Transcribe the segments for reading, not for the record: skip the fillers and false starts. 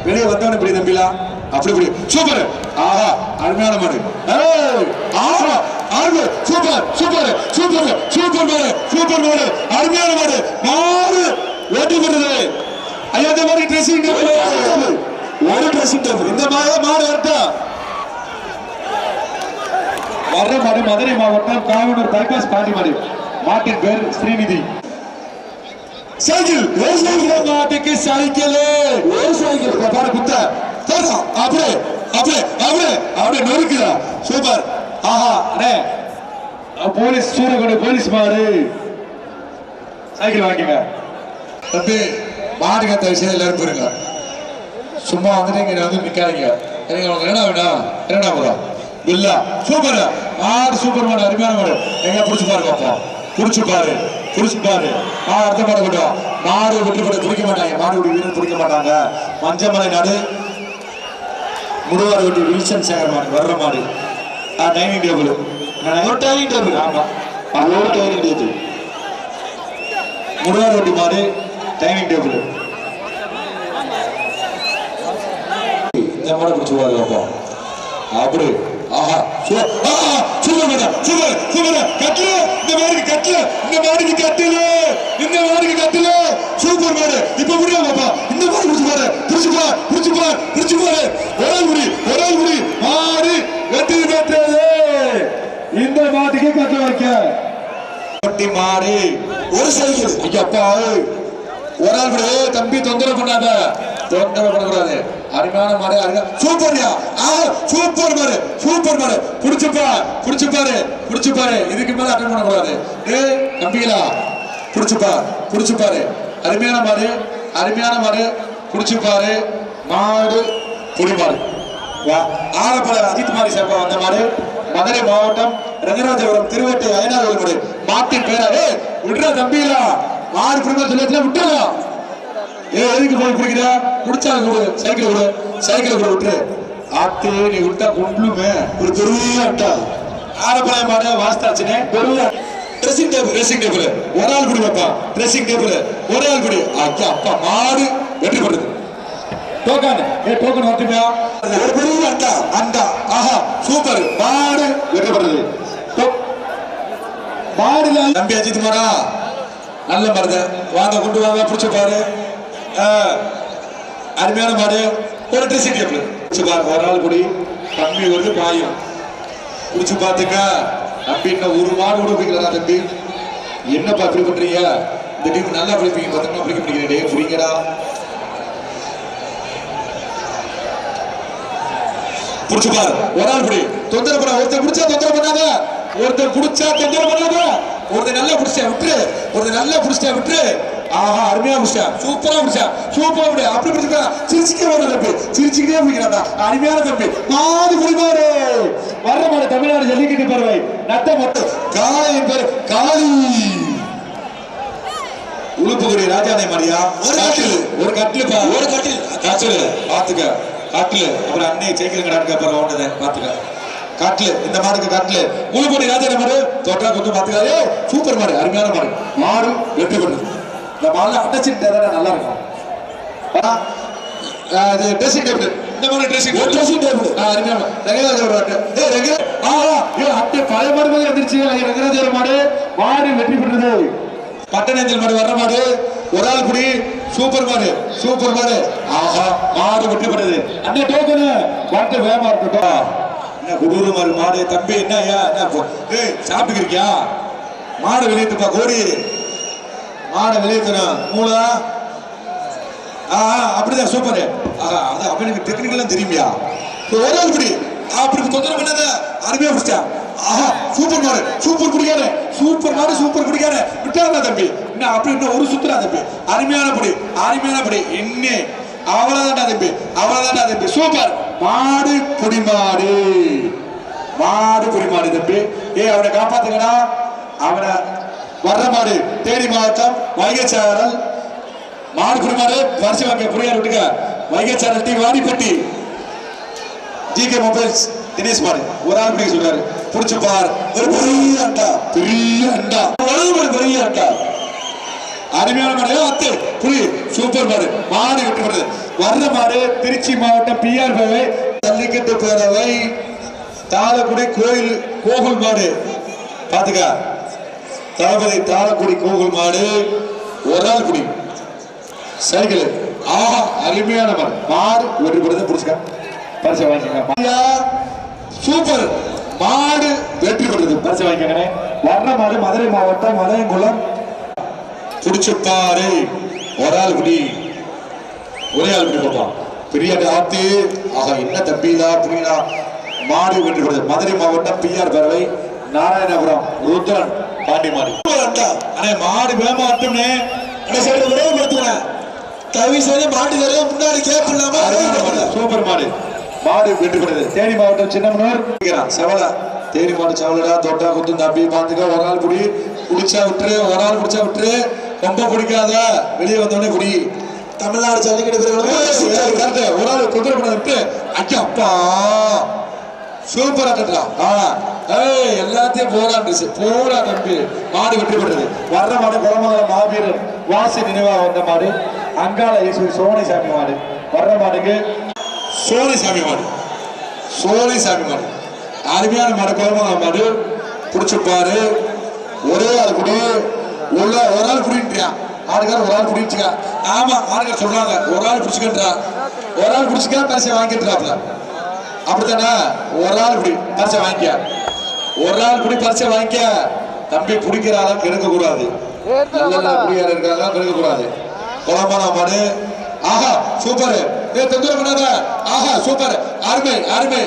வெளியே வந்தவன இப்படி நம்பிலாம் அப்படி இப்படி சூப்பர் ஆஹா அருமையான மாடு ஆஹா அருமை சூப்பர் சூப்பர் சூப்பர் சூப்பர் மாடு சூப்பர் மாடு அருமையான மாடு மாடு ஓட்டி வருது ஐயா இந்த மாதிரி ட்ரெஸ்ஸிங் ஒரு ட்ரெஸ்ஸிங் டேபிள் இந்த மாதிரி மாடு வரட்டா வர்ற மாடு மதுரை மாவட்டம் காவனூர் பைபாஸ் பாண்டி மாடு மாட்டின் பேர் ஸ்ரீநிதி சைக்கிள் மாட்டுக்கு சைக்கிள் ஒரு சைக்கிள் பாரு குத்த அப்படியே அப்படியே அப்படியே அப்படியே நொறுக்குதா சூப்பர் ஆஹா அண்ணே போலீஸ் சூரகுடி போலீஸ் மாடு சைக்கிள் வாங்கிங்க தம்பி மாடு கத்த விஷயம் எல்லாரும் போயிருங்க சும்மா வந்துட்டு இங்க வந்து நிக்காதீங்க உங்களுக்கு என்ன வேணும் என்ன வரும் இல்ல சூப்பர் மாடு சூப்பர் மாடு அருமையான மாடு எங்க புடிச்சு பாருங்க அப்பா புடிச்சு பாரு அடுத்த மாடு விட்டோம் மாடு விட்டு பிடிக்க மாட்டாங்க மாடு விட்டு வீரர் பிடிக்க மாட்டாங்க மஞ்சமலை நாடு முடுவார் வெட்டி வில்சன் சேகர் மாடு வர்ற மாடு டைனிங் டேபிள் ஒரு டைனிங் டேபிள் ஆமா ஒரு டைனிங் டேபிள் முடுவார் வெட்டி மாடு டைனிங் டேபிள் இந்த மாடு பிடிச்சு பாருங்க அப்படி ஆஹா சூப்பர் மேடம் சூப்பர் சூப்பர் கட்டல இந்த மாடுக்கு கட்டல இந்த மாடுக்கு கட்டல இந்த மாடுக்கு கட்டல சூப்பர் மாடு இப்ப முடியும் பாப்பா இந்த மாடு புடிச்சு பாரு ஒரே முடி மாடு வெட்டி பெற்றது இந்த மாட்டுக்கு கட்ட வைக்க வெட்டி மாடு ஒரு சைக்கிள் ஐயப்பா ஒரு ஆள் கூட தம்பி தொந்தரவு பண்ணக்கூடாது அருமையான மாடு அருமையா சூப்பர்யா சூப்பர் மாடு புடிச்சு பாரு இதுக்கு மேல அட்டன் பண்ணக்கூடாது தம்பிகளா புடிச்சு பாரு அருமையான மாடு புடிச்சு பாரு மாடு புடி மாடு ஆலப்பட அஜித் மாரி சார்பா வந்த மாடு மதுரை மாவட்டம் ரங்கராஜபுரம் திருவட்டை அயனார் மாடு மாட்டின் பேரா விடுறா தம்பிகளா மாடு புடிமா சொல்லத்துல விட்டுறா எதுக்கு போய் பிடிக்கிற குடிச்சா சைக்கிள் கூட விட்டுரு ஆத்து நீ விட்டா கொண்டுமே ஒரு பெரிய அட்டா ஆரப்பழைய மாடு வாஸ்தாச்சுனே பெரிய ட்ரெஸ்ஸிங் டேபிள் ஒரு ஆள் குடி வைப்பா ட்ரெஸ்ஸிங் டேபிள் ஒரு ஆள் குடி அப்பா மாடு வெற்றி படுது டோக்கன் வரட்டுமையா ஒரு பெரிய அட்டா அண்டா ஆஹா சூப்பர் மாடு வெற்றி படுது மாடுல தம்பி அஜித் மாடா நல்ல மருது வாங்க கொண்டு வாங்க பிடிச்ச பாரு அருமையான மாடு ஒரு ட்ரெஸ்ஸிங் டேபிள் ஒரு ஆள் குடி தம்பி வந்து பாயும் குடிச்சு பாத்துக்க தம்பி இன்னும் ஒரு மாடு கூட பிடிக்கிறா தம்பி என்னப்பா இப்படி பண்றீங்க இந்த டீம் நல்லா பிடிப்பீங்க பார்த்தீங்கன்னா பிடிக்க பிடிக்கிறேன் புரியுங்கடா புடிச்சு பாரு ஒரு ஆள் குடி தொந்தரவு பண்ண ஒருத்தர் பிடிச்சா தொந்தரவு பண்ணாத ஒருத்தர் பிடிச்சா தொந்தரவு பண்ணாத ஒருத்தர் நல்லா பிடிச்சா விட்டுரு ஆஹா அருமையா பிடிச்சா சூப்பரா விடு அப்படி பிடிச்சா சிரிச்சுக்கிட்டே பிடிக்கிறாடா அருமையான தம்பி மாடு குடிமாடு வர்ற மாடு தமிழ்நாடு ஜல்லிக்கட்டு பறவை நத்த மட்டும் காளையின் பேரு காளி உளுப்புக்குடி ராஜானை மாடியா ஒரு கட்டில் பாத்துக்க காட்டுல அப்புறம் அன்னை ஜெயிக்கிறங்கடான்னு அப்புறம் ஓட்டதை பாத்துக்க காட்டுல இந்த மாடுக்கு காட்டுல உளுப்புக்குடி ராஜானை மாடு தொட்டா கொஞ்சம் பாத்துக்காதே சூப்பர் மாடு அருமையான மாடு வெற்றி பெற்றது இந்த மாலை அடைச்சிட்டு நல்லா இருக்கும் அது ட்ரெஸ்ஸிங் டேபிள் இந்த மாதிரி ட்ரெஸ்ஸிங் டேபிள் அருமையான ரங்கராஜர் அட்டை பழைய மாடு மாதிரி வந்துருச்சு ரங்கராஜர் மாடு வெற்றி பெற்றது பட்டணத்தில் மாடு வர்ற மாடு ஒரு ஆள் குடி சூப்பர் மாடு ஆஹா மாடு வெற்றி பெற்றது அண்ணே டோக்கனு வார்த்தை வேகமா இருக்கட்டும் என்ன குடூர் மாடு தம்பி என்ன ஐயா என்ன சாப்பிட்டுக்கிறியா மாடு வெளியிட்டுப்பா கோடி மாட வெளியேற்றணும் மூளை அப்படிதான் சூப்பர் அது அவனுக்கு டெக்னிக்கெல்லாம் தெரியுமியா ஒரு ஆள் குடி அப்படி தொந்தரவு பண்ணாத அருமையா பிடிச்சா ஆஹா சூப்பர் குடிக்காரு விட்டாருடா தம்பி இன்னும் அப்படி இன்னும் ஒரு சுத்துறா தம்பி அருமையான படி இன்னும் அவ்வளவுதான்டா தம்பி சூப்பர் மாடு குடிமாடு தம்பி அவனை காப்பாத்துங்கடா அவனை வர்ற மாடு தேனி மாவட்டம் வைகைச்சாரல் மாடு குடிமாடு வருஷம் வாங்க புரியாரு விட்டுக்க வைகைச்சாரல் டி வாடிப்பட்டி ஜிகே மொபைல்ஸ் தினேஷ் மாடு ஒரு ஆள் பிடிக்க சொல்றாரு புடிச்சு பார் ஒரு பெரிய அண்டா அருமையான மாடு அத்து புலி சூப்பர் மாடு மாடு வெட்டுப்படுது வர்ற மாடு திருச்சி மாவட்டம் பிஆர் பேவை ஜல்லிக்கட்டு பேரவை தாளக்குடி கோகுல் மாடு பாத்துக்க தளபதி தாளக்குடி கோகுல் மாடு ஒரு ஆள் குடி சைக்கிள் ஆஹா அருமையான மாடு மாடு வெட்டுப்படுது புடிச்சுக்க பரிசு வாங்கிக்கங்க சூப்பர் மாடு வெற்றி பெற்றது பரிசு வாங்கிக்கங்க வர்ற மாடு மதுரை மாவட்டம் மலையங்குளம் புடிச்சுப்பாரு ஒரு ஆள் குடி ஒரே ஆள் குடி பார்ப்பான் பெரிய ஆத்து ஆஹா என்ன தம்பிதா புரியலா மாடு வெற்றி பெற்றது மதுரை மாவட்டம் பிஆர் பேரவை நாராயணபுரம் ருத்ரன் பாண்டி மாடு அண்ணே மாடு வேமா அட்டும்னே விரைவுபடுத்துங்க தவி செய்து மாட்டு முன்னாடி கேப் இல்லாம சூப்பர் மாடு மாடு வெற்றி பெற்றது தேனி மாவட்டம் சின்னமனூர் செவலா தேனி மாடு செவலடா தொட்டா குத்து தம்பி பாத்துக்க ஒரு ஆள் குடி குடிச்சா விட்டுரு ஒரு ஆள் குடிச்சா விட்டுரு ரொம்ப பிடிக்காத வெளியே வந்தோடனே குடி தமிழ்நாடு ஜல்லிக்கட்டு ஒரு ஆள் குதிரை பண்ண விட்டு அக்கா அப்பா சூப்பரா கட்டுறான் எல்லாத்தையும் போராண்டுச்சு போரா தம்பி மாடு வெற்றி பெற்றது வர்ற மாடு குளமங்கலம் மாவீரர் வாசி நினைவா வந்த மாடு அங்காள ஈஸ்வரி சோனை சாமி மாடு வர்ற மாடுக்கு சோனை சாமி மாடு அருமையான மாடு குளமங்கலம் மாடு புடிச்சுப்பாரு ஒரே ஆள் குடி ஒரு ஆள் குடின்றியான் ஆடுகார் ஒரு ஆள் குடிச்சுக்கா ஆமா ஆடுகார் சொல்றாங்க ஒரு ஆள் பிடிச்சுக்கன்றா ஒரு ஆள் பிடிச்சுக்கா பரிசை வாங்கிட்டுறாப்ல அப்படித்தானே ஒரு ஆள் குடி பரிசை வாங்கிக்க ஒரு ஆள் குடி பரிசை வாங்கிக்க தம்பி பிடிக்கிறாங்க கெடுக்க கூடாது நல்ல குடியார இருக்காங்க கெடுக்க கூடாது குளமான மாடு ஆஹா சூப்பர் தொந்தரவு பண்ணாத ஆஹா சூப்பர் அருமை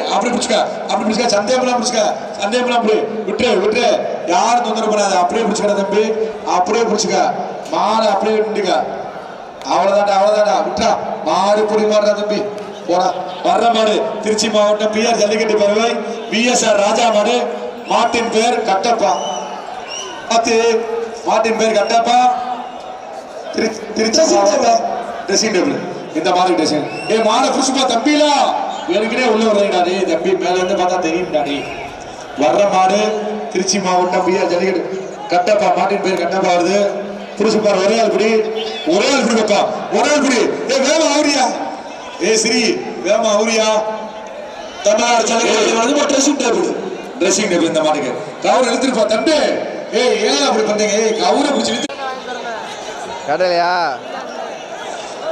அப்படி பிடிச்சுக்க சந்தேகம்லாம் அப்படி விட்டு யாரும் தொந்தரவு பண்ணாத அப்படியே பிடிச்சுக்க தம்பி அப்படியே பிடிச்சுக்க மாடு அப்படியே விட்டுக்க அவ்வளவுதான்டா விட்டா மாடு புடி மாடுறா தம்பி போடா வர்ற மாடு திருச்சி மாவட்டம் பிஆர் ஜல்லிக்கட்டு பேரவை விஎஸ்ஆர் ராஜா மாடு மாட்டின் பேர் கட்டப்பா மாட்டின் பேர் கட்டப்பா திருச்சி ட்ரெஸ்ஸிங் டேபிள் இந்த மாதிரி ட்ரெஸ்ஸிங் மாடை புடிச்சுப்பா தம்பிலா எனக்குனே உள்ள வர்றீங்கடாடி தம்பி மேல இருந்து பார்த்தா தெரியும்டாடி வர்ற மாடு திருச்சி மாவட்டம் பிஆர் ஜல்லிக்கட்டு கட்டப்பா மாட்டின் பேர் கட்டப்பா வருது புடிச்சுப்பாரு ஒரே ஆள் குடி பாப்பா ஒரு ஆள் குடி வேமா ஆவரியா ஸ்ரீ வேமா ஆவரியா தமிழ்நாடு ஜல்லிக்கட்டு ட்ரெஸ்ஸிங் டேபிள் இந்த மாட்டுக்கு கவுர் எடுத்துருப்பா தம்பி ஏன் அப்படி பண்றீங்க கவுரை பிடிச்சி கடலையா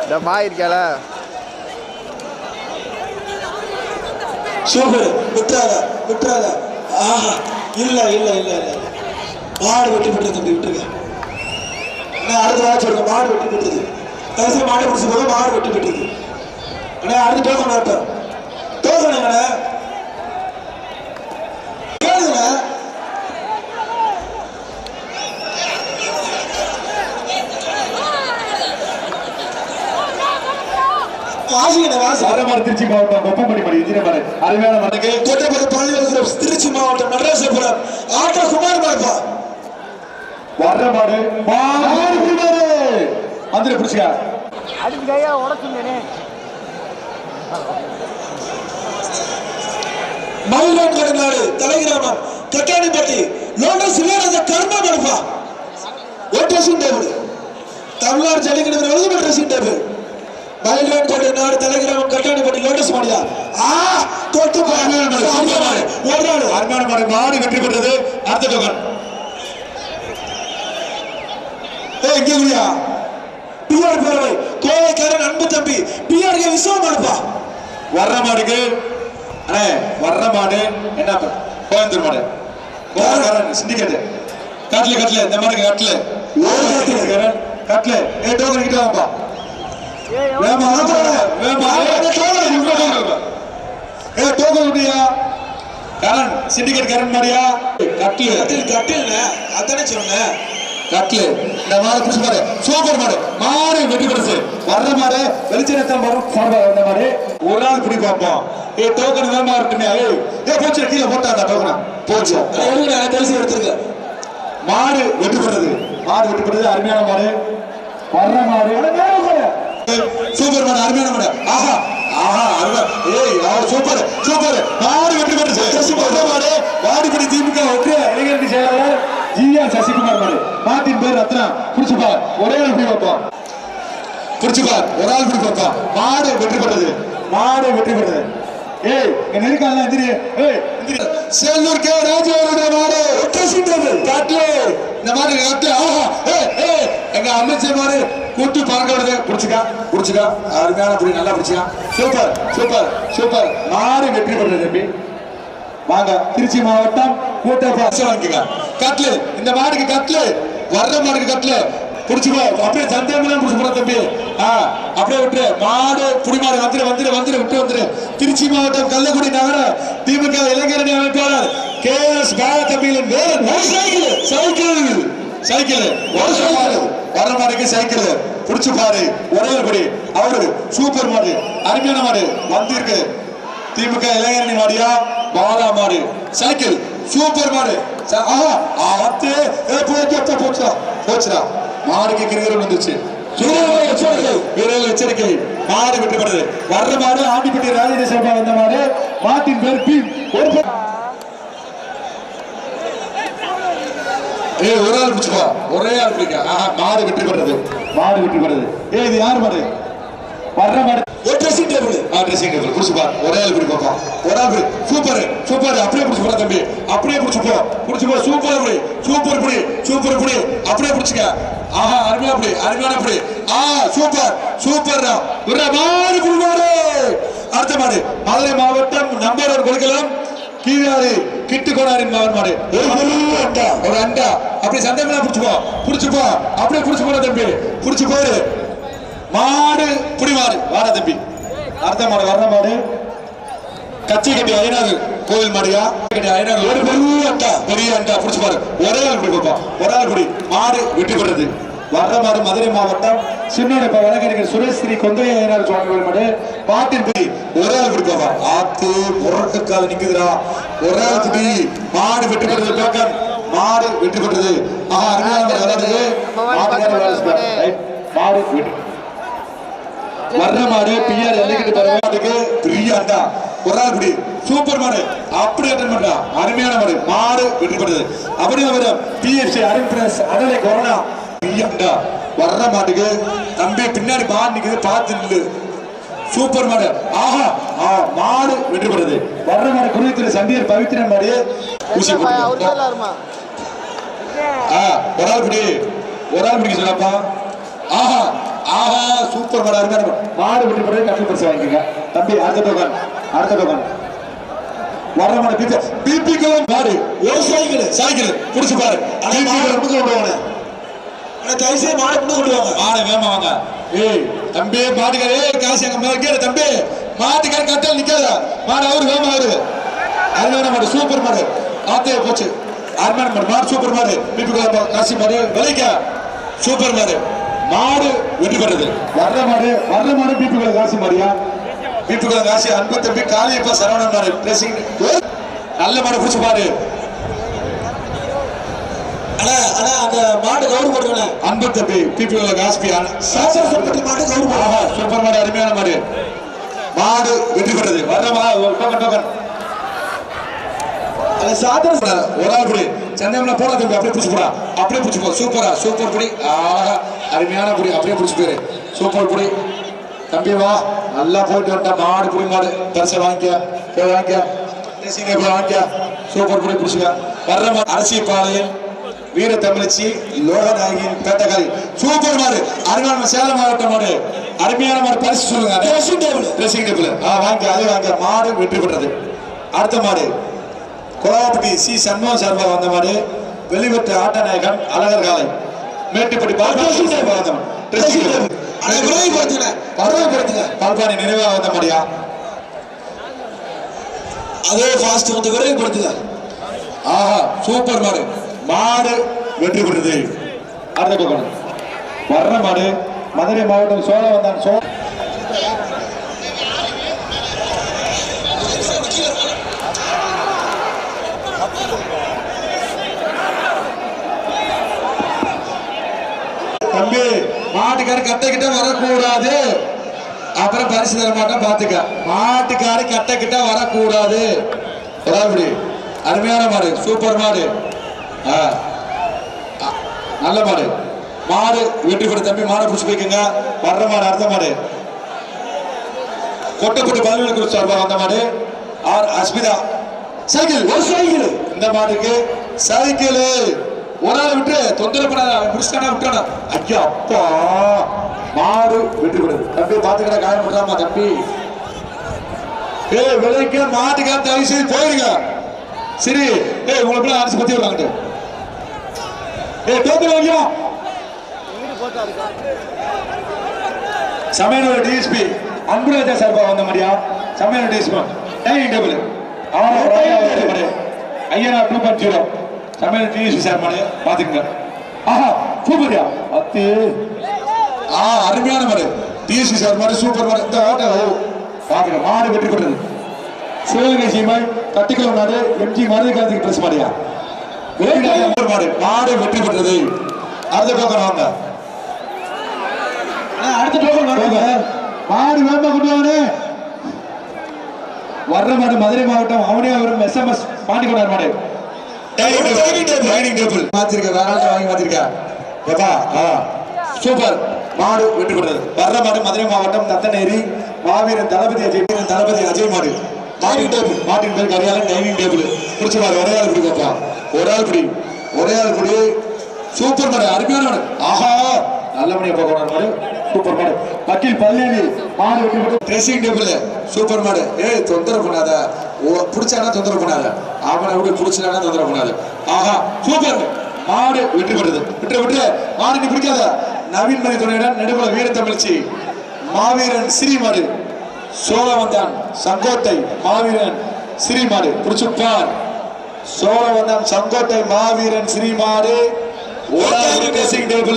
இந்த மாய் இருக்கல சூப்பர் விட்டுறாத ஆஹா இல்ல மாடு வெட்டி விட்டுரு தம்பி விட்டுருங்க அடுத்த வாரம் சொல்லுங்க மாடு வெட்டி விட்டுருது கடைசி மாடு பிடிச்சி போக மாடு வெட்டி விட்டுருது அடுத்து டோக்கன் கேளுங்க திருச்சி மாவட்டம் கொப்பம்படி இன்ஜினியர் அருமையான மண்ணுக்கு திருச்சி மாவட்டம் நடராசபுரம் ஆட்டோ குமார் மாடுப்பா வர்ற மாடு மந்திரி பிடிச்சுக்க அதுக்கு கையா உடச்சுங்கனே மயிலான் கடநாடு தலைகிராமம் கட்டாணிப்பட்டி லோட்டஸ் இளையராஜா கர்மா மாடுப்பா ஒரு ட்ரெஸ்ஸிங் டேபிள் தமிழ்நாடு ஜல்லிக்கட்டு எழுதும் dressing table மயிலான் Kodanad தலைகிராமம் Kattanipatti lotus மாடியா தொட்டு அருமையான மாடு மாடு வெற்றி பெற்றது அடுத்த டோக்கன் பிஆர் பேரவை கோவைக்காரன் அன்பு தம்பி பிஆர் விஸ்வம் மாடுப்பா வர்ற மாடுக்கு அண்ணே வர்ற மாடு என்ன கோயம்புத்தூர் மாடு கோவைக்காரன் சிண்டிகேட் கட்ல இந்த மாடுக்கு கட்ல டோக்கன் கிட்ட வாப்பா டோக்கன் விட்டியா கரண் சிண்டிகேட் கரண் மாடியா கட்டில் அதானே சொன்னேன் கட்ல இந்த மாடு புடிச்சு பாரு சூப்பர் மாடு வெட்டி பெருசு வர்ற மாடு வெளிச்சத்தை வரும் சார்பா வந்த மாடு ஒரு நாள் குடி பார்ப்போம் டோக்கன் வேமா இருக்குமே போச்சு கீழே போட்டாங்க டோக்கன் போச்சு தெரிசி எடுத்துருக்க மாடு வெட்டி பெறுது அருமையான மாடு வர்ற மாடு சூப்பர் மாடு அருமையான மாடு ஆஹா சூப்பர் மாடு வெட்டி பெற்று மாடு வாடிப்படி திமுக ஒற்றை இளைஞரணி செயலாளர் ஜிஆர் சசிகுமார் மாடு மாட்டின் பேர் ரத்னா புடிச்சுப்பா ஒரே ஆள் போய் வைப்போம் புடிச்சுப்பார் ஒரு ஆள் போய் வைப்போம் மாடு வெற்றி பெற்றது மாடு வெற்றி பெற்றது ஏய் என்ன இருக்காங்க எந்திரி ஏய் எந்திரி செல்லூர் கே ராஜாவுடைய மாடு காட்லே இந்த மாதிரி காட்லே ஆஹா ஏய் ஏய் எங்க அமைச்சர் மாடு கூட்டி பறக்க விடுது புடிச்சுக்கா அருமையான புடி நல்லா புடிச்சுக்கா சூப்பர் சூப்பர் சூப்பர் மாடு வெற்றி பெற்றது தம்பி வாங்க திருச்சி மாவட்டம் கூட்டப்பாசம் வாங்கிக்க கட்லு இந்த மாடுக்கு கட்லு வர்ற மாடுக்கு கட்லு புடிச்சுக்கோ அப்படியே சந்தேகம் புடிச்சு போற தம்பி அப்படியே விட்டுரு மாடு புடி மாடு வந்துரு விட்டு வந்துரு திருச்சி மாவட்டம் கள்ளக்குடி நகர திமுக இளைஞரணி அமைப்பாளர் KS பாலத்தம்பியின் சைக்கிள் வர்ற மாடுக்கு சைக்கிள் புடிச்சு பாரு ஒரே படி அவரு சூப்பர் மாடு அருமையான மாடு வந்திருக்கு திமுக இளைஞரணி மாடியா பாலா மாடு சைக்கிள் சூப்பர் மாடு போச்சுடா மாடுக்கு கிரிகரம் வந்துச்சு வீரர்கள் எச்சரிக்கை மாடு விட்டுப்படுது வர்ற மாடு ஆண்டிப்பட்டி ராஜேந்திர சபா வந்த மாடு மாட்டின் பேர் பீம் ஒரு ஆள் பிடிச்சுப்பா ஒரே ஆள் பிடிக்க மாடு வெற்றி பெறுறது இது யார் மாடு வர்ற மாடு ட்ரெஸ்ஸிங் டேபிள் புடிச்சுப்பா ஒரே ஆள் பிடி பாப்பா ஒரு ஆள் பிடி சூப்பர் அப்படியே புடிச்சு போற தம்பி அப்படியே புடிச்சுப்போ சூப்பர் புடி அப்படியே புடிச்சுக்க ஆஹா அருமையான புடி சூப்பர் மாடு புடி மாடு அடுத்த மாடு மதுரை மாவட்டம் நம்பர் 1 கொடுக்கலாம் கீழாறு கிட்டுக்கோடாரின் மாடு ஒரு அண்டா அப்படி சந்தேகமா புடிச்சுப்போ அப்படியே புடிச்சு போற தம்பி புடிச்சு போரு மாடு புடி மாடு வாடா தம்பி அடுத்த மாடு வர்ற மாடு கச்சி கட்டி ஐநாறு கோவில் மாடியா கட்டி ஐநாறு ஒரு பெரிய அண்டா புடிச்சு பாரு ஒரே ஆள் புடி பாப்பா ஒரு ஆள் புடி மாடு வெற்றி பெறுறது வர்ற மாடு மதுரை மாவட்டம் சின்ன வழக்கறிஞர் சுரேஷ் ஸ்ரீ கொந்தைய ஐநாறு சுவாமி கோவில் மாடு பாட்டின் புடி ஒரே ஆள் புடி பாப்பா ஆத்து முரட்டுக்கால நிக்குதுடா ஒரே ஆள் புடி மாடு வெற்றி பெறுறது டோக்கன் மாடு வெற்றி பெறுறது மாடு வெற்றி வர்ற மாடு பிஆர் மாட்டுக்கு பெரிய அண்டா ஒரு ஆள் குடி சூப்பர் மாடு அப்படி அட்டன் பண்றா அருமையான மாடு வெற்றி பெறுது அப்படியே வர பிஎஃப்சி அரும்பிரஸ் அடலை கொரோனா பெரிய அண்டா வர்ற மாட்டுக்கு தம்பி பின்னாடி மாடு நிக்குது பார்த்து நில்லு சூப்பர் மாடு மாடு வெற்றி பெறுது வர்ற மாடு குருவித்திர சண்டியர் பவித்திரன் மாடு ஊசி ஒரு ஆள் குடி சொல்லப்பா சூப்பர் மாடு அருமையான மாடு வெற்றி பெறுது கட்டில் பரிசு வாங்கிக்கங்க தம்பி அடுத்த டோக்கன் வர்ற மாடு பிபி மாடு ஒரு சைக்கிள் புடிச்சு பாரு தயவுசெய்து மாடு கொண்டு வாங்க மாடு வேமா வாங்க தம்பி மாட்டுக்காரே காசு எங்க கேடு தம்பி மாட்டுக்கார கட்டல் நிக்காத மாடு அவரு வேமா அருமையான மாடு சூப்பர் மாடு ஆத்தே போச்சு அருமையான மாடு சூப்பர் மாடு பிபி காசி மாடு விலைக்கா சூப்பர் மாடு வெற்றி பெறுது வர்ற மாடு பிபி காசி மாடியா பிபி காசி அன்பு தம்பி காளியப்பா சரவணன் மாடு ட்ரெஸ்ஸிங் நல்ல மாடு புடிச்சு பாரு அந்த மாடு கவுரு போடுங்க அன்பு தம்பி பிபி காசி மாடு கவுரு சூப்பர் மாடு அருமையான மாடு வெற்றி பெறுது வர்ற டோக்கன் ஒரு ஆள் புடி சந்தேகம்ல போடா தம்பி அப்படியே புடிச்சு போ சூப்பர் புடி அருமையான புடி அப்படியே புடிச்சு போயிரு சூப்பர் புடி தம்பி வா நல்லா போயிட்டு வந்தா மாடு புடி மாடு பரிசை வாங்கிக்க சூப்பர் புடி புடிச்சுக்க வர்ற மாடு அரசியப்பாளையம் வீர தமிழச்சி லோகநாயகியின் பேட்டக்காரி சூப்பர் மாடு அருமையான சேலம் மாவட்டம் மாடு அருமையான மாடு பரிசு சொல்லுங்க ட்ரெஸ்ஸிங் டேபிள் வாங்க மாடு வெற்றி பெற்றது அடுத்த மாடு கோலாப்பட்டி சி சண்முகம் சார்பாக வந்த மாடு வெளிவட்ட ஆட்டநாயகன் அழகர் காலை மேட்டுப்பட்டி பால்பாணி நினைவாக வந்த மாடியா அதே ஃபாஸ்ட் வந்து விரைவுபடுத்துங்க சூப்பர் மாடு வெற்றி பெறுது அடுத்த டோக்கன் வர்ற மாடு மதுரை மாவட்டம் சோழவந்தான் தம்பி மாட்டுக்கார கட்டை கிட்ட வரக்கூடாது அப்புறம் பரிசு தர மாட்டோம் பாத்துக்க மாட்டுக்கார கட்டை கிட்ட வரக்கூடாது அருமையான மாடு சூப்பர் மாடு நல்ல மாடு. மாடு வெற்றி பெற்ற தம்பி மாடை புடிச்சு போய்க்குங்க. வர்ற மாடு அடுத்த மாடு கொட்டப்பட்டு பல்வேறு சார்பாக வந்த மாடு ஆர் அஸ்மிதா. சைக்கிள் ஒரு சைக்கிள். இந்த மாடுக்கு சைக்கிள். ஒரு ஆள் விட்டு தொந்தரவு பண்ணாத. முடிச்சானா விட்டானா? ஐயா அப்பா. மாடு வெற்றி பெறுது. தம்பி பாத்துக்கிட்ட காயம் பண்ணாமா தம்பி. விலைக்கு மாட்டுக்கா தயவு செய்து போயிருங்க. சரி உங்களுக்கு அரிசி பத்தி வாங்கிட்டு டோக்கன் வாங்கியா. சமையலோட டிஎஸ்பி அன்புராஜா சார்பா வந்த மாதிரியா. சமையல் டிஎஸ்பி டைனிங் டேபிள் ஐயா 2.0 சமையல் டிஎஸ்பி சார் மாடு பாத்துக்கங்க. ஆஹா சூப்பர்யா அத்து. அருமையான மாடு டிஎஸ்பி சார் மாடு சூப்பர் மாடு. இந்த பாக்குற மாடு வெற்றி பெற்றது. சிவகங்கை சீமை கட்டிக்கல் நாடு எம்ஜி மருதுகாந்திக்கு பிரஸ் மாடியா மாடு. மாடு வெற்றி பெற்றது. அடுத்த டோக்கன் வாங்க. அடுத்த டோக்கன் வாங்க. மாடு வேண்டாம் கொண்டு வாங்க. வர்ற மாடு மதுரை மாவட்டம் அவனியாபுரம் எஸ்எம்எஸ் பாண்டிகோடார் மாடு. டைனிங் டேபிள் மாத்திருக்க. வேற ஆள்கிட்ட வாங்கி மாத்திருக்க. எப்பா சூப்பர் மாடு வெற்றி பெற்றது. வர்ற மாடு மதுரை மாவட்டம் தத்தநேரி மாவீரன் தளபதி அஜய் மாடு. மாட்டின் பேர் கரியாளன் டைனிங் டேபிள் குடிச்சு பாரு. ஒரே ஆள் பிடிப்பா. ஒரே ஆள் பிடி. சூப்பர் மாடு. அருமையான மாடு. ஆஹா நல்ல மணியை போகணும் மாடு. சூப்பர் மாடு. வக்கீல் பல்லேரி மாடு வெற்றி பெற்றது. ட்ரெஸ்ஸிங் டேபிள் சூப்பர் மாடு. தொந்தரவு பண்ணாத. பிடிச்சானா தொந்தரவு பண்ணாத. அவனை விட்டு பிடிச்சானா தொந்தரவு பண்ணாத. ஆஹா சூப்பர் மாடு வெற்றி பெற்றது. விட்டு மாடு நீ பிடிக்காத. நவீன் மணி துணையுடன் நெடுமலை வீரத்தமிழ்ச்சி மாவீரன் ஸ்ரீமாடு சோழவந்தான் செங்கோட்டை மாவீரன் ஸ்ரீமாடு புடிச்சுப்பார். சோழவந்தான் செங்கோட்டை மாவீரன் ஸ்ரீமாடு. ட்ரெஸ்ஸிங் டேபிள்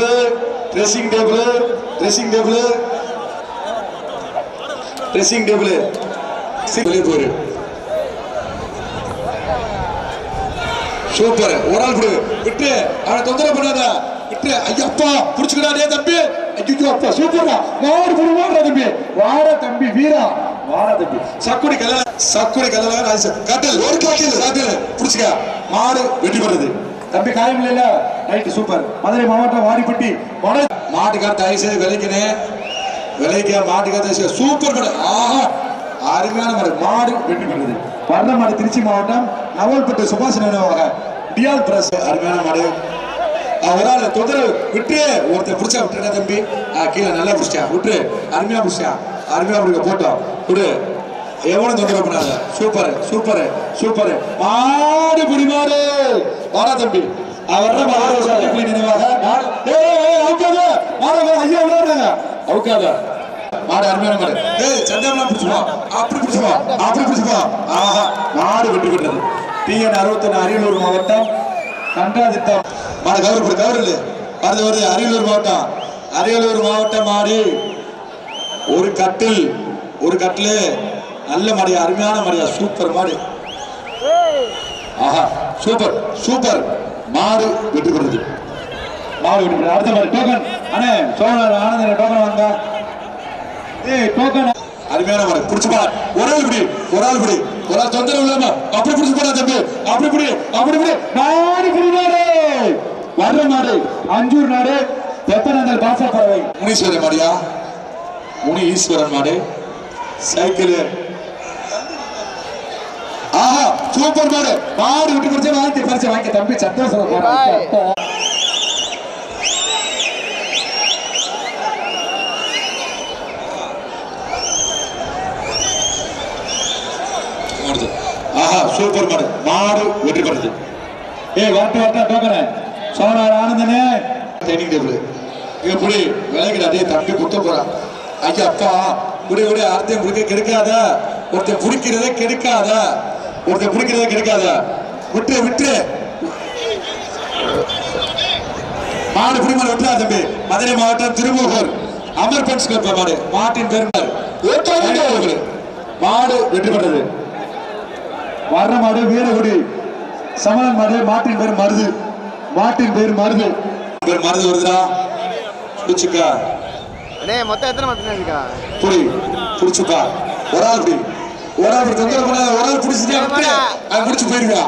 போயிரு. சூப்பர். ஒரு ஆள் விடு. விட்டு அவனை தொந்தரவு பண்ணாத. விட்டு ஐயப்பா புடிச்சுக்கிட்டானே தம்பி. ஐயோ அப்பா சூப்பரா மாடு புடுவாடா தம்பி. வாடா தம்பி வீரா வாடா தம்பி. சக்குடி கல்லல கட்டல் ஒரு காட்டில் புடிச்சுக்க. மாடு வெற்றி பெறுது. தம்பி காயம் இல்ல. Right super. மதுரை மாவட்டம் வாடிப்பட்டி மாட்டுக்கார தயவு செய்து விலைக்க மாட்டுக்கார தயவு செய்து சூப்பர் மாடு. ஆஹா அருமையான மாடு. மாடு வெற்றி பெறுது. வர்ற மாடு திருச்சி மாவட்டம் நவல்பட்டு சுபாஷ் நினைவாக டிஆர் பிரஸ். அருமையான மாடு. ஒரு ஆள் தொந்தரவு விட்டு ஒருத்தர் பிடிச்சா விட்டுட்டா தம்பி. கீழே நல்லா பிடிச்சா விட்டு. அருமையா பிடிக்க போட்டோம் விடு. எவனும் தொந்தரவு பண்ணாத. சூப்பர் மாடு புடிமாடு. வாடா தம்பி. வர்ற மாடு நினைவாக அவுக்காத மாடு. அருமையான மாடு. சந்தேகம் பிடிச்சுப்பா. அப்படி பிடிச்சுப்பா. ஆஹா மாடு வெற்றி பெற்றது. TN 61 அரியலூர் மாவட்டம் கண்டாதிட்டம் மாடு. கவர் இல்ல வருது. அரியலூர் மாவட்டம் மாடு. ஒரு கட்டில் நல்ல மாடியா. அருமையான மாடியா. சூப்பர் மாடு. ஆஹா சூப்பர் மாடு வெற்றி பெறுது. அடுத்த மாடு டோக்கன். அண்ணே சோழர் ஆனந்த டோக்கன் வாங்க. டோக்கன். அருமையான மாடு. புடிச்சு பாரு. ஒரு ஆள் பிடி. தொந்தரவு இல்லாம அப்படி புடிச்சு போடா தம்பி. அப்படி பிடி. மாடு புடிமாடு. வர்ற மாடு அஞ்சூர் நாடு தெப்பநந்தல் பாசப்பறவை முனீஸ்வரன் மாடியா. முனீஸ்வரன் மாடு. சைக்கிள். ஆஹா சூப்பர் மாடு. மாடு விட்டு வாங்கி தம்பி சத்தம் சொல்ல போறான். ஆஹா சூப்பர் மாடு. மாடு வெற்றி பெறுது. வரட்ட டோக்கன சோழர் ஆனந்தனே டைனிங் டேபிள். எப்படி விலைக்கு அதே தம்பி குத்த போறான். ஐயா அப்பா விடு. அர்த்தம் பிடிக்க கெடுக்காத. ஒருத்தர் பிடிக்கிறதே கெடுக்காத. விட்டு மாடு புடிமாடு வெட்டுறா தம்பி. மதுரை மாவட்டம் திருமூகூர் அமர் பென்ஸ் கிளப் மாடு. மாட்டின் பெருமாள் மாடு வெற்றி பெற்றது. வர்ற மாடு வீரகுடி சமணன் மாடு. மாட்டின் பேர் மருது வருதுடா. புடிச்சுக்கா. மொத்தம் எத்தனை மாடு இருக்கா? புடிச்சுப்பா. ஒரு ஆள் புடி. ஒரு ஆள் தொந்தரவு பண்ணாத, ஒரு ஆள் பிடிச்சிட்டே விட்டு அது பிடிச்சு போயிருவா,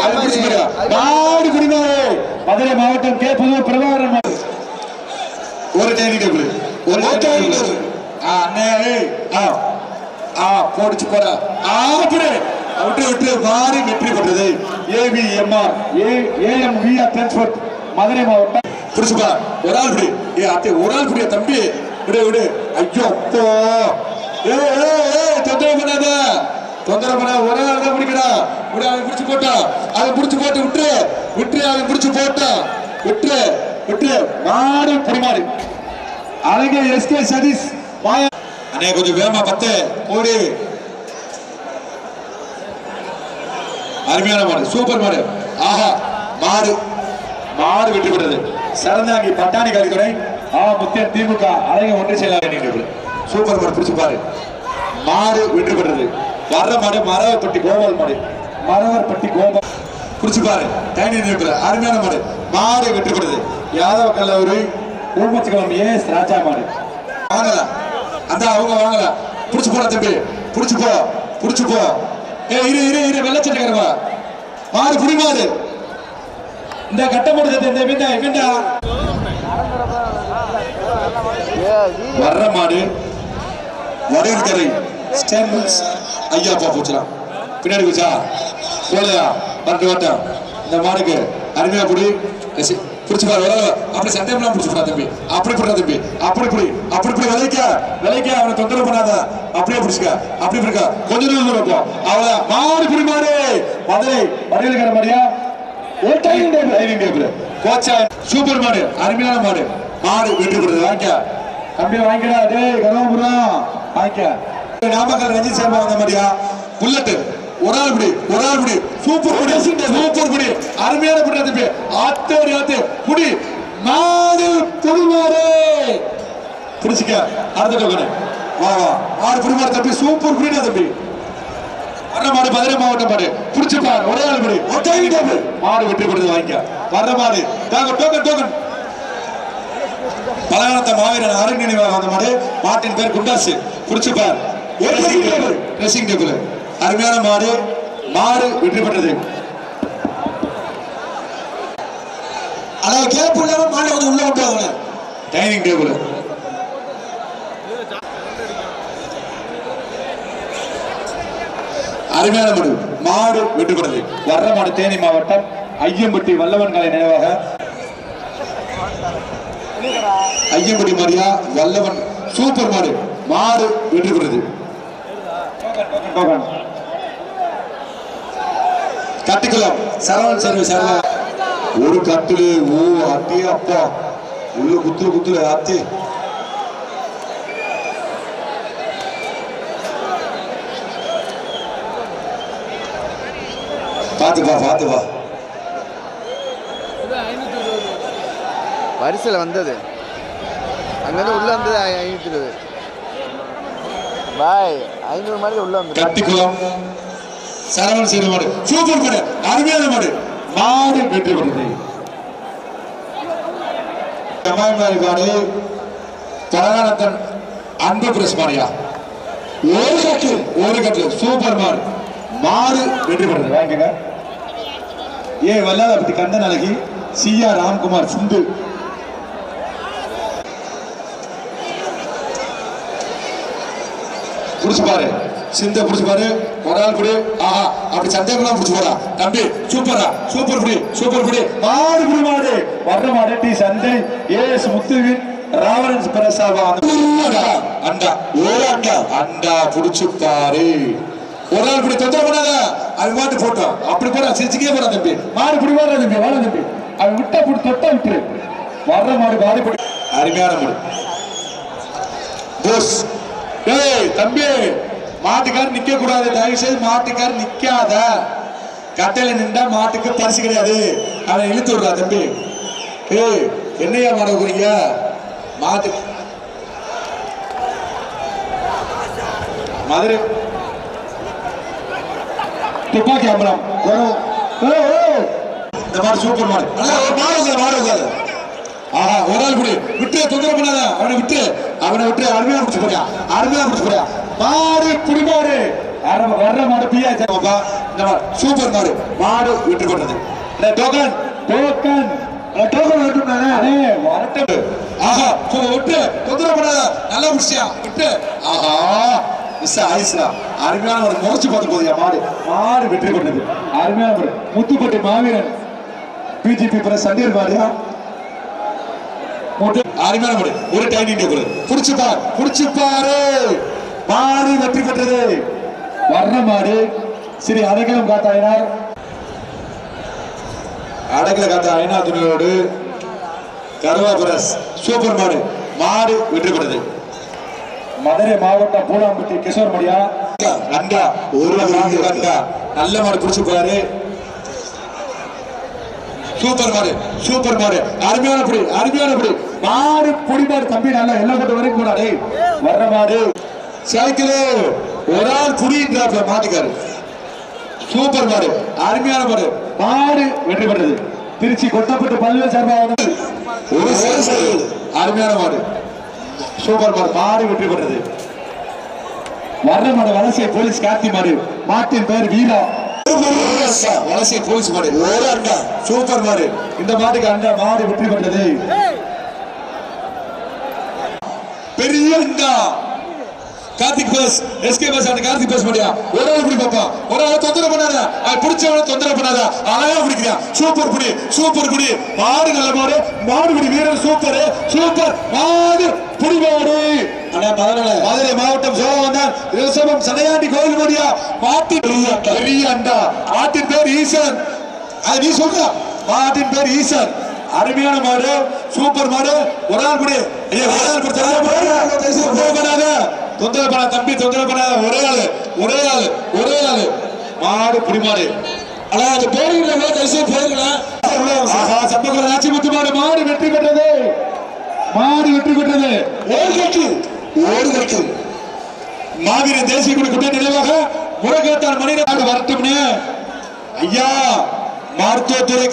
அது பிடிச்சு போயிருவா. மாடு குடிமாறு மதுரை மாவட்டம் கே புதூர் பிரபாகரன் மாடு. ஒரு டைனிங் டேபிள், ஒரு டைனிங் டேபிள். அண்ணே போடிச்சு போற அப்படி விட்டு மாறி வெற்றி பெற்றது ABMR AMVR டிரான்ஸ்போர்ட் மதுரை மாவட்டம். புடிச்சுப்பா ஒரு ஆள் பிடி. அத்தை ஒரு ஆள் பிடியா தம்பி, விடு விடு. ஐயோ அப்போ தொந்தரவு பண்ணாத, தொந்தரவு பண்ண ஒரு ஆள் தான் பிடிக்கிறா. விடு, அதை பிடிச்சு போட்டா, அதை பிடிச்சு போட்டு விட்டு விட்டு அதை பிடிச்சு போட்டா விட்டு விட்டு மாடு புடிமாடு அழகே SK சதீஷ் மாயா. அண்ணே கொஞ்சம் வேமா பத்து ஓடி. அருமையான மாடு, சூப்பர் மாடு. ஆஹா மாடு மாடு வெற்றி பெற்றது. சரந்தாங்கி பட்டாணி கலித்துறை முத்தியன் திமுக அழகை ஒன்றை செயலாளர். சூப்பர் மாடு பிடிச்சு பாரு. மாடு வெற்றி பெற்றது. வர்ற மாடு மரவர்பட்டி கோபால் மாடு, மரவர்பட்டி கோபால் பிடிச்சு பாரு. அருமையான மாடு, மாடு வெற்றி பெற்றது. யாதவ கல்லூரி ஊமச்சிக்குளம் AS ராஜா மாடு. வாங்கல அந்த அவங்க வாங்கல. புடிச்சு போற தம்பி, புடிச்சு போ புடிச்சு போ. இரு இரு இரு வெள்ளச்சட்டக்காரவா மாடு புடி மாடு. இந்த கட்ட போடுறது இந்த வீண்டா வீண்டா வர்ற மாடு வடகரை ஸ்டேன்ஸ் ஐயாப்பா போச்சுலாம் பின்னாடி போச்சா போலையா பரட்டு வாட்டம். இந்த மாடுக்கு அருமையா புடி பிடிச்சு பாரு. அப்படி சந்தேகம்லாம் பிடிச்சு போடா தம்பி, அப்படி போடுற தம்பி, அப்படி புடி அப்படி புடி. விலைக்க அவனை தொந்தரவு பண்ணாத, அப்படியே பிடிச்சுக்க, அப்படி பிடிக்க கொஞ்ச நேரம் இருக்கும். அவளை மாடு புடி மாடு மதுரை வடகரை மாடியா ஒரு டைனிங் டேபிள் கோச்சா சூப்பர் மாடு, அருமையான மாடு. மாடு வெற்றி பெறுது. வாங்கிக்க தம்பி, வாங்கிக்கடா. டேய் கனவுபுரம் வாங்கிக்க. நாமக்கல் ரஞ்சித் சர்மா வந்த மாதிரியா புல்லட் ஒரு ஆள் பிடி, ஒரு ஆள் பிடி. சூப்பர் பிடி, சூப்பர் பிடி, அருமையான பிடி தம்பி. ஆத்தோடி ஆத்து புடி மாடு புடிமாடு பிடிச்சிக்க. அடுத்த டோக்கன் வா வா. மாடு புடிமாடு தம்பி, சூப்பர் பிடிடா தம்பி. வர்ற மாடு மதுரை மாவட்டம் மாடு பிடிச்சு பாரு. ஒரே ஆள் பிடி, ஒரு டைனிங் டேபிள். மாடு வெற்றி பெறுது. வாங்கிக்க. வர்ற மாடு டோக்கன் டோக்கன். பலகாலத்த மாவீரன் அருண் நினைவாக வந்த மாடு. மாட்டின் பேர் குண்டாசு. பிடிச்சு பார். Dressing table. அருமையான மாடு, மாடு வெற்றி பெற்றது. அதாவது கேப் உள்ள மாடு வந்து உள்ள விட்டுவாங்க. டைனிங் டேபிள் அருமையான மாடு, மாடு வெற்றி பெற்றது. வர்ற மாடு தேனி மாவட்டம் ஐயம்பட்டி வல்லவன் கலை நினைவாக ஐயம்பட்டி மாடியா வல்லவன் சூப்பர் மாடு, மாடு வெற்றி பெற்றது. கட்டிக்கலாம் சரவணன் சர்வீஸ் ஒரு கட்டிலு. ஓ அட்டி அப்பா உள்ள குத்துல குத்துல அத்தி. பாத்துப்பா பாத்துப்பா. வரிசையில் வந்தது அங்கேருந்து உள்ள வந்தது 520 பாய் 500 மாதிரி உள்ள வந்து. கட்டிக்குளம் சரவணன் செய்த மாடு, சூப்பர் மாடு, அருமையான மாடு, மாடு வெற்றி பெற்றது. பலகாலத்தன் அன்பு பிரஸ் மாடியா ஒரு கட்டு சூப்பர் மாடு, மாடு வெற்றி பெற்றது. வாங்கிக்கங்க. வல்லாத பத்தி கந்தன் அழகி CR ராம்குமார் சிந்து. புடிச்சு பாரு சிந்த, புடிச்சு பாரு. ஒரு ஆள் புடி. ஆஹா அப்படி சந்தேகம் புடிச்சு போடா தம்பி. சூப்பரா சூப்பர் புடி, சூப்பர் புடி. மாடு புடி மாடு. வர்ற மாடு டி சந்தை AS முத்துவின் ராவரன்ஸ் பிரசாவா அண்டா ஒரு அண்டா அண்டா புடிச்சு பாரு. ஒரு ஆள் புடி, தொந்தரவு பண்ணாத. அவன் மாட்டு போட்டோம் அப்படி போடா, சிரிச்சுக்கே போடா தம்பி. மாடு புடி வாடா தம்பி, வாடா தம்பி. அவன் விட்டா புடி, தொட்டா விட்டுரு. வர்ற மாடு மாடு புடி, அருமையான மாடு. போஸ் ஏய் தம்பி, மாட்டுக்கார் நிக்க கூடாது, தயவு செய்து மாட்டுக்கார் நிக்காத. கட்டையில நின்றா மாட்டுக்கு பரிசு கிடையாது. அவன் இழுத்து விடுறா தம்பி. ஏய் என்னையா மாட போறீங்க மாட்டு மதுரை துப்பாக்கி அம்பலம். இந்த மாதிரி சூப்பர் மாடு, மாடு. ஆஹா ஒரு ஆள் புடி, விட்டு தொந்தரவு பண்ணாத. அவனை விட்டு அருமையா பிடிச்சு போறியா, அருமையா பிடிச்சு போறியா. மாடு புடி மாடு, வர்ற மாடு பியா சூப்பர் மாடு மாடு விட்டு கொண்டது டோக்கன் டோக்கன் டோக்கன் வரட்டும் ஆஹா விட்டு தொந்தரவு பண்ணாத நல்லா விஷயம் விட்டு ஆஹா மிஸ் ஆயிடுச்சுடா அருமையான ஒரு முறைச்சு பார்த்து போதியா மாடு மாடு வெற்றி கொண்டது அருமையான மாடு முத்துப்பட்டி மாவீரன் பிஜிபி பிற சண்டியர் மாடியா அருமையான மாடு ஒரு டைனிங் டேபிள் புடிச்சு பாரு மாடு வெற்றி பெற்றது வர்ற மாடு ஸ்ரீ அடக்கலம் காத்தாயினார் அடக்கல காத்த ஐநா துணியோடு கருவாபுரஸ் சூப்பர் மாடு மாடு வெற்றி பெற்றது மதுரை மாவட்டம் பூலாம்பட்டி கிஷோர் மடியா நன்றா ஒரு நல்ல மாடு புடிச்சு பாரு சூப்பர் மாடு அருமையான புடி மாடு புடி மாடு தம்பி நல்லா எல்லாம் கொண்டு வரைக்கும் போனாடே வர்ற மாடு சைக்கிள் ஒரு ஆள் புடின்றாப்ல மாட்டுக்காரு சூப்பர் மாடு அருமையான மாடு வெற்றி பெற்றது திருச்சி கொட்டப்பட்டு பல்வேறு சார்பாக ஒரு அருமையான மாடு சூப்பர் மாடு வெற்றி பெற்றது வர்ற மாடு வலசை போலீஸ் கார்த்தி மாடு மாட்டின் பெயர் வீரா வலசை போலீஸ் மாடு ஒரு அண்டா சூப்பர் மாடு இந்த மாட்டுக்கு அண்டா மாடு வெற்றி பெற்றது பெரிய அண்டா கார்த்திக் பஸ் எஸ்கே பஸ் அந்த கார்த்திக் பஸ் மாடியா ஒரு ஆள் பிடி பாப்பா ஒரு ஆள் தொந்தரவு பண்ணாத பிடிச்சவன தொந்தரவு பண்ணாத அழகா பிடிக்கிறா சூப்பர் புடி மாடு நல்ல மாடு பிடி வீரர் சூப்பர் மாடு புடி மாடு மதுரை மாவட்டம் சோழவந்தான் ரிசபம் சடையாண்டி கோயில் மாடியா மாட்டின் பெரிய அண்டா மாட்டின் பேர் ஈசன் அது நீ சொல்ற மாட்டின் பேர் ஈசன் அருமையான மாடு சூப்பர் மாடு ஒரு ஆள் பிடி தொந்தரவு பண்ணாத தம்பி தொந்தரவு பண்ணாத ஒரே ஆளு மாடு புடி மாடு ஆனா அது பேருங்களா கைசே பேருங்களா சட்டக்குள்ள ராட்சி முத்து மாடு வெற்றி பெற்றது ஓடு கட்டு மாவீரன் தேசிய குடி குட்ட நினைவாக முருகத்தான் மணிநாடு வரட்டும்னு ஐயா மருத்துவத்துறை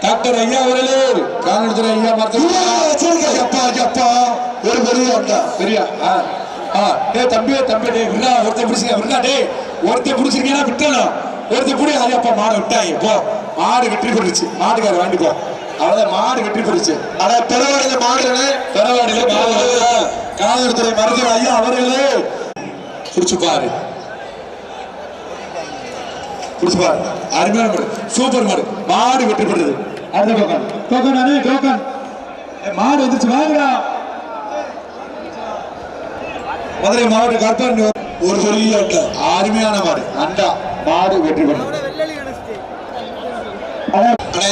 டாக்டர் ஐயா அவர்களே கால்நடைத்துறை ஐயா மருத்துவ ஒரு பெரியா தம்பி ஒருத்தர் பிடிச்சிருக்கீங்கன்னா விட்டணும் ஒருத்தர் புடி ஐயப்பா மாடு விட்டாங்க போ மாடு வெற்றி பெற்றுச்சு மாட்டுக்கார வாங்கி போ அவ்வளவுதான் மாடு வெற்றி பெற்றுச்சு ஆனா பெறவாடியில கால்நடைத்துறை மருத்துவ ஐயா அவர்களே புடிச்சு பாரு அருமையான மாடு சூப்பர் மாடு வெற்றி பெற்றது அடுத்த டோக்கன் மாடு வந்துச்சு வாங்கடா மதுரை மாவட்ட கற்பனை ஒரு பெரிய அருமையான மாடு அண்டா மாடு வெற்றி பெற்றது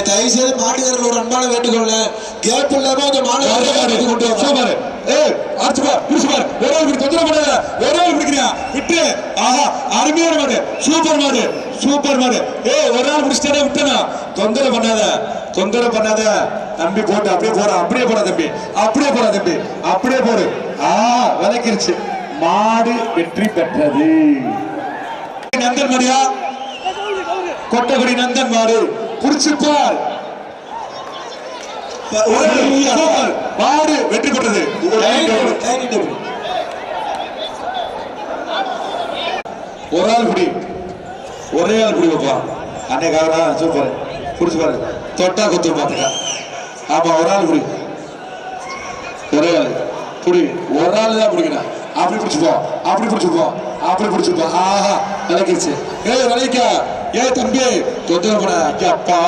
தயவு செய்து மாட்டுக்காரர்களோட அன்பான வேண்டுகோள் கேப் இல்லாம அந்த மாடு கொண்டு சூப்பர் ஒரு ஆள் பிடிக்கிறியா விட்டு ஆஹா அருமையான மாடு சூப்பர் மாடு ஒரு ஆள் பிடிச்சிட்டே விட்டனா தொந்தரவு பண்ணாத தம்பி போட்டு அப்படியே போடா தம்பி போடு விளக்கிருச்சு மாடு வெற்றி பெற்றது நந்தன் மாடியா கொட்டகுடி நந்தன் மாடு புடிச்சுப்பார் மாடு வெற்றி பெற்றது ஒரே ஆள் புடி வைப்பா அன்னைக்காரா சூப்பர் புடிச்சு பாரு தொட்டா கொத்து பாத்துக்க ஆமா ஒரு ஆள் புடி ஒரே ஆள் புடி ஒரு ஆள் தான் பிடிக்கணும் அப்படி பிடிச்சுப்போ ஆஹா விளக்கிருச்சு விளைக்கா தம்பி தொந்தரவு பண்ண அப்பா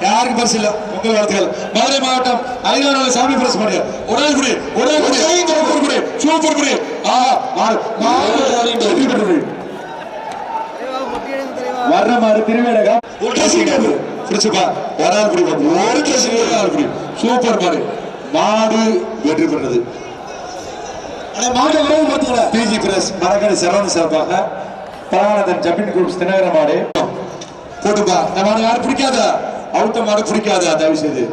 யாருக்கு பரிசு இல்ல பொங்கல் வாழ்த்துக்கள் மதுரை மாவட்டம் ஐநூறு சாமி பரிசு பண்ணி ஒரு ஆள் குடி சூப்பர் குடி ஆஹா வர்ற மாடு திருவேடகம் பிடிச்சுப்பா ஒரு ஆள் குடி சூப்பர் மாடு வெற்றி பெற்றது பிஜி பிரஸ் மரக்கடை செலவு சிறப்பாக பலானந்தன் ஜப்பின் குரூப்ஸ் தினகர மாடு போட்டுப்பா இந்த மாடு யாரும் பிடிக்காத அவுட்ட மாடு பிடிக்காத தயவு செய்து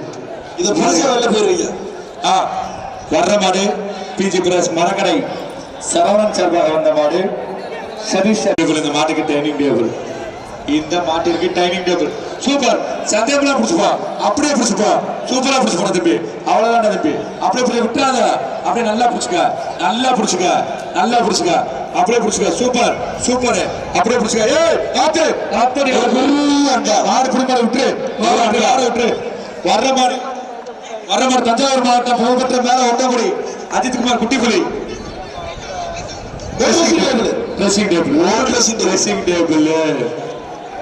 இது வெளில போயிருவீங்க வர்ற மாடு பிஜி பிரஸ் மரக்கடை சரவணன் சார்பாக வந்த மாடு சதீஷ் இந்த மாட்டுக்கு டைனிங் டேபிள் சூப்பர் சந்தேகம்லாம் பிடிச்சுப்பா அப்படியே பிடிச்சுப்பா சூப்பரா பிடிச்சு போன தம்பி அவ்வளவுதான் தம்பி அப்படியே பிடிச்ச விட்டுறாத அப்படியே நல்லா பிடிச்சுக்க நல்லா பிடிச்சுக்க நல்லா பிடிச்சுக்க அப்படியே பிடிச்சுக்க சூப்பர் சூப்பர் அப்படியே பிடிச்சுக்க ஏய் ஆத்து ஆத்து அந்த ஆடு பிடிமாட விட்டுரு ஆடு விட்டுரு வர்ற மாதிரி தஞ்சாவூர் மாவட்டம் புகழ்பெற்ற மேல ஒட்டங்குடி அஜித்குமார் குட்டிப்புலி ட்ரெஸ்ஸிங் டேபிள்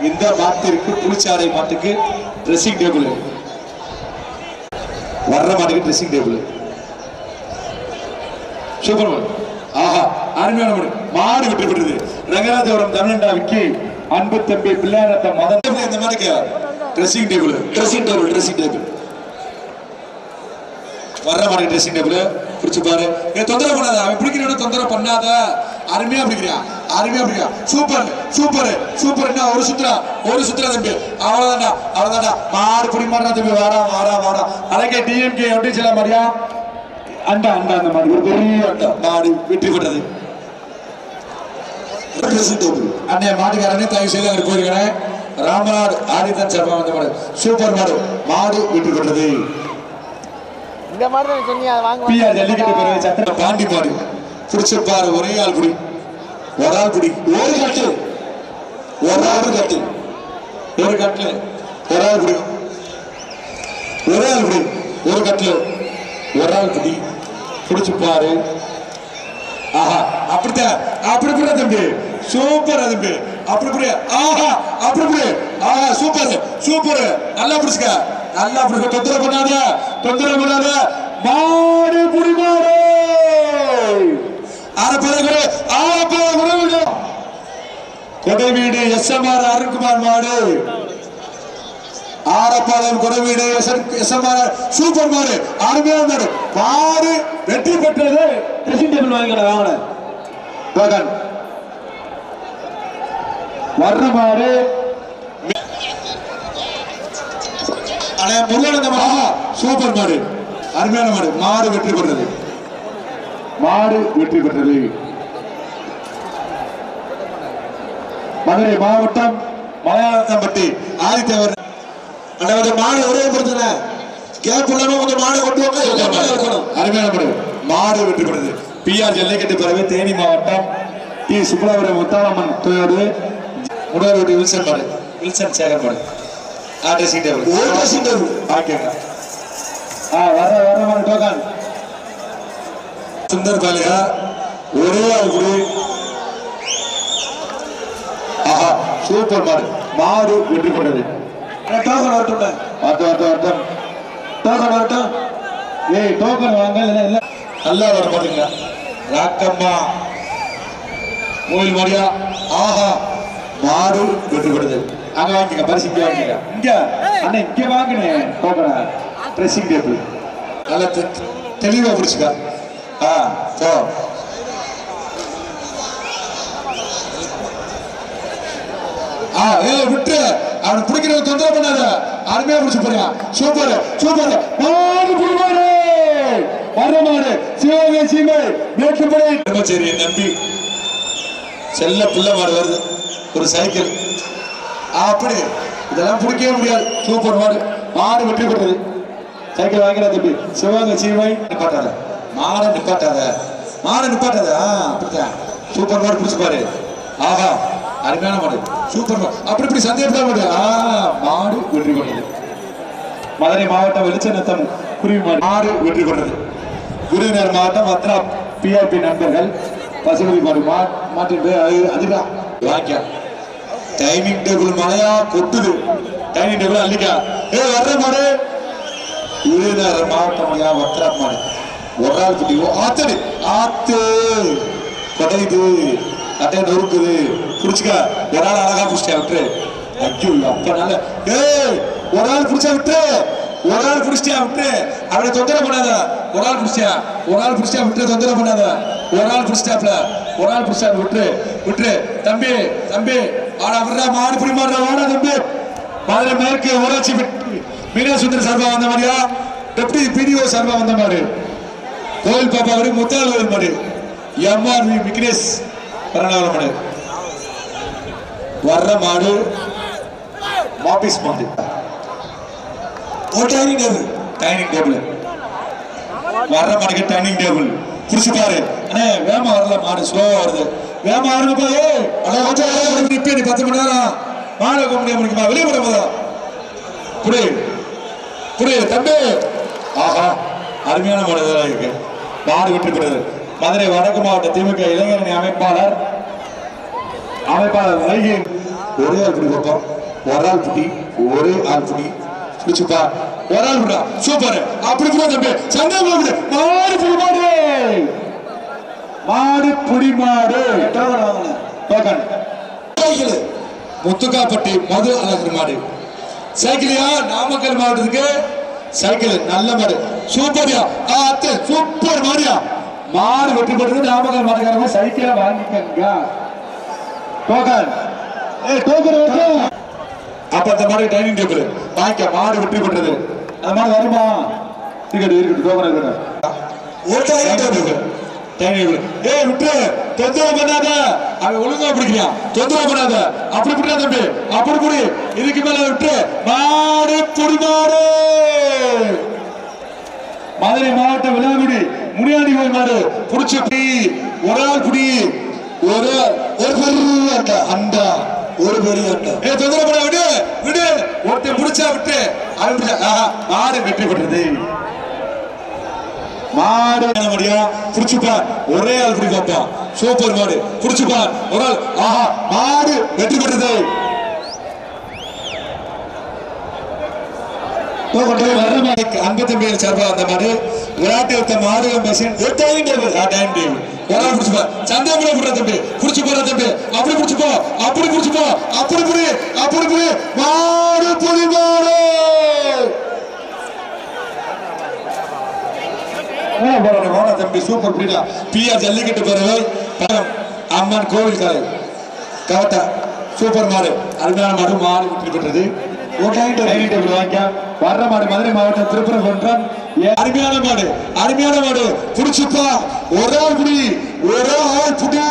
இந்த மாட்டிற்கு புளிச்சாலை மாட்டுக்கு ட்ரெஸ்ஸிங் டேபிள் வர்ற மாட்டுக்கு ட்ரெஸ்ஸிங் டேபிள் சூப்பர் ஆஹா அருமையான மாடு வெற்றி பெற்றது ரங்கநாதபுரம் தமிழ்நாடு விக்கி அன்பு தம்பி பிள்ளையாரத்த மதம் இந்த மாட்டுக்கு ட்ரெஸ்ஸிங் டேபிள் வர்ற மாதிரி ட்ரெஸ்ஸிங் டேபிள் பிடிச்சு பாரு தொந்தரவு பண்ணாத அவன் பிடிக்கிறவன தொந்தரவு பண்ணாத அருமையா பிடிக்கிறா சூப்பர் என்ன ஒரு சுத்துறா தம்பி அவ்வளவுதான்டா மாடு பிடி மாட்டா தம்பி வாடா அழகே டிஎம்கே எப்படி சொல்ல மாதிரியா அண்டா அந்த மாதிரி ஒரு பெரிய அண்டா மாடு வெற்றி பெற்றது அண்ணே மாட்டுக்காரனே தயவு செய்து அங்கே போயிருக்கிறேன் ராமநாடு ஆதித்தன் சார்பா வந்த சூப்பர் மாடு வெற்றி பெற்றது இந்த மாதிரி தான் சொன்னீங்க அதை வாங்க பிஆர் ஜல்லிக்கட்டு பிறகு சத்திர பாண்டி மாடு பிடிச்சிருப்பாரு ஒரே ஆள் புடி ஒரு கட்டு ஒரு ஆள் புடி பிடிச்சிருப்பாரு ஆஹா அப்படித்தான் தம்பி சூப்பர் தம்பி ஆஹா சூப்பர் நல்லா பிடிச்சுக்க தொந்தரவு பண்ணாத மாடு புடி மாடு கொடைவீடு எஸ்எம்ஆர் அருண்குமார் மாடு ஆரப்பாளையம் கொடைவீடு எஸ்எம்ஆர் சூப்பர் மாடு அருமையான மாடு வெற்றி பெற்றது ட்ரெஸ்ஸிங் டேபிள் வாங்கின வர்ற மாடு சூப்பர் மாடு அருமையான மாடு வெற்றி பெற்றது மதுரை மாவட்டம் மலையாளத்தம்பட்டி ஆதித்தேவர் மாடு ஒரே பிரச்சனை கேப் இல்லாம கொஞ்சம் மாடு கொண்டு வாங்க அருமையான மாடு வெற்றி பெற்றது பிஆர் ஜல்லிக்கட்டு பிறகு தேனி மாவட்டம் டி சுப்ரமணியம் முத்தாரம்மன் தோடு முடவருடைய வில்சன் சேகர் மாடு ட்ரெஸ்ஸிங் டேபிள் ஓகேங்க வர மாதிரி டோக்கன் சுந்தர் பாலியா ஒரே ஆள் குடி ஆஹா சூப்பர் மாடு வெற்றி பெற்றது டோக்கன் வரட்டும் ஏய் டோக்கன் வாங்க இல்ல நல்லா வர மாட்டீங்களா ராக்கம்மா கோயில் மாடியா ஆஹா மாடு வெற்றி பெற்றது அங்க வாங்கிக்க பரிசு இங்க வாங்கிக்க இங்க வாங்கினேன் டோக்கனை ட்ரெஸ்ஸிங் டேபிள் நல்லா தெளிவா பிடிச்சுக்க போ விட்டு அவன் பிடிக்கிறவங்க தொந்தரவு பண்ணாத அருமையா பிடிச்சு போறியா சூப்பர் மாடு புடிமாடு வர்ற மாடு சிவகங்கை சீமை மேட்டுப்படை சரி நம்பி செல்ல பிள்ளை மாடு வருது ஒரு சைக்கிள் அப்படி இதெல்லாம் பிடிக்கவே முடியாது சூப்பர் மாடு வெற்றி பெற்றது சைக்கிள் வாங்கிற தம்பி சிவகங்கை சீமை நிப்பாட்டாத மாடு நிப்பாட்டாத அப்படித்தான் சூப்பர் மாடு பிடிச்சு பாரு ஆஹா அருமையான மாடு சூப்பர் அப்படி சந்தேகப்பட மாடு வெற்றி கொண்டது மதுரை மாவட்டம் வெளிச்சநத்தம் குருவி மாடு வெற்றி கொண்டது விருதுநகர் மாவட்டம் வத்ரா பிஆர்பி நண்பர்கள் பசுபதி மாடு மாட்டின் பேர் அதுதான் வாக்கியா டைனிங் டேபிள் மழையா கொட்டுது டைனிங் டேபிள் அள்ளிக்கா வர்ற மாடு விருதுநகர் மாவட்டம் வத்ரா மாடு ஒரு ஆள் குட்டி ஆத்து கொடையுது கட்டையை நொறுக்குது புடிச்சுக்க ஒரு ஆள் அழகா புடிச்சிட்டா விட்டுரு ஐயோ அப்பனால ஒரு ஆள் புடிச்சா விட்டு அவனை தொந்தரவு பண்ணாத ஒரு ஆள் புடிச்சா விட்டு தொந்தரவு பண்ணாத ஒரு ஆள் புடிச்சா விட்டு தம்பி ஆனா விடுறா மாடு புடி மாடுறா வாடா தம்பி மதுரை மேற்கு ஊராட்சி மீனாசுந்தர் சார்பா வந்த மாதிரியா டெப்டி பிடிஓ சார்பா வந்த மாதிரி கோயில் பாப்பா வரை முத்தாள் கோயில் மாடு எம்ஆர்வி விக்னேஷ் வர்ற மாடு மாபிஸ் மாடு டைனிங் டேபிள் வர்ற மாடுக்கு டைனிங் டேபிள் புடிச்சு பாரு அண்ணே வேமா வரல மாடு ஸ்லோவா வருது வேமா வருங்க போய் இப்ப நீ 10 மணி நேரம் மாடு முடியுமா வெளியே போட போதா புடி புடி தம்பி ஆஹா அருமையான மாடு இருக்கு மாடு வெற்றி பெறுது மதுரை வடக்கு மாவட்ட திமுக இளைஞரணி அமைப்பாளர் வைகை ஒரே ஆள் புடி பார்ப்போம் ஒரு ஆள் புடி ஒரே ஆள் புடி பிடிச்சுப்பா ஒரு ஆள் புடா சூப்பர் அப்படி புடா தம்பி சந்தேகம் மாடு புடி புடி மாடு டோக்கன் முத்துக்காப்பட்டி மது அழகர் மாடு சைக்கிளியா நாமக்கல் மாவட்டத்துக்கு சைக்கிள் நல்ல மாடு சூப்பர்யா சூப்பர் மாடியா மாடு வெற்றி பெற்றது நாமக்கல் மாட்டுக்காரங்க சைக்கிளை வாங்கிக்கங்க டோக்கன் அப்ப அந்த மாடு டைனிங் டேபிள் வாங்கிக்க மாடு வெற்றி பெற்றது அந்த மாடு வருமா இருக்கட்டும் டோக்கன் விட்டு தொந்தரவு பண்ணாத அவன் ஒழுங்கா பிடிக்கிறியா தொந்தரவு பண்ணாத அப்படி பிடிக்கா தம்பி அப்படி புடி இதுக்கு மேல விட்டு மாடு புடி மாடு மதுரை மாவட்டம் விளாங்குடி முனியாண்டி கோயில் மாடு புடிச்சு ஒரு ஆள் புடி ஒரு பெரிய அண்டா ஒரு பெரிய அண்டா தொந்தரவு பண்ண விடு விடு ஒருத்தன் புடிச்சா விட்டு மாடு வெற்றி பெற்றது மாடு முடியா புடிச்சுப்பார் ஒரே ஆள் புடி பார்ப்பான் சூப்பர் மாடு புடிச்சுப்பார் ஒரு ஆள் ஆஹா மாடு வெற்றி பெற்றது அன்பு தம்பிகள் சார்பா அந்த மாடு விளையாட்டு வைத்த மாடு சந்தேகம் புடுற தம்பி புடிச்சு போற தம்பி அப்படி புடிச்சு போ அப்படி புடிச்சு போ அப்படி புடி அப்படி புடி மாடு புடி மாடு தம்பி சூப்பர் புரியல பிஆர் ஜல்லிக்கட்டு பறவை அம்மன் கோவில் கலை கவட்டா சூப்பர் மாடு அருமையான மாடு மாடு வெற்றி பெற்றது வர்ற மாடு மதுரை மாவட்டம் திருப்பரங்குன்றம் அருமையான மாடு புடிச்சுப்பா ஒரு ஆள் புடி ஒரு ஆள் புடி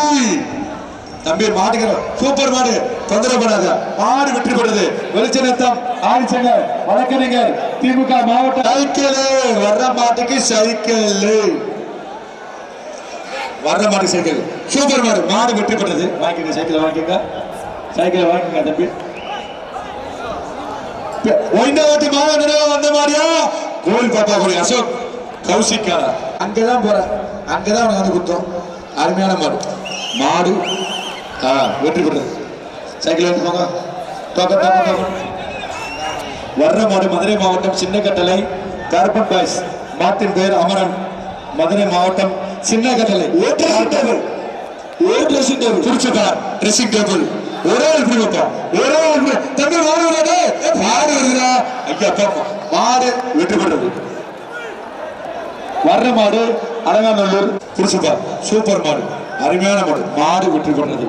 தம்பி மாட்டுக்கிற சூப்பர் மாடு தொந்தரவு பண்ணாத மாடு வெற்றி பெற்றது வெளிச்சநத்தம் ஆதிச்சங்கர் வழக்கறிஞர் திமுக மாவட்ட சைக்கிள் வர்ற மாட்டுக்கு சைக்கிள் வர்ற மாட்டுக்கு சைக்கிள் சூப்பர் மாடு மாடு வெற்றி பெற்றது வாங்கிக்க சைக்கிள் வாங்கிக்க தம்பி ஒய்ந்தாவட்டி மாவட்ட வந்த மாதிரியா கோவில் பாப்பா கோழி அசோக் கௌசிக்கா அங்கதான் போற அங்கதான் அவனுக்கு வந்து கொடுத்தோம் அருமையான மாடு வெற்றி பெற்றது சைக்கிள் எடுத்து போங்க வர்ற மாடு மதுரை மாவட்டம் சின்ன கட்டளை கருப்பன் பாய்ஸ் மாத்தின் பேர் அமரன் மதுரை மாவட்டம் சின்ன கட்டளை ட்ரெஸ்ஸிங் டேபிள் ஒரே இப்படி வைப்போம் ஒரே தம்பி மாடு வருதா ஐயா பாப்பா மாடு வெற்றி பெற்றது வர்ற மாடு அலங்காநல்லூர் புடிச்சுப்பா சூப்பர் மாடு அருமையான மாடு வெற்றி பெற்றது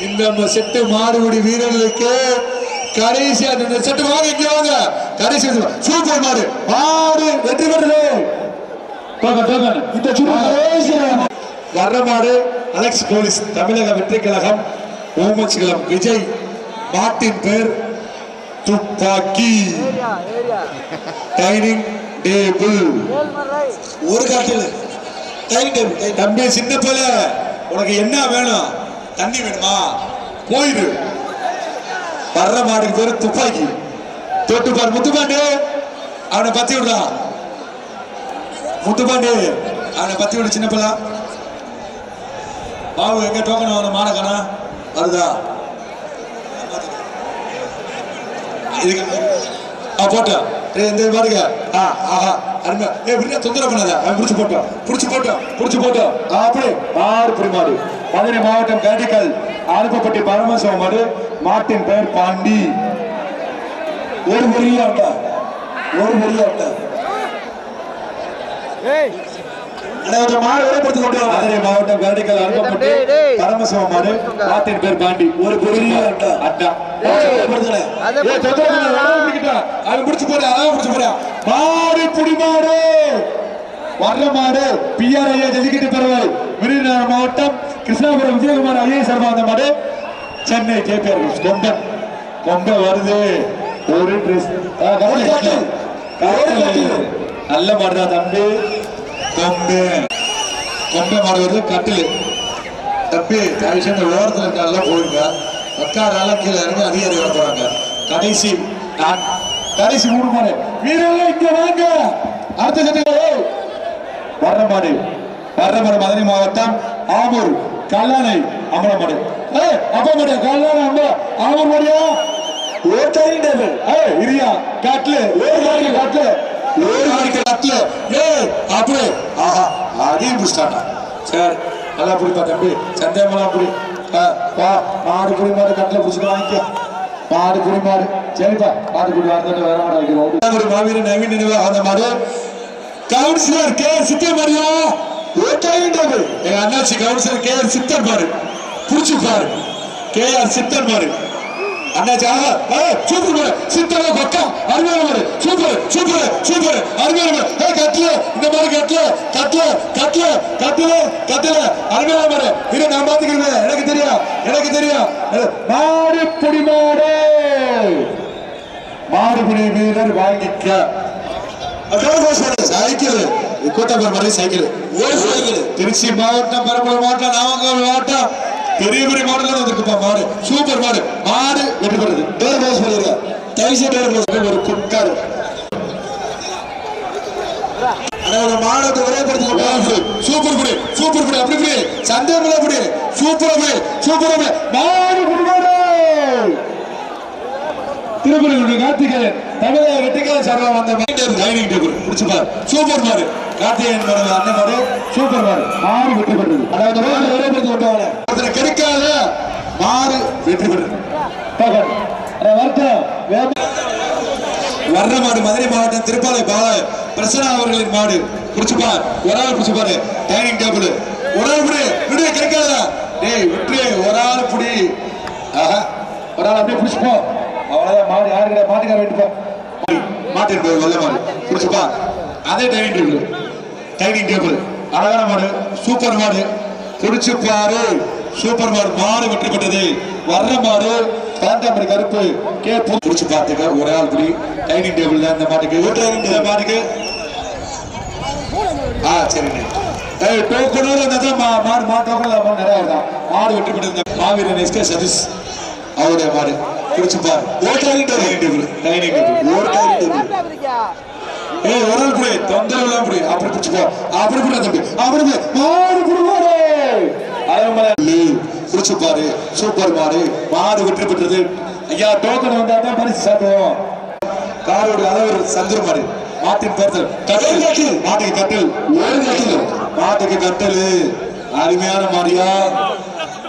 இந்த செட்டு மாடுபிடி வீரர்களுக்கு கடைசியா செட்டு வாங்க கடைசி சூப்பர் மாடு வெற்றி பெற்றது வர்ற மாடு அலெக்ஸ் போலீஸ் தமிழக வெற்றி கழகம் ஓமச்சிகளம் விஜய் மாட்டின் பேர் துப்பாக்கி டைனிங் டேபிள் ஒரு காட்டில் டைனிங் டேபிள் தம்பி சின்ன போல உனக்கு என்ன வேணும் தண்ணி வேணுமா போயிடு வர்ற மாடுக்கு பேரு துப்பாக்கி தொட்டுப்பார் முத்துப்பாண்டி அவனை பத்தி விடுறா முத்துப்பாண்டி அவனை பத்தி விடு சின்ன பிள்ளை பாபு எங்க டோக்கன் வாங்க மாடக்கானா வருதா போட்டா இந்த பாருங்க தொந்தரவு பண்ணாத புடிச்சு போட்டோம் அப்படி மாடு புடி மாடு மதுரை மாவட்டம் காண்டிக்கல் அனுப்பப்பட்டி பரமசிவம் மாடு மாட்டின் பெயர் பாண்டி ஒரு பெரிய மதுரை மாவட்டம் காண்டிக்கல் அனுப்பப்பட்டி பரமசிவம் மாடு மாட்டின் பெயர் பாண்டி ஒரு பெரிய அட்டா மாடு புடி மாடு வர்ற மாடு பிஆர் ஐயா ஜல்லிக்கட்டு பறவை விருதுநகர் மாவட்டம் கிருஷ்ணாபுரம் விஜயகுமார் ஐயா சார்பா அந்த மாடு சென்னை கேபிஆர் கொம்பன் கொம்பை வருது ஒரு ட்ரெஸ் நல்ல மாடுதான் தம்பி கொம்பு கொம்பை மாடு வருது கட்டில் தம்பி தயவுசெய்து ஓரத்தில் இருக்கால போயிருங்க உட்காரால கீழே இறங்கி அதிகாரி வர போறாங்க கடைசி கடைசி 3 மாடு வீரர்கள் இங்க வாங்க அடுத்த சட்டை வர்ற மாடு மதுரை மாவட்டம் ஆமூர் கல்லணை அமலமாடு அப்பா மாடு கல்லணை ஆமூர் மாடியா இரியா காட்டுல அப்படி ஆஹா அதையும் புடிச்சிட்டாங்க சரி நல்லா புடிப்பா தம்பி சந்தேகமெல்லாம் புடி மாடு புடி மாடு கட்டில புடிச்சிட்டு வாங்கிக்க மாடு புடி மாடு சரிப்பா மாடு புடி வாங்க வேற மாடு மாவீரன் நவீன் நினைவு அந்த மாடு கவுன்சிலர் கே சித்தர் மாரியா எங்க அண்ணாச்சி கவுன்சிலர் கே ஆர் சித்தர் மாடு புடிச்சு பாரு கே ஆர் சித்தர் மாடு அண்ணாச்சி சூப்பர் சித்தர் பக்கா அருமையான மாடு சூப்பர் அருமையான மாடு கட்டல இந்த மாதிரி கட்டல அருமையான மாடு இதை நான் பாத்துக்கிறேன் எனக்கு தெரியும் மாடு புடி வீரர் வாங்கிக்க சைக்கிள் கூட்டப்பர் மாதிரி சைக்கிள் திருச்சி மாவட்டம் பெரம்பலூர் மாவட்டம் நாமக்கல் மாவட்டம் பெரிய மாடல் இருக்குப்பா மாடு சூப்பர் மாடு வெற்றி பெறுது டோர் பாஸ் பண்ணிருக்க தயவுசெய்து ஒரு குட்காரு மாடத்தை ஒரே படுத்து சூப்பர் புடி அப்படி சந்தேகம் புடி சூப்பர் மாடு திருப்பதி கார்த்திகேயன் தமிழக வெற்றிக்கால சார்பாக வந்த டைனிங் டேபிள் முடிச்சுப்பார் சூப்பர் மாடு கார்த்திகேயன் அண்ணன் மாடு சூப்பர் மாடு வெற்றி பெற்றது அதாவது கிடைக்காத மாடு வெற்றி பெற்றது வர்ற மாடு மதுரை மாவட்டம் திருப்பாலை பிரசன்னா அவர்களின் மாடு பிடிச்சுப்பார் ஒரு ஆள் பிடிச்சுப்பாரு டைனிங் டேபிள் ஒரு ஆள் புடி விடு கிடைக்காதா விட்டு ஒரு ஆள் புடி ஒரு ஆள் அப்படியே பிடிச்சுப்போ அவ்வளவுதான் மாடு யாரு கிடையாது மாட்டுக்கார வேண்டிப்பா மாட்டின் பேர் வெள்ள மாடு பிடிச்சுப்பா அதே டைனிங் டேபிள் அழகான மாடு சூப்பர் மாடு பிடிச்சுப்பாரு சூப்பர் மாடு வெற்றி பெற்றது வர்ற மாடு காந்தாமரி கருப்பு பிடிச்சு பார்த்துக்க ஒரே ஆள் புடி டைனிங் டேபிள் தான் இந்த மாட்டுக்கு சரிண்ணே மாடு வெற்றி பெற்றது மாவீரன் எஸ்கே சதீஷ் அவருடைய மாடு பிடிச்சுப்பார் ஒரு ஆள் புடி தொந்தரவு புடி அப்படி பிடிச்சுப்போ அப்படி புடி தம்பி அப்படி பிடிச்சுப்பாரு சூப்பர் மாடு வெற்றி பெற்றது ஐயா டோக்கன் வந்தா பரிசு சாப்பிடுவோம் காரோட அளவு சந்திர மாடு மாட்டின் பேர்த்தல் மாட்டுக்கு கட்டல் அருமையான மாடியா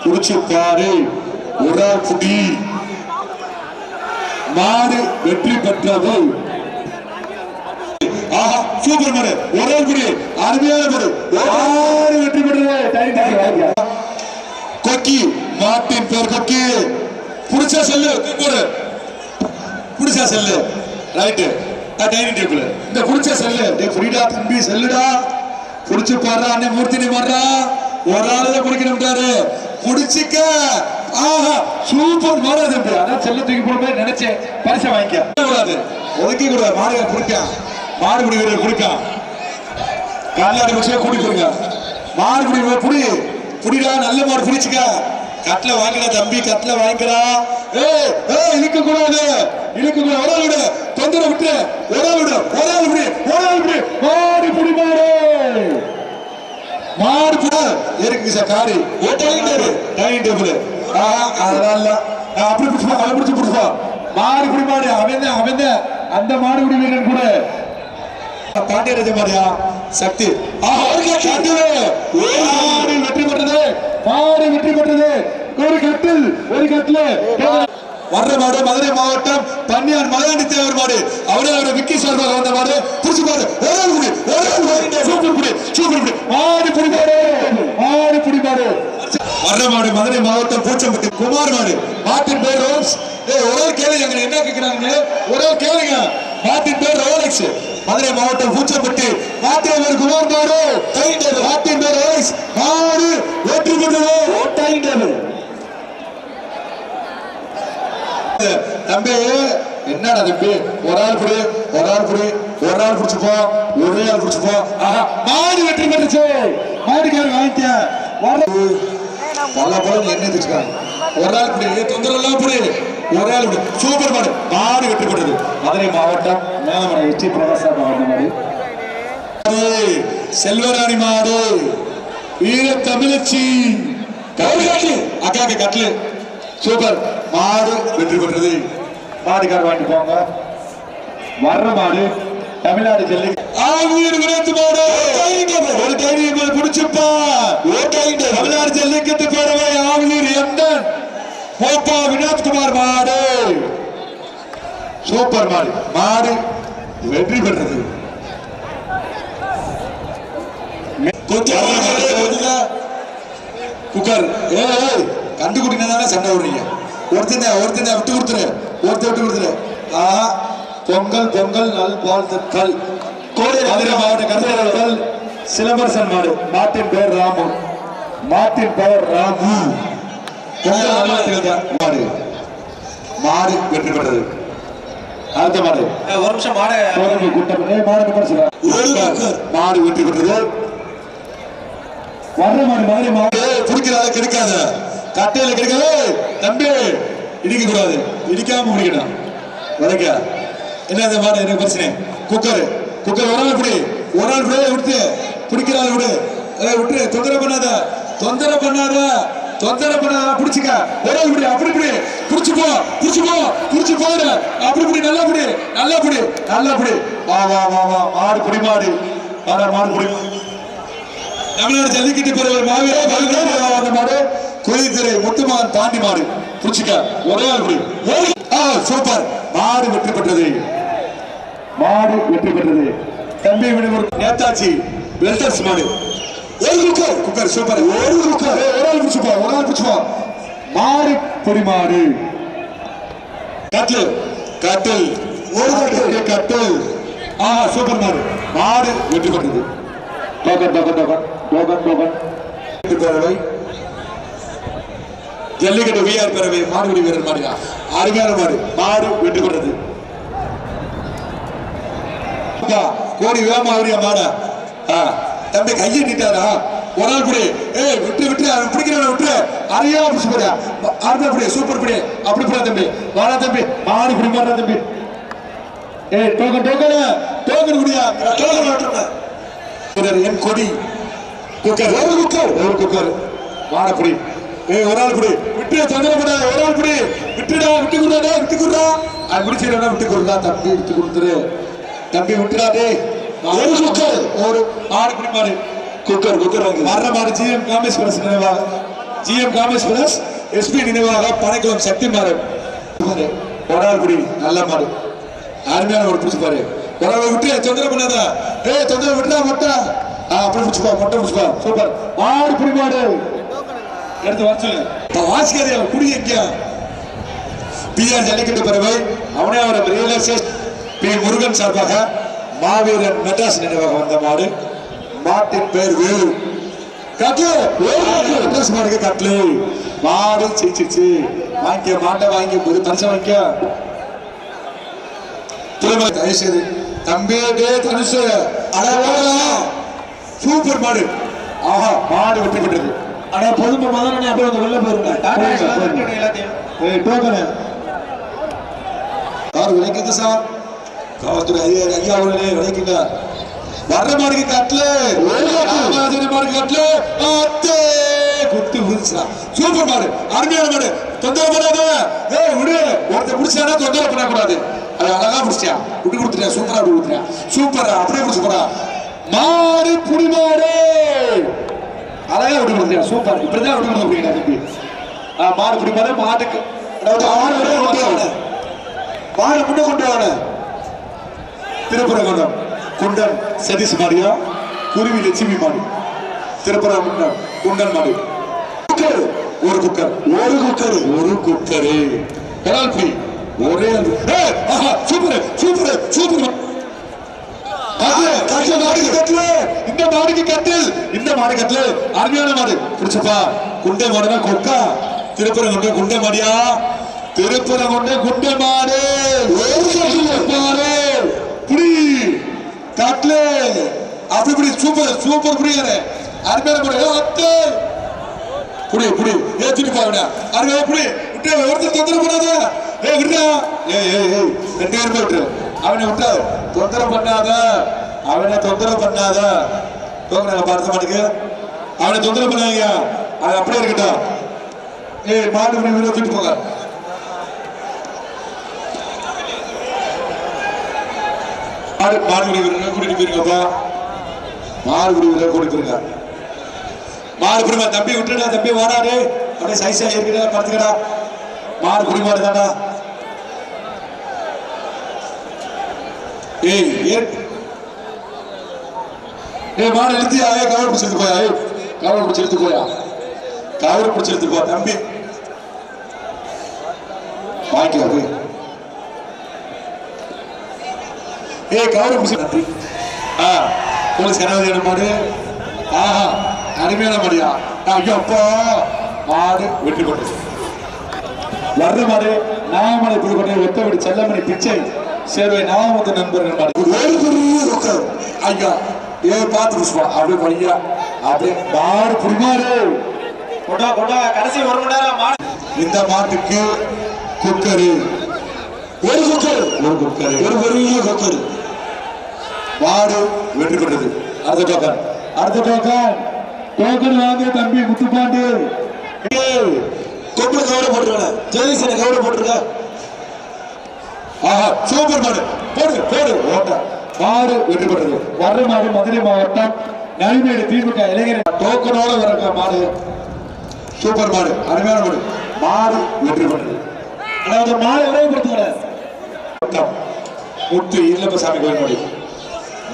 பிடிச்சுப்பாரு ஒரு ஆள் புடி மாடு வெற்றி பெற்றது சூப்பர் மாடு ஒரே புடி அருமையான மாடு வெற்றி பெற்றது கொக்கி மாட்டின் பேர் கொக்கி புடிச்சா செல்லு புடிச்சா செல்லு ரைட்டு டைனிங் டேபிள் இந்த புடிச்ச செல்லு புரிடா தம்பி செல்லுடா புடிச்சு பாடுறா அண்ணன் மூர்த்தி நீ மாடுறா ஒரு ஆளுதான் பிடிக்கணும்ட்டாரு புடிச்சுக்க சூப்பர் மாடு தம்பி அதான் செல்ல தூக்கி போட நினைச்சேன் பரிசை வாங்கிக்க கூடாது ஒதுக்கி கூடாது மாடு குடிப்பான் மாடு குடி வீரர் குடிப்பான் காலாடி பட்சம் குடிக்கிறீங்க மாடு குடி புடிடா நல்ல மாடு புடிச்சுக்க கட்ல வாங்கிடா தம்பி கட்ல வாங்கிடா இழுக்க கூடாது ஒரு ஆள் விடு தொந்தர விட்டு ஒரு ஆள் விடு மாடு புடி மாடு இருக்கு சார் காரி டைனிங் டேபிள் அதனால அப்படி பிடிச்சு மாடு புடி அவன் அந்த மாடு குடி வீரன் கூட பாண்டியராஜ மாடியா சக்தி வெற்றி பெற்றது மாடு வெற்றி பெற்றது ஒரு கட்டில் வர்ற மாடு மதுரை மாவட்டம் பன்னியார் மலையாண்டி தேவர் மாடு அவரே விக்கி சார்பாக வந்த மாடு புடிச்சு பாரு சூப்பர் மாடு புடி மாடு வர்ற மாடு மதுரை மாவட்டம் பூச்சம்பட்டி குமார் மாடு மாட்டின் பேர் ரோல்ஸ் ஒரு கேளுங்க என்ன கேட்கிறாங்க ஒரு கேளுங்க மாட்டின் பேர் ரோலெக்ஸ் மதுரை மாவட்டம் பூச்சம்பட்டி மாட்டின் பேர் குமார் மாடு மாட்டின் பேர் ரோலெக்ஸ் மாடு வெற்றி பெற்றது தம்பி என்னடா தம்பி ஒரு ஆள் புடி புடிச்சுப்போ ஒரே ஆள் புடிச்சுப்போ ஆஹா மாடு வெற்றி பெற்றுச்சு மாடுக்காரன் வாங்கிக்க பல பழம் என்ன வச்சுக்காங்க ஒரு ஆள் புடி தொந்தரவு எல்லாம் புடி ஒரே ஆள் புடி சூப்பர் மாடு வெற்றி பெற்றது மதுரை மாவட்டம் மேலமலை எஸ்டி பிரகாசா மாடு செல்வராணி மாடு வீர தமிழச்சி அக்காக்கு கட்லு சூப்பர் மாடு வெற்றி பெற்றது மாடுக்கார வாங்கி போங்க வர்ற மாடு தமிழ்நாடு ஜல்லி விளையாட்டு மாடு ஒரு டைம் பிடிச்சுப்பா தமிழ்நாடு ஜல்லிக்கட்டு பேரவை ஆவியூர் எம்டன் போப்பா வினோத்குமார் மாடு சூப்பர் மாடு வெற்றி பெற்றது குக்கர் கண்டு குட்டினா சண்டை விடுறீங்க ஒருத்தன் விட்டு கொடுத்துரு ஆஹா பொங்கல் நல் வாழ்த்துக்கள் கோடை மதுரை மாவட்ட கருத்தர்கள் சிலம்பரசன் மாடு மாட்டின் பெயர் ராமு மாடு வெற்றி பெற்றது அடுத்த மாடு ஒரு நிமிஷம் மாடு வெற்றி பெற்றது வர்ற மாடு மதுரை மாவட்ட குடிக்கிறாத கெடுக்காத கட்டையில கெடுக்காத தம்பி இடிக்க கூடாது இடிக்காம முடிக்கணும் வளைக்க என்ன இந்த மாதிரி எனக்கு பிரச்சனை குக்கர் ஒரு ஆள் புடி விட்டு பிடிக்கிறாள் விட்டு தொந்தரவு பண்ணாத பிடிச்சுக்க ஒரு ஆள் புடி அப்படி புடி புடிச்சு போற அப்படி புடி நல்லா புடி வா மாடு புடி மாடு புடி தமிழ்நாடு ஜல்லிக்கட்டு பெறுவர் மாடு குளித்துறை முத்துமான் தாண்டி மாடு புடிச்சுக்க ஒரே ஆள் புடி சூப்பர் மாடு வெற்றி பெற்றது தம்பி நேதாஜி வெல்டர்ஸ் மாடு குக்கர் சூப்பர் ஒரு ஆள் பிடிச்சுப்பா மாடு பொடி மாடு கட்டில் கட்டில் சூப்பர் மாடு வெற்றி பெற்றது பேரவை ஜல்லிக்கட்டு விஆர் பேரவை மாடுபிடி வீரர் மாடுயா அருமையான மாடு வெற்றி பெற்றது கோடி வேமாவரியா மாட தம்பி கையை நீட்டாரா ஒரு ஆள் புடி விட்டு பிடிக்கிறவன விட்டு அரையா பிடிச்சு போறியா அருமையா புடி சூப்பர் புடி அப்படி போறா தம்பி வாடா தம்பி மாடு புடி மாறா தம்பி டோக்கன் குடியா என் கொடி குக்கர் வாட புடி ஒரு ஆள் புடி விட்டு தொந்தரப்படாத ஒரு ஆள் புடி விட்டு குடுறா அது முடிச்சிடா விட்டு கொடுறா தம்பி விட்டு கொடுத்துரு தம்பி விட்டுடாதே ஒரு ஆடு புடி மாடு குக்கர் வர்ற மாடு ஜிஎம் காமேஸ்வரஸ் நினைவாக எஸ்பி நினைவாக பனைக்குளம் சக்தி மாடு ஒரு ஆள் புடி நல்ல மாடு அருமையான ஒரு பிடிச்சு பாரு ஒரு ஆள் விட்டு தொந்தரவு பண்ணாத தொந்தரவு விட்டுடா மொட்டை அப்படி பிடிச்சுப்பா மொட்டை பிடிச்சுப்பா சூப்பர் மாடு புடி மாடு எடுத்து வர சொல்லு வாசிக்காதே குடி எங்க பிஆர் ஜல்லிக்கட்டு பறவை அவனே அவரை ரியல் எஸ்டேட் பி முருகன் சார்பாக மாவீரன் மெட்ராஸ் நினைவாக வந்த மாடு மாட்டின் பேர் வேலு மெட்ராஸ் மாடுக்கு கட்லு மாடு ஜெயிச்சிருச்சு வாங்கிக்க மாட்டை வாங்கி போது தரிசனம் வாங்கிக்க தயவுசெய்து தம்பி தனுசு சூப்பர் மாடு ஆஹா மாடு வெற்றி பெற்றது ஆனா பொதுமை மதனே அப்படியே வந்து வெளில போயிருங்க கார் விளைக்குது சார் காவல்துறை அதிகாரி ஐயா அவர்களே விளைக்குங்க வர்ற மாடுக்கு கட்டல குத்து விழுந்துச்சா சூப்பர் மாடு அருமையான மாடு தொந்தரவு பண்ணாத விடு ஒருத்தர் பிடிச்சானா தொந்தரவு பண்ணக்கூடாது அது அழகா பிடிச்சியா விட்டு கொடுத்துட்டியா சூப்பரா விட்டு கொடுத்துட்டியா சூப்பரா அப்படியே பிடிச்சு போறா மாடு புடி மாடு அழகா விட்டு கொடுத்தியா சூப்பர் இப்படிதான் விட்டு கொடுக்க அப்படிங்கிற தம்பி மாடு புடி மாடு மாட்டுக்கு மாடு முன்ன கொண்டு வாங்க திருப்புறகுண்டம் குண்டன் சதீஷ் மாடியா குருவி லட்சுமி மாடு திருப்புறகுண்டம் குண்டன் மாடு ஒரு குக்கர் ஒரே சூப்பர் இந்த மாடுக்கு கட்டில் அருமையான மாடு பிடிச்சப்பா குண்டை மாடுனா கொக்கா திருப்புறகுண்டம் குண்டை மாடியா திருப்பரங்குன்ற குண்டை மாடு மாடு புடி காட்லே அப்படி புடி சூப்பர் சூப்பர் புடியாரு அருமையான புடி அத்தை புடி புடி ஏத்திட்டு பாருடா அருமையா புடி விட்டு ஒருத்தர் தொந்தரவு பண்ணாத விடுடா ரெண்டு பேருமே விட்டு அவனை விட்டு தொந்தரவு பண்ணாத அவனை தொந்தரவு பண்ணாத தோங்க பார்த்த மாட்டேங்க அவனை தொந்தரவு பண்ணாங்க அது அப்படியே இருக்கட்டும் மாடு புடி வீடு தூக்கிட்டு போங்க மாடுபிடி வீரர்கள் கூட்டிட்டு போயிருங்கப்பா மாடுபிடி வீரர்கள் கூட்டிட்டு போயிருங்க மாடு புடிமா தம்பி விட்டுடா தம்பி வாடாடு அப்படியே சைஸா இருக்குடா படுத்துக்கடா மாடு புடி மாடு தாடா மாடு எழுத்தியா கவர் பிடிச்சி எடுத்து போயா கவர் பிடிச்சி எடுத்து போயா கவர் பிடிச்சி எடுத்து போ தம்பி வாங்கிக்க கவலை பிடிச்சி நன்றி போலீஸ் கனவதியான மாடு ஆஹா அருமையான மாடியா ஐயோ அப்பா மாடு வெற்றி பெற்றது வர்ற மாடு நாமலை புதுக்கோட்டை ஒத்தவடி செல்லமணி பிச்சை சேர்வை நாமத்து நண்பர்கள் மாடு ஒரு பெரிய ஐயா பார்த்து புஷ்பா அப்படியே பையா அப்படியே மாடு புரிமாடு கொண்டா கொண்டா கடைசி ஒரு மணி நேரம் மாடு இந்த மாட்டுக்கு குக்கரு ஒரு குக்கர் ஒரு குக்கர் ஒரு பெரிய குக்கர் மாடு வெற்றி பெற்றது அடுத்த டோக்கன் வாங்க தம்பி முத்துப்பாண்டு கொம்புல கவலை போட்டுருக்க ஜெயசன கவலை போட்டுருக்க ஆஹா சூப்பர் மாடு போடு போடு ஓட்ட மாடு வெற்றி பெற்றது வர்ற மாடு மதுரை மாவட்டம் நலிமேடு திமுக இளைஞர் டோக்கனோட வர மாடு சூப்பர் மாடு அருமையான மாடு மாடு வெற்றி பெற்றது அதாவது மாடு விரைவுபடுத்துங்க முத்து இல்லப்பசாமி கோயில் மாடு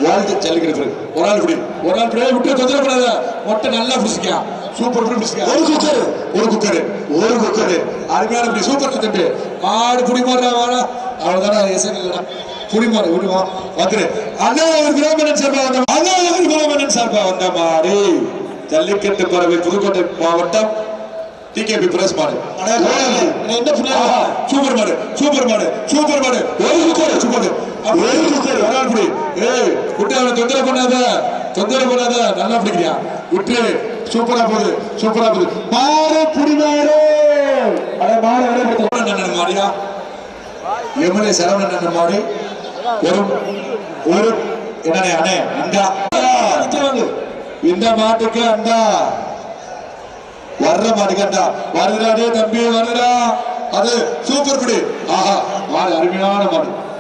வாழ்த்து ஜல்லிக்கிறது ஒரு ஆள் பிடி விட்டு தொந்தரவு பண்ணாத ஒட்டை நல்லா பிடிச்சிக்கா சூப்பர் பிடிச்சிக்கா ஒரு குக்கர் அருமையான பிடி சூப்பர் தம்பி மாடு புடி மாடுறா வாடா அவ்வளவுதான் புடி மாடு விடுவா வந்துரு அண்ணா ஒரு விளம்பரன் சார்பா வந்த மாடு ஜல்லிக்கட்டு பறவை புதுக்கோட்டை மாவட்டம் டிகேபி பிரஸ் மாடு சூப்பர் மாடு ஒரு குக்கர் சூப்பர் தொந்தரவு பண்ணாத நல்லா பிடிக்கிறியா விட்டு சூப்பரா போகுது மாடு புடிமாடு மாடியா எம்எல்ஏ சரவணன் மாடு ஒரு என்ன அண்ணே அண்டா இந்த மாட்டுக்கு அண்டா வர்ற மாட்டுக்கு அண்டா வருகிறாடே தம்பி வருகிறா அது சூப்பர் பிடி ஆஹா மாடு அருமையான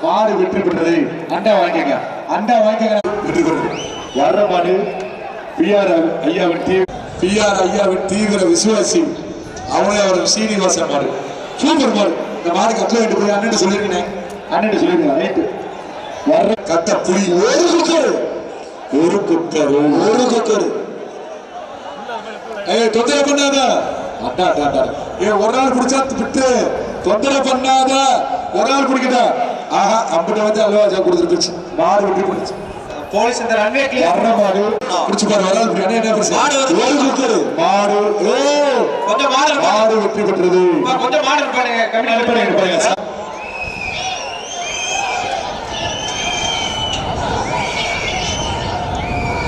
மாடு வெற்றி பெற்றது அண்டா வாங்கிக்க வெற்றி பெற்றது வர்ற மாடு பிஆர் ஐயாவின் தீவிர விசுவாசி அவனே அவர் சீனிவாசன் மாடு சூப்பர் மாடு இந்த மாடு கட்டளை விட்டு போய் அண்ணன் சொல்லிருக்கேன் ரைட்டு வர்ற கட்ட புலி ஒரு குக்கர் தொந்தரவு பண்ணாத ஒரு நாள் குடிச்சா விட்டு தொந்தரவு பண்ணாத ஒரு நாள் குடிக்கிட்ட ஆஹா அம்பிட்ட வந்து அல்வா கொடுத்துருச்சு மாடு வெற்றி பண்ணுச்சு போலீஸ் இந்த ரன்வே வர்ற மாடு குடிச்சு பாரு ஒரு நாள் என்ன ஒரு குக்கர் மாடு கொஞ்சம் மாடு வெற்றி பெற்றது கொஞ்சம் மாடு பாருங்க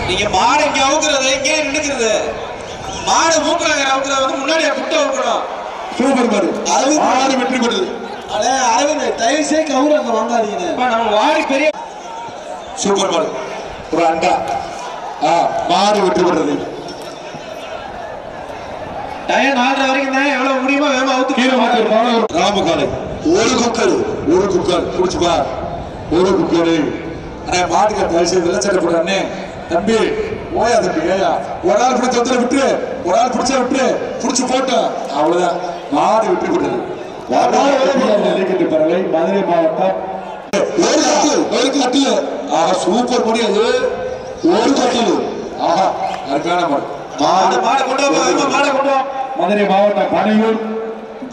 நீங்க மாடு இங்க அவுக்குறது இங்கே நின்னுக்கிறது மாடு மூக்குறாங்க அவுக்குறது வந்து முன்னாடியே புட்ட அவுக்குறோம் சூப்பர் மாடு வெற்றி பெற்றது அடே அரவிந்த் தயவு செய்து கவுரங்க வாங்காதீங்க நம்ம வாடி பெரிய சூப்பர் மாடு ஒரு அண்டா மாடு வெற்றி பெற்றது டயர் 4 வரைக்கும் தான் எவ்வளவு முடியுமோ வேகமா அவுத்து கீழே மாத்திர ராமகாலை ஒரு குக்கர் குடிச்சு பா ஒரு குக்கர் அண்ணே மாட்டுக்கு தயவு செய்து வெள்ளச்சட்டை போடுறே தம்பி ஓயா தம்பி ஏயா ஒரு ஆள் பிடிச்ச ஒருத்தரை விட்டு ஒரு ஆள் பிடிச்சா விட்டு பிடிச்சு போட்டோம் அவ்வளவுதான் மாடு வெற்றி பெற்றது பறவை மதுரை மாவட்டம் ஒரு கட்டில் ஆஹா சூப்பர் படி அது ஒரு கட்டில் ஆஹா அருமையான மாடு மதுரை மாவட்டம் பனையூர்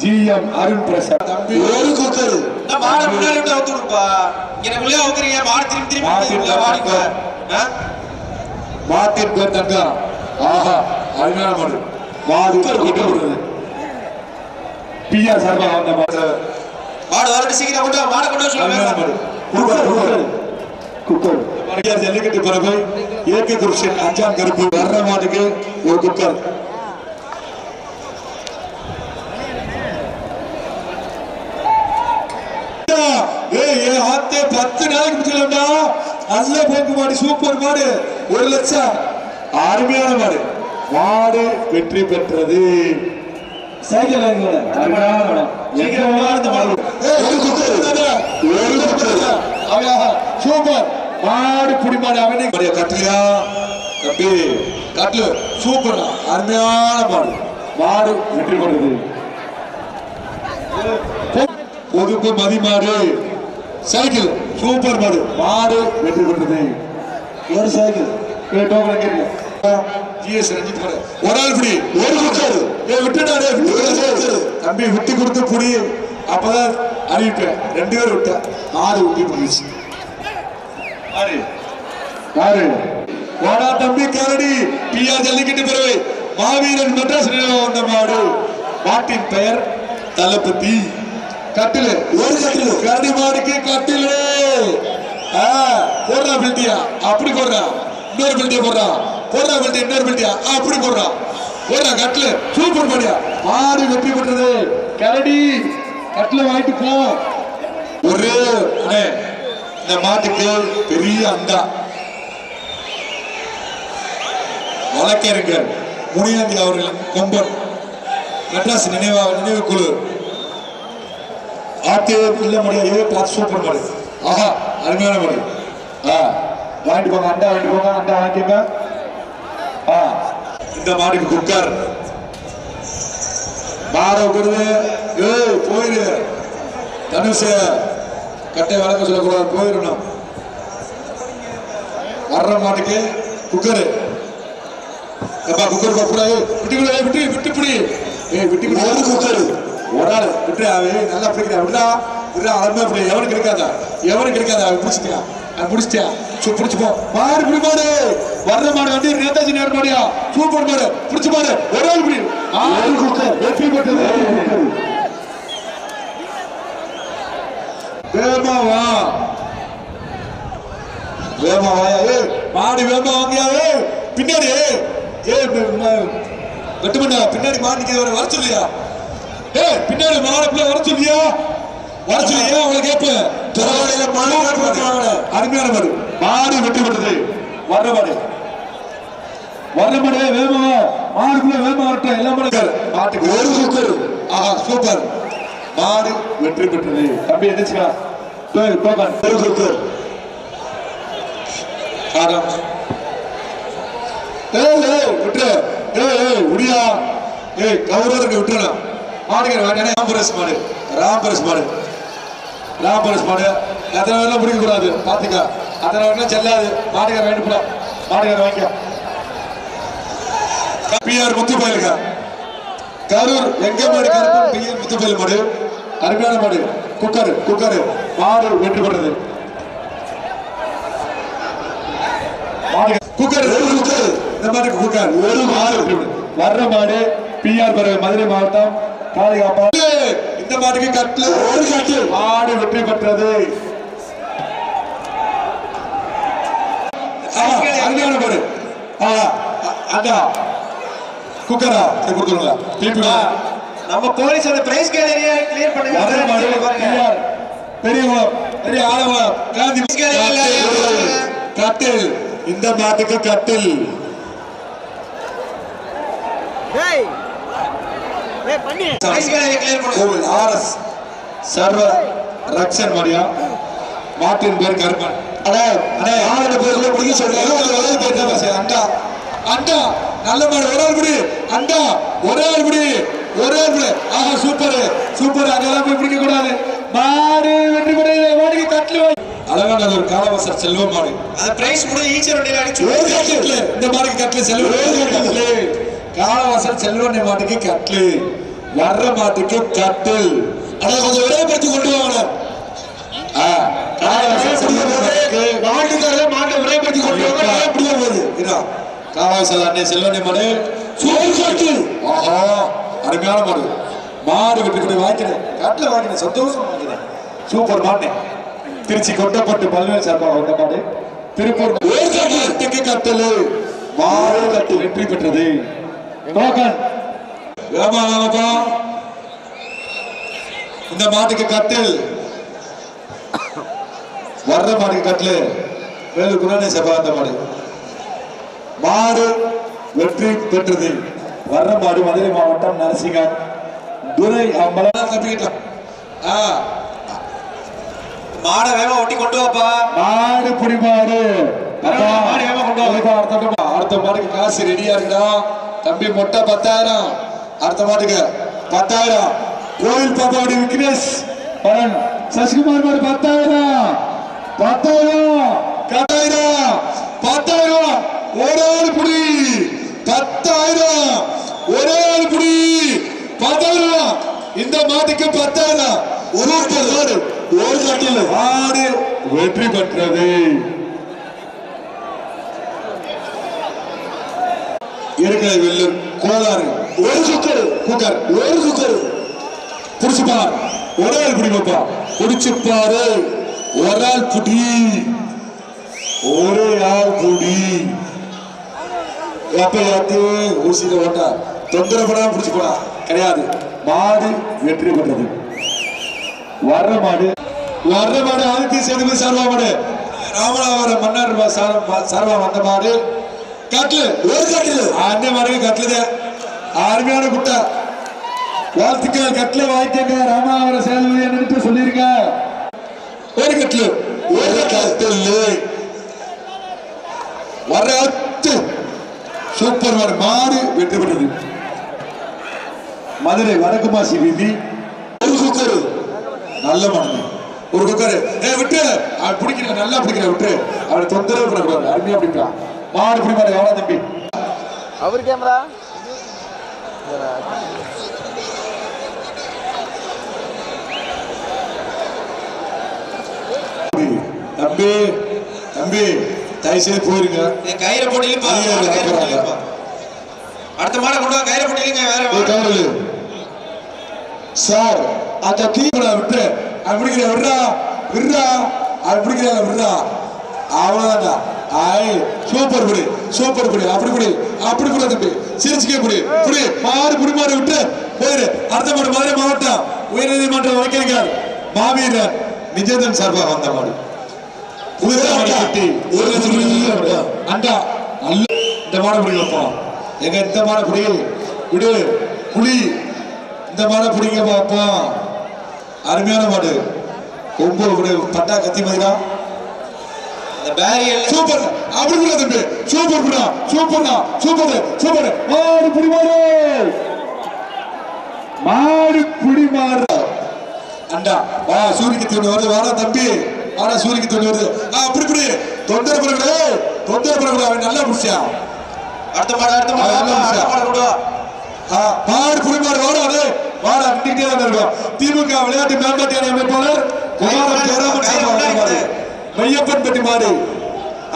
ஜிஎம் அருண் பிரசாத் தம்பி ஒரு குக்கர் மாடு முன்னாடி விட்டு அவுத்து விடுப்பா எனக்குள்ளே அவுக்குறீங்க மாடு திரும்பி மாட்டின் பேர் தங்க ஆஹா அருமையான மாடு வெற்றி பிஆர் சார்பா வந்த மாடு வரட்டு சீக்கிரம் கொண்டு வா, மாடை கொண்டு வர அருமையான சொல்லுங்க. மாடு குக்கர் குக்கர் ஜல்லிக்கட்டு பிறகு ஏகே குருஷன் அஞ்சாம் கருப்பு வர்ற மாட்டுக்கு ஒரு குக்கர் ஆத்தே 10 நாளைக்கு முடிச்சலடா. நல்ல போக்கு மாடு, சூப்பர் மாடு, 1 லட்சம். அருமையான மாடு, மாடு வெற்றி பெற்றது. சைக்கிள் அருமையான மாடு, சூப்பர் மாடு, புடி மாடு. அவனே கட்டலையா தம்பி, கட்டல சூப்பர், அருமையான மாடு, மாடு வெற்றி பெற்றது. பொதுப்பு மதிமாடு சைக்கிள் சூப்பர் மாடு, மாடு வெற்றி பெற்றது. ஒரு சைக்கிள் ஜிஎஸ் ரஞ்சித் மாடு, ஒரு ஆள் புடி, ஒரு குக்கர் விட்டுட்டாரு தம்பி, விட்டு கொடுத்து புடி, அப்பதான் அறிவிப்பேன். 2 பேர் விட்ட, மாடு விட்டு போயிடுச்சு. வாடா தம்பி கரடி, பிஆர் ஜல்லிக்கட்டு பிறவை மாவீரன் மெட்ராஸ் வந்த மாடு, மாட்டின் பெயர் தளபதி. கட்டிலு, ஒரு கட்டிலு, கரடி மாடுக்கு கட்டிலு. போடுறா பில்டியா, அப்படி போடுறா, இன்னொரு பில்டியா போடுறா, போடுறா பில்டி, இன்னொரு பில்டியா, அப்படி போடுறா, போடுறா கட்டிலு. சூப்பர் மாடியா, மாடு வெற்றி பெற்றது. கரடி கட்டில வாங்கிட்டு போ. ஒரு இந்த மாட்டுக்கு பெரிய அண்டா வழக்கறிஞர் முனியாண்டி அவர்கள் கொம்பன் மெட்ராஸ் நினைவு குழு ஆத்தே இல்ல முடியாது, பார்த்து சூப்பர் மாடு. ஆஹா, அருமையான மாடு. வாங்கிட்டு போங்க, அண்டா வாங்கிட்டு போங்க, அண்டா வாங்கிக்கோங்க. இந்த மாடுக்கு குக்கர் மாட போயிரு தனுஷ கட்டை வழக்க சொல்லக்கூடாது, போயிடணும். வர்ற மாட்டுக்கு குக்கரு, குக்கர் கூடாது, விட்டு விட்டுப்பிடி, விட்டு ஒரு குக்கர், ஒரு ஆள் விட்டு நல்லா பிடிக்கிறா, விடா விடா, அருமையா பிடி, எவனுக்கு இருக்காதா, எவனுக்கு இருக்காதா, பிடிச்சிட்டியா, பிடிச்சிட்டியா, பிடிச்சு போ. மாடு பிடி மாடு, வர்ற மாடு வந்து நேதாஜி நேரு மாடியா, சூப்பர் மாடு, பிடிச்சு மாடு, ஒரு ஆள் பிடி, வெற்றி பெற்றது. வேமாவா வேமாவாயா, மாடு வேமா வாங்கியா, பின்னாடி வெட்டு பண்ண பின்னாடி மாடு வர சொல்லியா, பின்னாடி மாடு வர சொல்லியா, வர சொல்லியா, அவங்களை கேட்ப. அருமையான மாடு, மாடு வெட்டி விட்டது. வர்ற மாடு, வர்ற மாடு வேமா, மாடுக்குள்ள வேமா வரட்டும், எல்லா மாடு மாட்டுக்கு ஒரு குக்கர். ஆஹா, சூப்பர், மாடு வெற்றி பெற்றது. தம்பி எதிர்ச்சுக்கா, ஒரு குக்கர். விட்டு முடியா, கௌரவருக்கு விட்டுறலாம். மாடுகிற ராம்பரஸ் மாடு, ராம்பரஸ் மாடு, ராம்பரஸ் மாடு. எத்தனை பேர்லாம் பிடிக்க கூடாது, பாத்துக்க, அத்தனை பேர்லாம் செல்லாது. மாடுகார வாங்கிட்டு போட, மாடுகார வாங்கிக்க. பிஆர் முத்துப்பயலுக்கா, கரூர் எங்க மாடு கருப்பன், பிஆர் முத்துப்பயல் மாடு, அருமையான மாடு. குக்கர் குக்கர், மாடு வெற்றி பெற்றது. குக்கர் குக்கர், இந்த மாதிரி குக்கர் ஒரு மாடு. வர்ற மாடு பிஆர் பறவை, மதுரை மாவட்டம் பாதுகாப்பா. இந்த மாட்டுக்கு கட்டில் ஒரு கட்டில், மாடு வெற்றி பெற்றது. அருமையான மாடு. அண்ணா குக்கரா கொடுத்துருங்களா, நம்ம போலீஸ் அந்த பிரைஸ் கேலரியா கிளியர் பண்ணுங்க. வர்ற மாடு பிஆர் பெரியகுளம், பெரிய ஆலகுளம், காந்தி கட்டில். இந்த மாட்டுக்கு கட்டில். ஆர்எஸ் சர்வ ரக்ஷன் மாடியா, மாட்டின் பேர் கருப்பன். அண்டா அண்டா நல்ல மாடு, ஒரு ஆள் பிடி, அண்டா ஒரே ஆள் பிடி, ஒரே ஆள் பிடி. ஆஹா, சூப்பர் சூப்பர், அதெல்லாம் போய் பிடிக்க கூடாது. மாடு வெற்றி பெற்றது. மாடுக்கு கட்டில் அழகான ஒரு காலவாசர் செல்வம் மாடு. அந்த பிரைஸ் கூட ஈச்சர் வண்டியில அடிச்சு ஒரு கட்டில். இந்த மாடுக்கு கட்டில் செல்வம், காலவாசல் செல்வனை மாட்டுக்கு கட்டில். வர்ற மாட்டுக்கு கட்டில். அதை கொஞ்சம் விரைவுபடுத்தி கொண்டு வாங்க. மாட்டை விரைவுபடுத்தி கொண்டு வாங்க. காலவாசல் அண்ணே செல்வனை மாடு, சூப்பர் கட்டில். ஆஹா, அருமையான மாடு, மாடு விட்டு வாங்கிக்கிறேன் கட்டில வாங்கினேன் சந்தோஷம் வாங்கினேன் சூப்பர் மாட்டேன் திருச்சி கொட்டப்பட்டு பல்வேறு சார்பாக வந்த மாடு திருப்பூர் கட்டல் மாடு கட்டு வெற்றி பெற்றது இந்த மாட்டுக்கு கட்டில் வர்ற மாட்டுக்கு கட்டில் வேலூர் குணானே சபா அந்த மாடு மாடு வெற்றி பெற்றது வர்ற மாடு மதுரை மாவட்டம் நரசிங்கம் துரை அம்பலம் தப்பிக்கிட்டான் மாட வேகமா ஒட்டி கொண்டு வாப்பா மாடு புடி மாடு அடுத்த மாட்டுக்கு காசு ரெடியா இருக்கா தம்பி மொட்டை 10,000 அடுத்த மாட்டுக்கு 10,000 கோயில் பாப்பாவுடைய விக்னேஷ் பரன் சசிகுமார் மாடு 10,000 ஒரே புடி 10,000 ஒரே புடி 10,000 இந்த மாட்டுக்கு 10,000 ஒரு கட்டில் மாடு வெற்றி பெற்றது இருக்கிற வெள்ளூர் கோளாறு ஒரு குக்கர் புடிச்சுப்பார் ஒரு ஆள் புடி பாப்பா புடிச்சுப்பாரு ஒரு ஆள் புடி ஒரே ஆள் புடி எப்ப ஊசியில ஓட்டா தொந்தரப்படாம புடிச்சு போடா கிடையாது மாடு வெற்றி பெற்றது வர்ற மாடு ஆதித்ய சேதுபதி சார்பா மாடு ராமநாதபுரம் மன்னர் சார்பா வந்த மாடு கட்லு ஒரு கட்லு அந்த மாடு கட்லுதே அருமையான குட்டை வாழ்த்துக்கள் கட்ல வாங்கிக்கங்க ராமநாதபுரம் சேதுபதி என்று சொல்லிருக்க ஒரு கட்லு வர சூப்பர் மாடு வெற்றி பெற்றது மதுரை வடக்கு மாசி வீதி ஒரு குக்கர் நல்ல மனது ஒரு குக்கர் விட்டு பிடிக்கிற நல்லா பிடிக்கிற விட்டு அவரை தொந்தரவு பண்ணக்கூடாது அருமையா பிடிக்கிறான் மாடு பிடிமாடு எவ்வளவு தம்பி அவர் கேமரா தம்பி தம்பி தயவுசெய்து போயிருங்க கயிறை போட்டியிலும் அடுத்த மாட கொண்டு கயிறை போட்டியிலுங்க வேற சார் அந்த தீவிர விட்டு அப்படிங்கிற விடுறா விடுறா அவ்வளவுதான்டா சூப்பர் புடி அப்படி புடி தம்பி சிரிச்சுக்கே புடி மாடு புடி விட்டு போயிரு அடுத்த மாடு மதுரை மாவட்டம் உயர்நீதிமன்ற வழக்கறிஞர் மாவீரர் நிஜேதன் சார்பாக வந்த மாடு அண்டா நல்ல இந்த மாட புடி வைப்போம் எங்க இந்த மாட புடி விடு புலி இந்த மாட புடிங்க பாப்போம் அருமையான மாடு கொம்பு பட்டா கத்தி மாதிரா சூப்பர் அப்படி புரியா தம்பி சூப்பர் மாடு புடி மாறு அண்டா வா சூரியக்கு தோணி வருது வாடா தம்பி ஆனா சூரியக்கு தோணி வருது அப்படி தொந்தரப்படக்கூடாது அவன் நல்லா புடிச்சா அடுத்த மாடு மாடு புரிமாறு வாடா திமுக விளையாட்டு மேம்பாட்டு அணி அமைப்பாளர் மையப்பன் பட்டி மாடு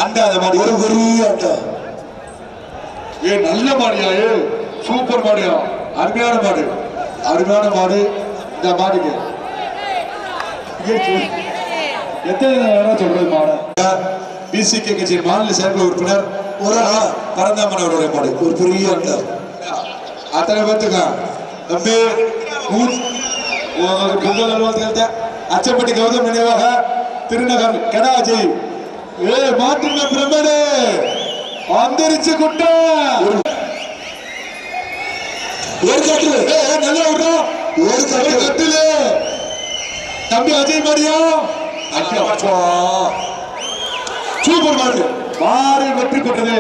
அண்டா அந்த மாடு ஒரு பெரிய அண்டா நல்ல மாடியா சூப்பர் மாடியா அருமையான மாடு இந்த மாடுக்கு எத்தனை சொல்றது மாடு பிசிகே கட்சியின் மாநில செயற்குழு உறுப்பினர் ஒரு பரந்தாமன் அவருடைய மாடு ஒரு பெரிய அண்டா அத்தனை பேத்துக்கா தம்பி பொங்கல் அலுவலகத்தை அச்சப்பட்டி கௌதம் நினைவாக திருநகர் கடாஜி மாற்றுங்க பிரம்மனே அந்தரிச்சு குட்டா ஒரு கட்டில் நல்லா விடுறா ஒரு கட்டில் தம்பி அஜய் மாடியா சூப்பர் மாடு வெற்றி பெற்றது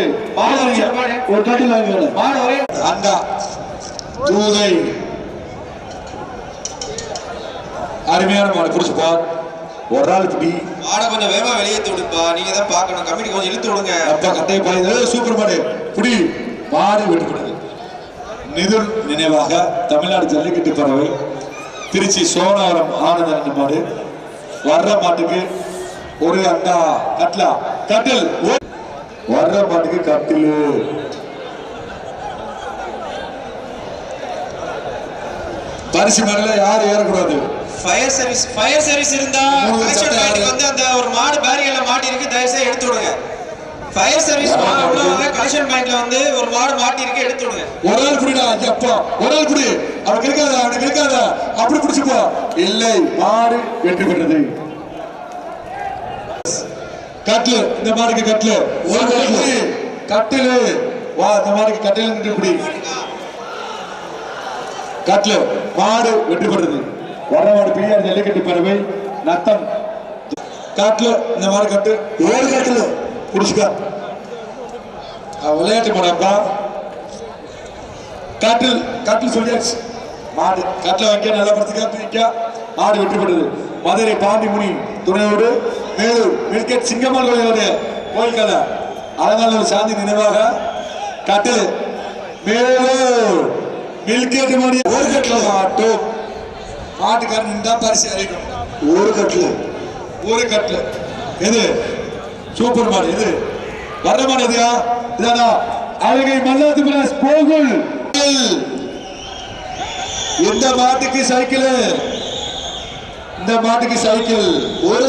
ஒரு கட்டில் வாங்க அண்டா தூதை அருமையான மாடு புடிச்சுப்பா ஒரு ஆள் பிடி மாடை கொஞ்சம் வேகமா வெளியே விடுப்பா நீங்க தான் பார்க்கணும் கமிட்டி கொஞ்சம் இழுத்து விடுங்க அப்பா கட்டையை பாய்ந்து சூப்பர் மாடு புடி மாடு வெட்டுப்படுது நிதுல் நினைவாக தமிழ்நாடு ஜல்லிக்கட்டு பறவை திருச்சி சோனாவரம் ஆனந்த மாடு வர்ற மாட்டுக்கு ஒரு அண்டா கட்டில் வர்ற மாட்டுக்கு கட்டில் பரிசு மேல யாரும் ஏறக்கூடாது. ஃபயர் சர்வீஸ் இருந்தா கலெக்ஷன் பாயிண்ட் வந்து அந்த ஒரு மாடு பேரியர்ல மாட்டி இருக்கு, தயவு செய்து எடுத்து விடுங்க. ஃபயர் சர்வீஸ் உள்ளவங்க கலெக்ஷன் பாயிண்ட்ல வந்து ஒரு மாடு மாட்டி இருக்கு, எடுத்து விடுங்க. ஒரு ஆள் குடிடா, அப்பா ஒரு ஆள் குடி, அவனுக்கு இருக்காத அப்படி குடிச்சுப்போ. இல்லை, மாடு வெற்றி பெற்றது. கட்லு, இந்த மாடுக்கு கட்லு, ஒரு கட்டிலு வா, இந்த மாடுக்கு கட்டில நின்று குடி. கட்லு மாடு வெற்றி பெற்றது. வடமாடு பிஆர் ஜல்லிக்கட்டு பறவை நத்தம். கட்லு, இந்த மாடு கட்டு, ஒரு கட்டில குடிச்சுக்கா. விளையாட்டு போனப்பா. கட்டில் சொல்லியாச்சு. மாடு கட்டில வைக்க நல்லா படுத்துக்கா. மாடு வெற்றி பெற்றது. மதுரை பாண்டிமுனி துணையோடு மேலூர் மில்கேட் சிங்கம்மாள் கோயில் கதை அதனால சாந்தி நினைவாக கட்டில் மேலூர் மில்கேட் மணி ஒரு கட்டில மாட்டோம். மாட்டுக்காரன் தான் பரிசு அறிவிக்கும். ஒரு கட்டில் எது சூப்பர் மாடு, எது வர்ற மாடு, எதுயா இதானா அழகை மல்லாத்து பிளாஸ் போகுல். இந்த மாட்டுக்கு சைக்கிள், இந்த மாட்டுக்கு சைக்கிள், ஒரு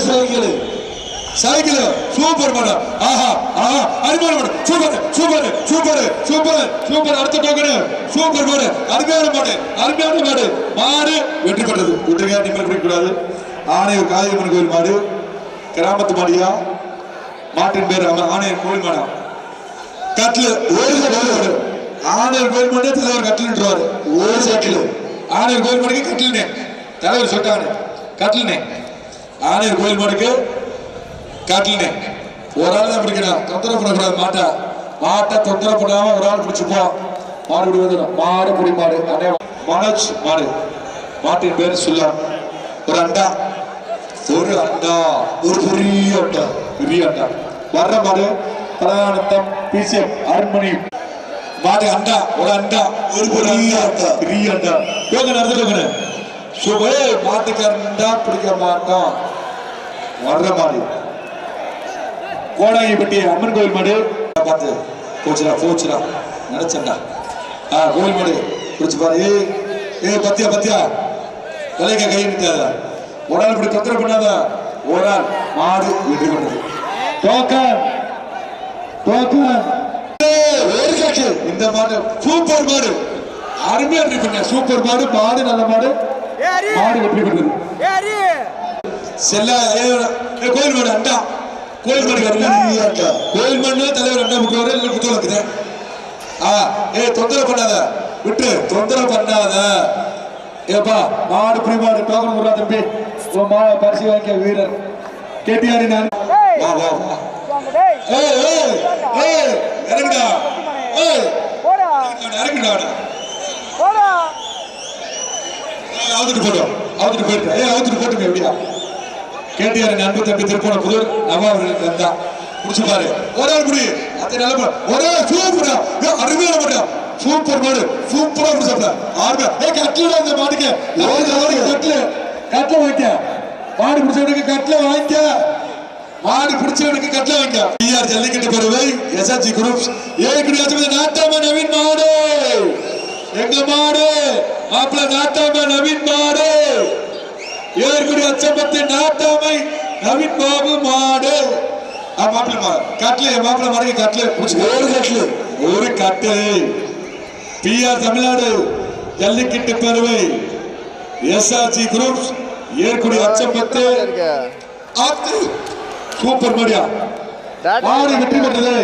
சைக்கிள் சூப்பர் மாடு. ஆஹா ஆஹா, அருமையான மாடு, சூப்பர். அடுத்த டோக்கன் சூப்பர் மாடு, அருமையான மாடு. மாடு வெற்றி பெற்றது. விட்டுருங்க, நீங்கள் பிடிக்கக்கூடாது. ஆணையூர் காளியம்மன் கோயில் மாடு, கிராமத்து மாடியா, மாட்டின் பேர் ஆணையர் கோயில் மாடா. கட்லு ஒரு மாடு, ஆணையர் கோயில் மாடு தலைவர் கட்லுன்றாரு. ஒரு சைக்கிள் ஆணையர் கோயில் மாடுக்கு கட்லுனே தலைவர் சொல்லிட்டாங்க. கட்லுனே ஆணையர் கோயில் மாடுக்கு கட்லுனே. ஒரு ஆள் தான் பிடிக்கணும், தொந்தரவு பண்ணக்கூடாது. மாட்டை தொந்தரவு பண்ணாம ஒரு ஆள் பிடிச்சுப்போம். மாடு பிடி வந்துடும். மாடு புடி மாடு மனோஜ் மாடு. மாட்டின் பேர் சொல்ல ஒரு அண்டா, ஒரு பெரிய அண்டா. வர்ற மாடு பலகானத்தம் பிசிஎம் அருண்மணி மாடு. அண்டா ஒரு பெரிய அண்டா. நடந்துட்டு சுபே மாட்டுக்காரண்டா பிடிக்க மாட்டான். வர்ற மாடு கோடாங்கிப்பட்டி அம்மன் கோயில் மாடு. பார்த்து போச்சுடா நினைச்சண்டா. கோயில் மாடு பிடிச்சு பாரு. பத்தியா விலைக்க கை நிற்காத. ஒரு ஆள் இப்படி தொந்தரவு பண்ணாத. ஒரு ஆள் மாடு வெற்றி பண்ணது. இந்த மாடு சூப்பர் மாடு, அருமையா வெற்றி பண்ண சூப்பர் மாடு. மாடு நல்ல மாடு, மாடு வெற்றி பெற்றது. செல்ல கோயில் மாடு அண்டா. கோயில் மாடு தலைவர் அண்டா முக்கிய புத்தகம் இருக்குது. தொந்தரவு பண்ணாத, விட்டு தொந்தரவு பண்ணாத. ஏப்பா மாடு புரி மாடு டோக்கன் கொடுறா தம்பி. பரிசு வாங்கிய வீரர் கேட்டியாரி. நான் இறங்குடா அவுத்துட்டு போயிட்டு எப்படியா கேட்டியாரு. அன்பு தம்பி திருப்பூர புதூர் நவா வந்தா குடிச்சு பாரு. ஒரு ஆள் குடி, அது நல்ல ஒரே சூப்பரா அருமையான மாட்டா. சூப்பர் மாடு, சூப்பரா குடிச்சா. கட்ல அந்த மாட்டுக்கு கட்ல வாங்கிக்க. மாடு பிடிச்சவனுக்கு கட்ல வாங்கிக்க. மாடு பிடிச்சவனுக்கு கட்ல வாங்கிக்க. பிஆர் ஜல்லிக்கட்டு பறவை எஸ்ஆர்ஜி குரூப்ஸ் நாட்டாம நவீன் மாடு. எங்க மாடு மாப்பிள்ள நாட்டாம நவீன் மாடு. ஏற்குடி அச்சம்பத்து நாட்டாமை நவீன் பாபு மாடு. மாப்பிள்ள கட்ல மாப்பிள்ள மாடு கட்ல ஒரு கட்டு. பிஆர் தமிழ்நாடு ஜல்லிக்கட்டு பறவை எஸ்ஆர்ஜி குரூப்ஸ் ஏற்குடி அச்சம்பத்து சூப்பர் மாடியா. மாடு வெற்றி பெற்றது.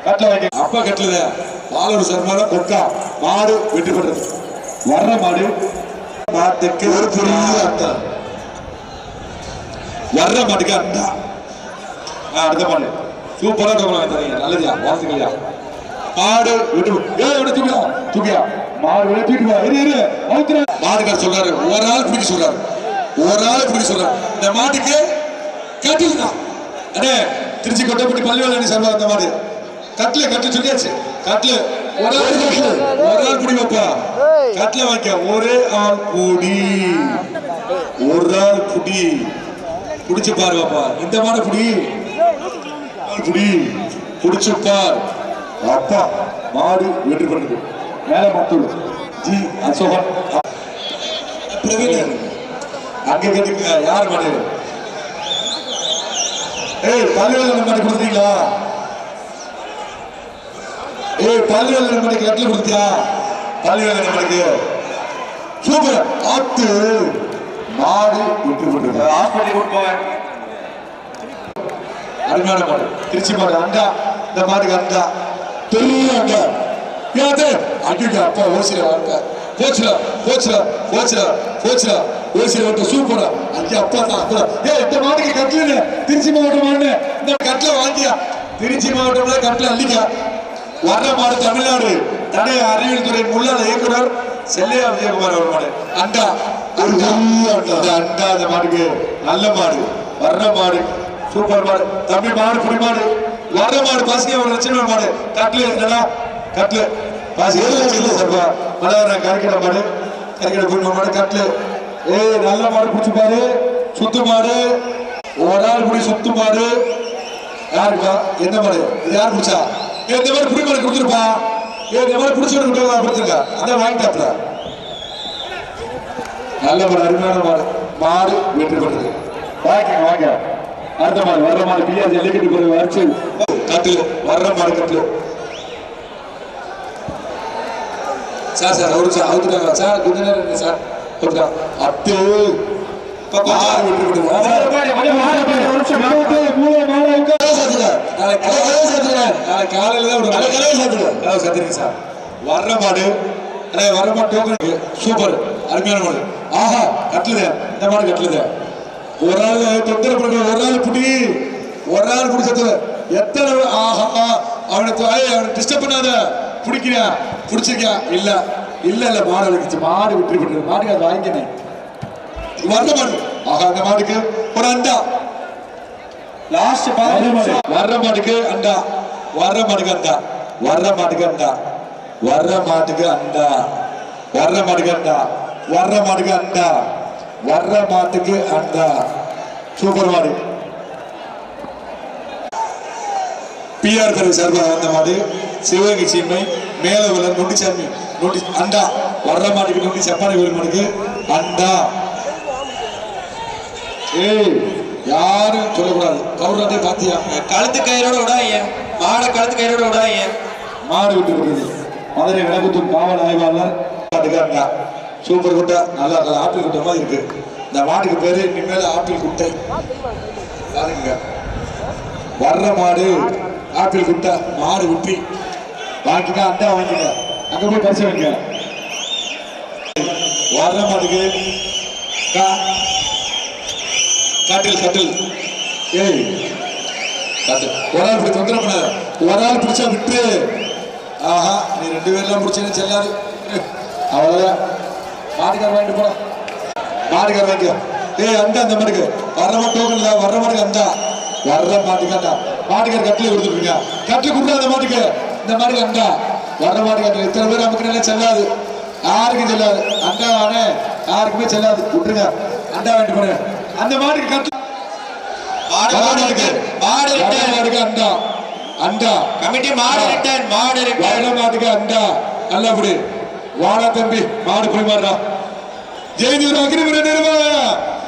கட்ல வைக்க அப்பா கட்டல பாலூர் சர்மாத கொக்கா. மாடு வெற்றி பெற்றது. வர்ற மாடு மாட்டுக்கு ஒரு பெரிய அண்டா. வர்ற மாட்டுக்கு அண்டா. அடுத்த மாடு சூப்பரா தரீங்க. நல்லதியா, வாழ்த்துக்கலையா. மாடு வெற்றி தூக்கியா. மாடு தூக்கிட்டு மாடுக்கார சொல்றாரு. ஒரு ஆள் பிடிக்க சொல்றாரு. இந்த மாட்டுக்கு கட்டில் தான். அடே திருச்சி கொட்டப்பட்டி பள்ளிவாளி சர்வா. அந்த மாடு கட்ல சொல்லியாச்சு. கட்ல ஒரு ஆள் குடி வைப்பா. கட்ல வைக்க ஒரு ஆள் குடி குடிச்சு பாரு பாப்பா. இந்த மாடு குடி குடிச்சு பார் அப்பா. மாடு வெற்றி பெற்றது. மேல மாத்தூர் ஜி அசோகன் பிரவீன் அங்க கேட்டுங்க யார் மாடு ஏய் பல்வேறு மாடு கொடுத்தீங்களா ஏய் பல்வேறு மாடு கட்டில கொடுத்தியா பல்வேறு மாடுக்கு சூப்பர் ஆத்து மாடு விட்டு போட்டு ஆஃப் பண்ணி கொடுப்போம். அருமையான மாடு திருச்சி மாடு அண்டா இந்த மாடுக்கு அண்டா பெரிய அண்டா யாரு அடிக்க அப்பா ஓசில அண்டா போச்சுடா போச்சுடா போச்சுடா போச்சுடா ஓசில விட்டு சூப்பரா ஐயா அப்பா தான் ஏய் இந்த மாடுக்கு கட்டல திருச்சி மாவட்டம் மாடு இந்த கட்டல வாங்கியா திருச்சி மாவட்டம்ல கட்டல அள்ளிக்கா வர்ற மாடு தமிழ்நாடு தடை அறிவியல் துறை முன்னாள் இயக்குனர் செல்லையா விஜயகுமார் அவர் மாடு அண்டா ஒரு பெரிய அண்டா அண்டா அந்த மாடுக்கு நல்ல மாடு வர்ற மாடு சூப்பர் மாடு தம்பி மாடு புடி மாடு வர்ற மாடு பாசிக்க ஒரு லட்சம் மாடு கட்ல இருக்கா கட்ல பாசி 7 லட்சம் இல்ல சார்பா மலவர கரைக்கிற மாடு கரைக்கிற புடி மாடு கட்ல ஏய் நல்ல மாடு புடிச்சு பாரு சுத்து மாடு ஒரு ஆள் புடி சுத்து மாடு யாருப்பா எந்த மாடு இது யார் புடிச்சா இந்த மாதிரி புடி மாடு கொடுத்துருப்பா இந்த மாதிரி புடிச்சு கொடுத்துருங்க அதான் வாங்கிட்டாப்ல நல்ல மாடு அருமையான மாடு மாடு வெற்றி பெற்றது வாங்க வாங்க அடுத்த மாடு வர்ற மாடு பிஆர் ஜல்லிக்கட்டு போய் வரைச்சு கட்டு வர்ற மாடு கட்டு சார் சார் அவரு சார் அவுத்துட்டாங்க சார் கொஞ்ச நேரம் இருங்க சார் அத்து மாடு வெற்றி பெற்றது சார் வர்ற மாடு வர்ற மாடு டோக்கன் சூப்பர் அருமையான மாடு ஆஹா கட்டுலுத இந்த மாடு கட்டுலுத ஒரு ஆள் தொந்தரவு பண்ண ஒரு ஆள் புடி ஒரு ஆள் பிடிச்சது எத்தனை ஆஹா அவனை டிஸ்டர்ப் பண்ணாத பிடிக்கிறியா பிடிச்சிருக்கியா இல்ல இல்ல இல்ல மாடு வந்துச்சு மாடு விட்டு விட்டு மாடுக்கு அதை வாங்கினேன் வர்ற மாடு ஆஹா அந்த மாடுக்கு ஒரு அண்டா லாஸ்ட் வர்ற மாட்டுக்கு அண்டா வர்ற மாட்டுக்கு அண்டா வர்ற மாட்டுக்கு அண்டா வர்ற மாட்டுக்கு அண்டா வர்ற மாட்டுக்கு அண்டா வர்ற மாட்டுக்கு அண்டா வர்ற மாட்டுக்கு அண்டா சூப்பர் மாடு பிஆர் தர சார்பா வந்த மாடு சிவகங்கை சீமை மேல வில நொண்டிச்சாமி நொண்டி அண்டா வர்ற மாட்டுக்கு நொண்டி சப்பானி கோயில் மாடுக்கு அண்டா ஏய் யாரும் சொல்லக்கூடாது கவுராட்டே பாத்தியா கழுத்து கயிறோட விடாங்க மாடை கழுத்து கயிறோட விடாங்க மாடு விட்டு விடுறது மதுரை விளக்குத்தூர் காவல் ஆய்வாளர் மாட்டுக்கு அண்டா சூப்பர் குட்டை நல்லா இருக்கு ஆப்பிள் குட்டை மாதிரி இருக்கு இந்த மாட்டுக்கு பேரு இனிமேல் ஆப்பிள் குட்டை பாருங்க வர்ற மாடு ஆப்பிள் குட்டை மாடு விட்டி வாங்கிக்க அண்டா வாங்கிக்க அங்க போய் பரிசு வாங்கிக்க வர்ற மாட்டுக்கு கட்டில் கட்டில் ஏய் கட்டில் ஒரு ஆள் இப்படி தொந்தரவு பண்ணாத ஒரு ஆள் பிடிச்சா விட்டு ஆஹா நீ 2 பேர்லாம் பிடிச்சேன்னு செல்லாது அவ்வளவுதான் மாட்டுக்கார வாங்கிட்டு போட மாட்டுக்கார வாங்கிக்க ஏய் அண்டா அந்த மாட்டுக்கு வர்ற மாட்டு டோக்கன் இல்ல வர்ற மாட்டுக்கு அண்டா வர்ற மாட்டுக்கு அண்டா மாட்டுக்கார கட்டில கொடுத்துருக்கீங்க கட்டில கொடுத்தா அந்த மாட்டுக்கு இந்த மாட்டுக்கு அண்டா வர்ற மாட்டுக்கு அண்டா இத்தனை பேர் நமக்கு நல்லா செல்லாது யாருக்கும் செல்லாது அண்டா ஆனே யாருக்குமே செல்லாது விட்டுருங்க அண்டா வாங்கிட்டு போறேன் அந்த மாட்டுக்கு கட்டு மாட்டுக்கு அண்டா அண்டா கமிட்டி மாடு ரிட்டர்ன் மாடு ரிட்டர்ன் மாட்டுக்கு அண்டா நல்லா அப்படி வாடா தம்பி மாடு போய் மாடுறா ஜெயதீர் அக்னிபுர நிர்வாக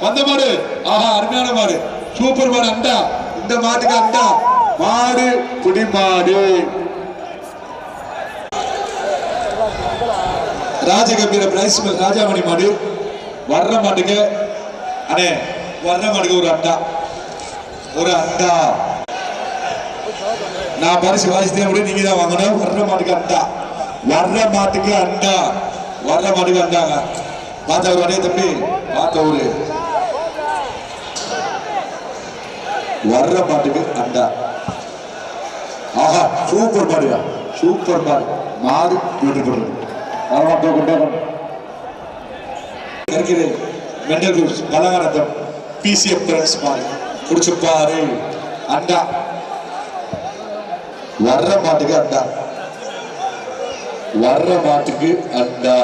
வந்த மாடு ஆஹா அருமையான மாடு சூப்பர் மாடு அண்டா இந்த மாட்டுக்கு அண்டா மாடு புடி மாடு ராஜகம்பீர பிரைஸ் ராஜாமணி மாடு வர்ற மாட்டுக்கு அண்ணே வர்ற மாட்டுக்கு ஒரு அண்டா நான் பரிசு வாசித்தேன் அப்படி நீங்க தான் வாங்கணும் வர்ற மாட்டுக்கு அண்டா வர்ற மாட்டுக்கு அண்டா வர்ற மாட்டுக்கு அண்டாங்க பார்த்தவரு அடே தம்பி பார்த்தவரு வர்ற மாட்டுக்கு அண்டா ஆஹா சூப்பர் மாடுயா சூப்பர் மாடு மாடு பியூட்டிஃபுல் இருக்கிறேன் மெண்டல் பலகாரத்தம் பிசிஎம் பிரான்ஸ் மாடு குடிச்சு பாரு அண்டா வர்ற மாட்டுக்கு அண்டா வர்ற மாட்டுக்கு அண்டா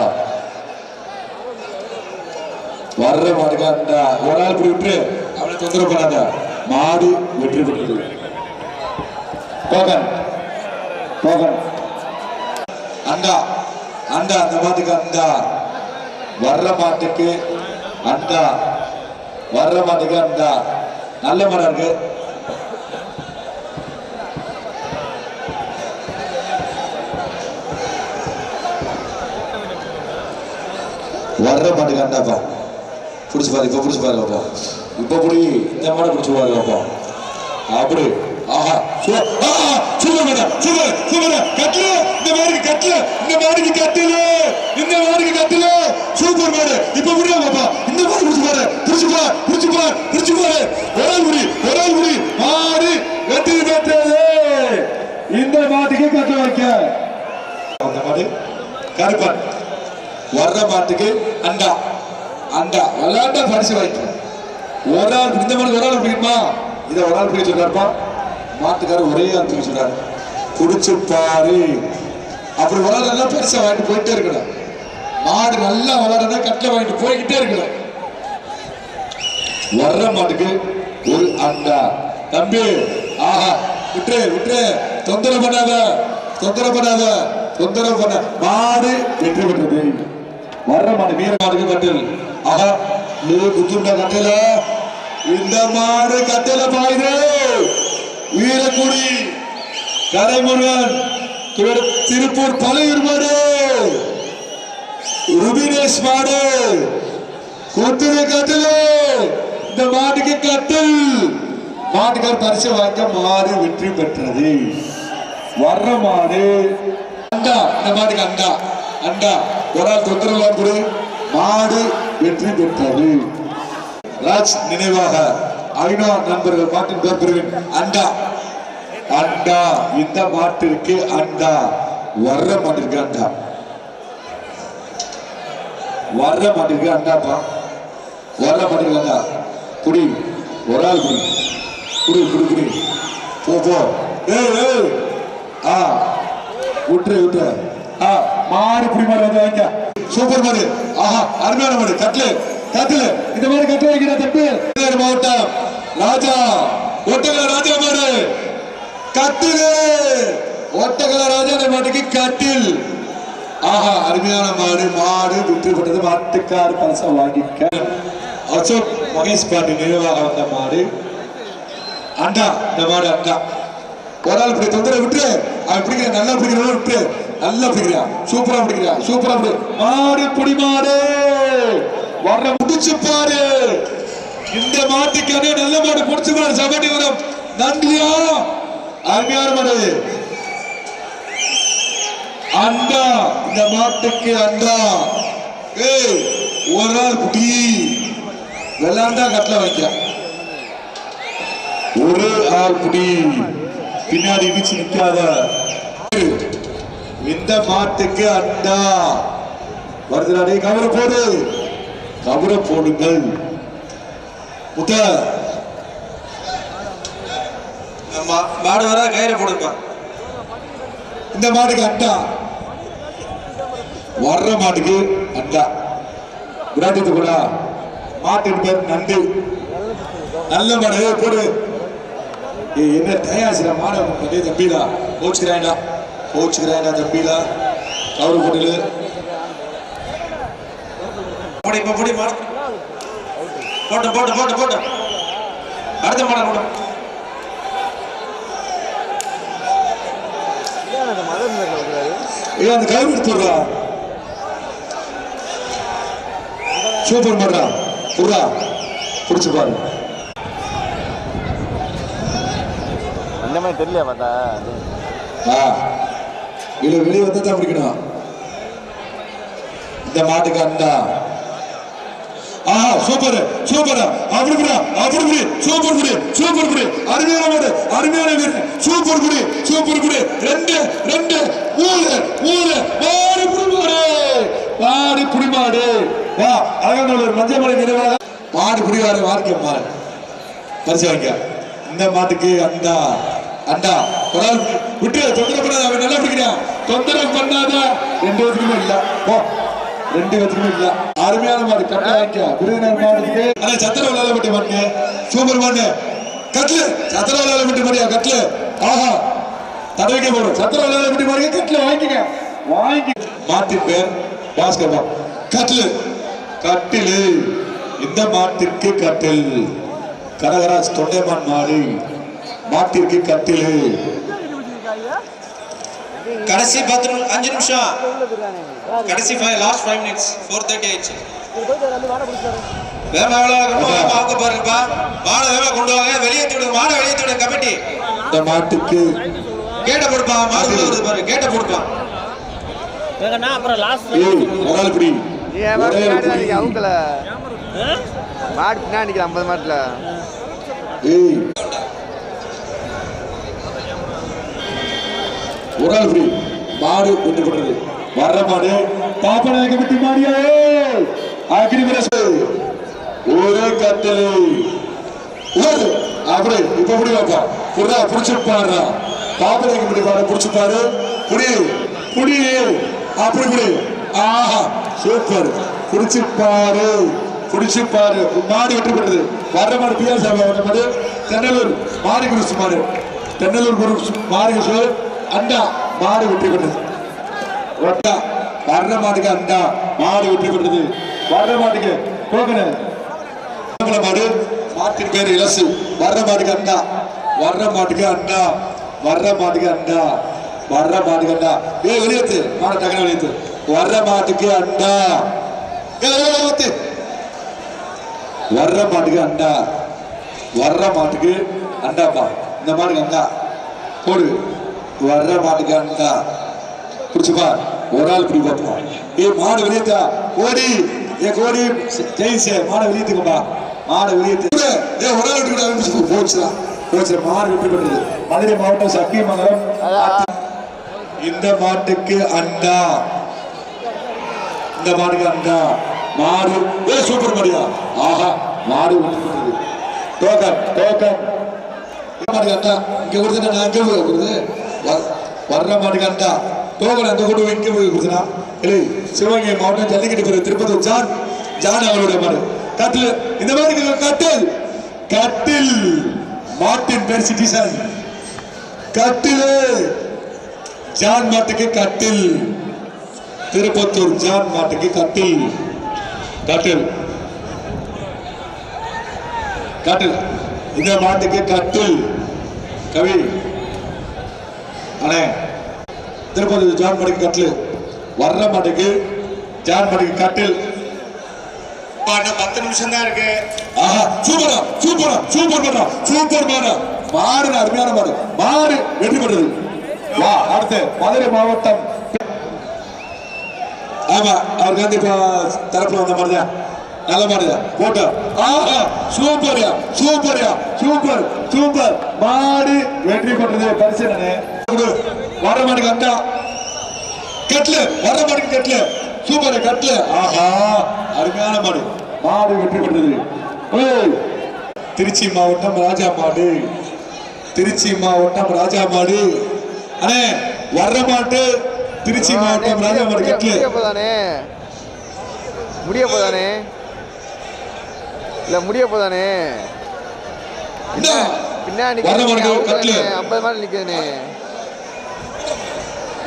வர்ற மாட்டுக்கு அண்டா ஒரு ஆள் இப்படி விட்டு அவனை தொந்தரவு பண்ணாத மாடு வெற்றி பெற்றது போகன் போகன் அண்டா அண்டா அந்த மாட்டுக்கு அண்டா வர்ற மாட்டுக்கு அண்டா வர்ற மாட்டுக்கு அண்டா நல்ல மரம் இருக்கு. வர்ற மாட்டுக்கு அண்டாப்பா பிடிச்சு பாரு. இப்ப பிடிச்சு பாருங்கப்பா. இப்ப புடி இந்த மாடை பிடிச்சு பாருங்கப்பா. அப்படி ஆஹா சூப்பர் மேடம் சூப்பர் சூப்பர் கட்டல இந்த மாடுக்கு கட்டல இந்த மாடுக்கு கட்டல இந்த மாடுக்கு கட்டல சூப்பர் மேடம். இப்ப முடியா பாப்பா இந்த மாடு பிடிச்சு பாரு. பிடிச்சு பாரு பிடிச்சு பாரு பிடிச்சு பாரு. ஒரே முடி மாடு வெற்றி பெற்றது. இந்த மாட்டுக்கு கட்ட வைக்க அந்த மாடு கருப்பன். வர்ற மாட்டுக்கு அண்டா அண்டா விளையாண்டா பரிசு வாய்க்கும். ஒரு ஆள் இந்த மாதிரி ஒரு ஆள் பிடிக்குமா? இதை ஒரு ஆள் பிடிக்க சொல்றாருப்பா. மாட்டுக்காரர் ஒரே ஆள் பிடிக்க சொல்றாரு. குடிச்சு பாரு. அப்படி ஒரு ஆள் நல்லா பரிசை வாங்கிட்டு போயிட்டே இருக்கணும். மாடு நல்லா விளையாடுறதா கட்டில வாங்கிட்டு போய்கிட்டே இருக்கணும். வர்ற மாட்டுக்கு ஒரு அண்டா. தம்பி ஆஹா விட்டுரு விட்டுரு. தொந்தரவு பண்ணாத தொந்தரவு பண்ணாத தொந்தரவு பண்ண. மாடு வெற்றி பெற்றது. வர்ற மாடு வீர மாடுக்கு கட்டில். ஆஹா நீ குத்துண்டா கட்டல. இந்த மாடு கட்டல பாயுது. வீரக்குடி கரைமுருகன் திருப்பூர் பழையூர் மாடு ருபினேஷ் மாடு குத்துது கட்டல. இந்த மாட்டுக்கு கட்டில். மாட்டுக்கார் பரிசு வாங்க மாடு வெற்றி பெற்றது. வர்ற மாடு அண்டா. இந்த மாட்டுக்கு அண்டா அண்டா ஒரு ஆள் தொந்தரவு கொடு. மாடு வெற்றி பெற்றது. ராஜ் நினைவாக ஐநா நண்பர்கள் மாட்டின் பேர்பிரிவின் அண்டா அண்டா. இந்த மாட்டிற்கு அண்டா. வர்ற மாட்டிற்கு அண்டா. வர்ற மாட்டிற்கு அண்டாப்பா. வர்ற மாட்டிற்கு அண்டா. குடி ஒரு ஆள் குடி குடி குடி குடி போ போ. ஏய் ஆ விட்டுரு விட்டுரு. மாடு புடி மாடு வந்து வாங்க. சூப்பர் மாடு. ஆஹா அருமையான மாடு. கட்லு கட்லு இந்த மாதிரி கட்ல வைக்கிற தட்டு. மாவட்டம் ராஜா ஒட்டகல ராஜா மாடு கட்டில். ஒட்டகல ராஜா மாட்டுக்கு கட்டில். ஆஹா அருமையான மாடு. மாடு வெற்றி பெற்றது. மாட்டுக்கார் பரிசா வாங்கிக்க. அசோக் மகேஷ் பாண்டி நினைவாக வந்த மாடு அண்டா. இந்த மாடு அண்டா. ஒரு ஆள் இப்படி தொந்தரவு விட்டு அவன் பிடிக்கிற நல்லா பிடிக்கிற விட்டு நல்லா பிடிக்கிறா. சூப்பரா பிடிக்கிறா. சூப்பரா பிடி. மாடு புடி மாடு. வர்ற முடிச்சு பாரு. இந்த மாட்டுக்கான நல்ல மாடு முடிச்சு பாரு. சபடி வரும். நன்றியா அருமையான மாடு அண்டா. இந்த மாட்டுக்கு அண்டா. ஏய் ஒரு ஆள் குடி விளையாண்டா கட்டல வைக்க. ஒரு ஆள் குடி பின்னாடி இடிச்சு நிற்காத. இந்த மாட்டுக்கு அண்டா வருதுடாடே. கவரை போடு கவரை போடுங்கள். முத்த மாடு வர கயிறை போடுப்பா. இந்த மாட்டுக்கு அண்டா. வர்ற மாட்டுக்கு அண்டா. விராட்டித்து கூட மாட்டுக்கு பேர் நண்டு. நல்ல மாடு போடு. என்ன தயாசிர மாடு தம்பிலா கோச்சுக்கிறாண்டா கோச்சுக்கிறாண்டா தம்பிலா. கவரு போட்டு இப்ப புடி மாடு போட்டு போட்டு போட்டு போட்டு அடுத்த மாட போடு. அந்த கவரு எடுத்துடுறா. சூப்பர் மாடுறா. புறா புடிச்சு பாரு. அந்த மாதிரி தெரியல பார்த்தா. இல்ல வெளியே வந்து தான் பிடிக்கணும். இந்த மாட்டுக்கு அண்டா. ஆஹா சூப்பர் சூப்பர். அப்படி புடி அப்படி புடி. சூப்பர் புடி சூப்பர் புடி. அருமையான மாடு அருமையான வீரர். சூப்பர் புடி சூப்பர் புடி. ரெண்டு ரெண்டு ஊரு ஊரு மாடு புடி மாடு. மாடு புடி மாடு. வா அழகானவர் மஞ்சள் மலை நினைவாக மாடு புடிவாரு. வாழ்க்கை மாறு பரிசு வாங்க. இந்த மாட்டுக்கு அண்டா அண்டா. ஒரு ஆள் விட்டு தொந்தரவு பண்ணாத. அவன் நல்லா பிடிக்கிறான். தொந்தரவு பண்ணாத. ரெண்டு பேருக்குமே இல்ல போ. ரெண்டு பேருக்குமே இல்ல. அருமையான மாடு கட்ட வாங்க. விருதுநகர் மாவட்டத்துக்கு ஆனா சத்திர விளையாடப்பட்ட மாட்டு சூப்பர் மாடு கட்ல. சத்திர விளையாடப்பட்ட மாடியா கட்ல. ஆஹா தடவைக்க போடும். சத்திர விளையாடப்பட்ட மாடு கட்ல வாங்கிக்க. வாங்கி மாட்டின் பேர் பாஸ்கர் கட்ல கட்டிலு இந்த மாட்டிற்கு கட்டில். கனகராஜ் தொண்டைமான் மாடு மாட்டிற்கு கட்டில். கடைசி 5 நிமிஷம், கடைசி லாஸ்ட் 5 minutes 4:38. வேமா பாருங்கப்பா, மாடை வேமா கொண்டு வாங்க, வெளியேற்றி விடுங்க, மாடை வெளியேற்றி விடுங்க கமிட்டி. இந்த மாட்டுக்கு கேட்ட போடுப்பா, மாடு வருது பாரு, கேட்ட போடுப்பா. அப்புறம் லாஸ்ட் ஒரு ஆள் பிடி. அவுக்கல மாடு பின்னாடி 50 மாட்டுல. ஒரு ஆள் பிடி. மாடு கொண்டு போடுறது வர்ற மாடு பாப்பநாயக கமிட்டி மாடியா அக்ரிமெண்ட் ஒரே கட்டளை அப்படி இப்ப எப்படி வைப்பா புரியா புடிச்சிருப்பாரு பாப்பநாயக கமிட்டி மாடு புடிச்சிருப்பாரு புடி புடி அப்படி புடி. ஆஹா சூப்பர் புடிச்சிருப்பாரு புடிச்சிருப்பாரு. மாடு வெற்றி பெற்றது. வர்ற மாடு பிஆர் சாமி வர்ற மாடு தென்னலூர் மாரி குருசு மாடு தென்னலூர் குரு மாரி குருசு அண்டா மாடு வெற்றி பெற்றது. வர்ற மாட்டுக்கு அண்டா மாடு வெற்றி பெற்றது. வர்ற மாட்டுக்கு மாடு மாட்டின் பேர் இலசு. வர்ற மாட்டுக்கு அண்டா வர்ற மாட்டுக்கு அண்டா வர்ற மாட்டுக்கு அண்டா வர்ற மாட்டுக்கு அண்டா. வெளியேத்து மாடு டக்குனு வெளியேத்து. வர்ற மாட்டுக்கு அண்டா வர்ற மாட்டுக்கு அண்டா வர்ற மாட்டுக்கு அண்டாப்பா. இந்த மாட்டுக்கு அண்டா போடு. வர்ற மாட்டுக்கு அண்டா புடிச்சுப்பா. ஒரு ஆள் பிடி பார்ப்போம். மாடு வெளியேத்தா கோடி கோடி ஜெயிச்ச மாடை வெளியேத்துக்கப்பா. மாடை வெளியேத்து. ஒரு ஆள் விட்டு போச்சுடா போச்சு. மாடு வெற்றி பெற்றது. மதுரை மாவட்டம் சத்தியமங்கலம். இந்த மாட்டுக்கு அண்டா இந்த மாட்டுக்கு அண்டா மாடு சூப்பர் மாடியா. ஆஹா மாடு வெற்றி பெற்றது. டோக்கன் டோக்கன் மாட்டுக்கு அண்டா இங்க கொடுத்துட்டா நான் எங்க போய் கொடுக்குறது. வர்ற மாட்டுக்கு அண்டா டோக்கன் அந்த கூட இங்க போய் கொடுத்தனா இல்லை. சிவகங்கை மாவட்டம் ஜல்லிக்கட்டு பேர் திருப்பத்தூர் ஜான் ஜான் அவருடைய மாடு கட்டில். இந்த மாதிரி கட்டில் கட்டில் மாட்டின் பேர் சிட்டிசன் கட்டில். ஜான் மாட்டுக்கு கட்டில். திருப்பத்தூர் ஜான் மாட்டுக்கு கட்டில் கட்டில் கட்டில். இந்த மாட்டுக்கு கட்டில் கவி அண்ணே. திருப்பத்தூர் ஜான் மாட்டுக்கு கட்டில். வர்ற மாட்டுக்கு ஜான் மாட்டுக்கு கட்டில். 10 நிமிஷம் தான் இருக்கு. ஆஹா சூப்பரா சூப்பரா சூப்பர் மாடா சூப்பர் மாடா. மாடு அருமையான மாடு. மாடு வெற்றி பெற்றது. வா அடுத்து மதுரை மாவட்டம். ஆமா அவருக்கு வந்து இப்ப தரப்புல வந்த மாதிரிதான் நல்ல மாதிரிதான் போட்டோ. ஆஹா சூப்பர்யா சூப்பர்யா சூப்பர் சூப்பர். மாடு வெற்றி பெற்றது. பரிசு வர்ற மாட்டுக்கு அண்டா கட்ல. வர்ற மாட்டுக்கு கட்ல. சூப்பர் கட்ல. ஆஹா அருமையான மாடு. மாடு வெற்றி பெற்றது. திருச்சி மாவட்டம் ராஜா மாடு. திருச்சி மாவட்டம் ராஜா மாடு. அண்ணே வர்ற மாட்டு திருச்சி மாவட்டம் ராஜா மாடு கட்ல. முடிய போதானே இல்ல முடிய போதானே பின்னாடி வர்ற மாடு கட்ல. 50 மாடு நிக்குதுனே.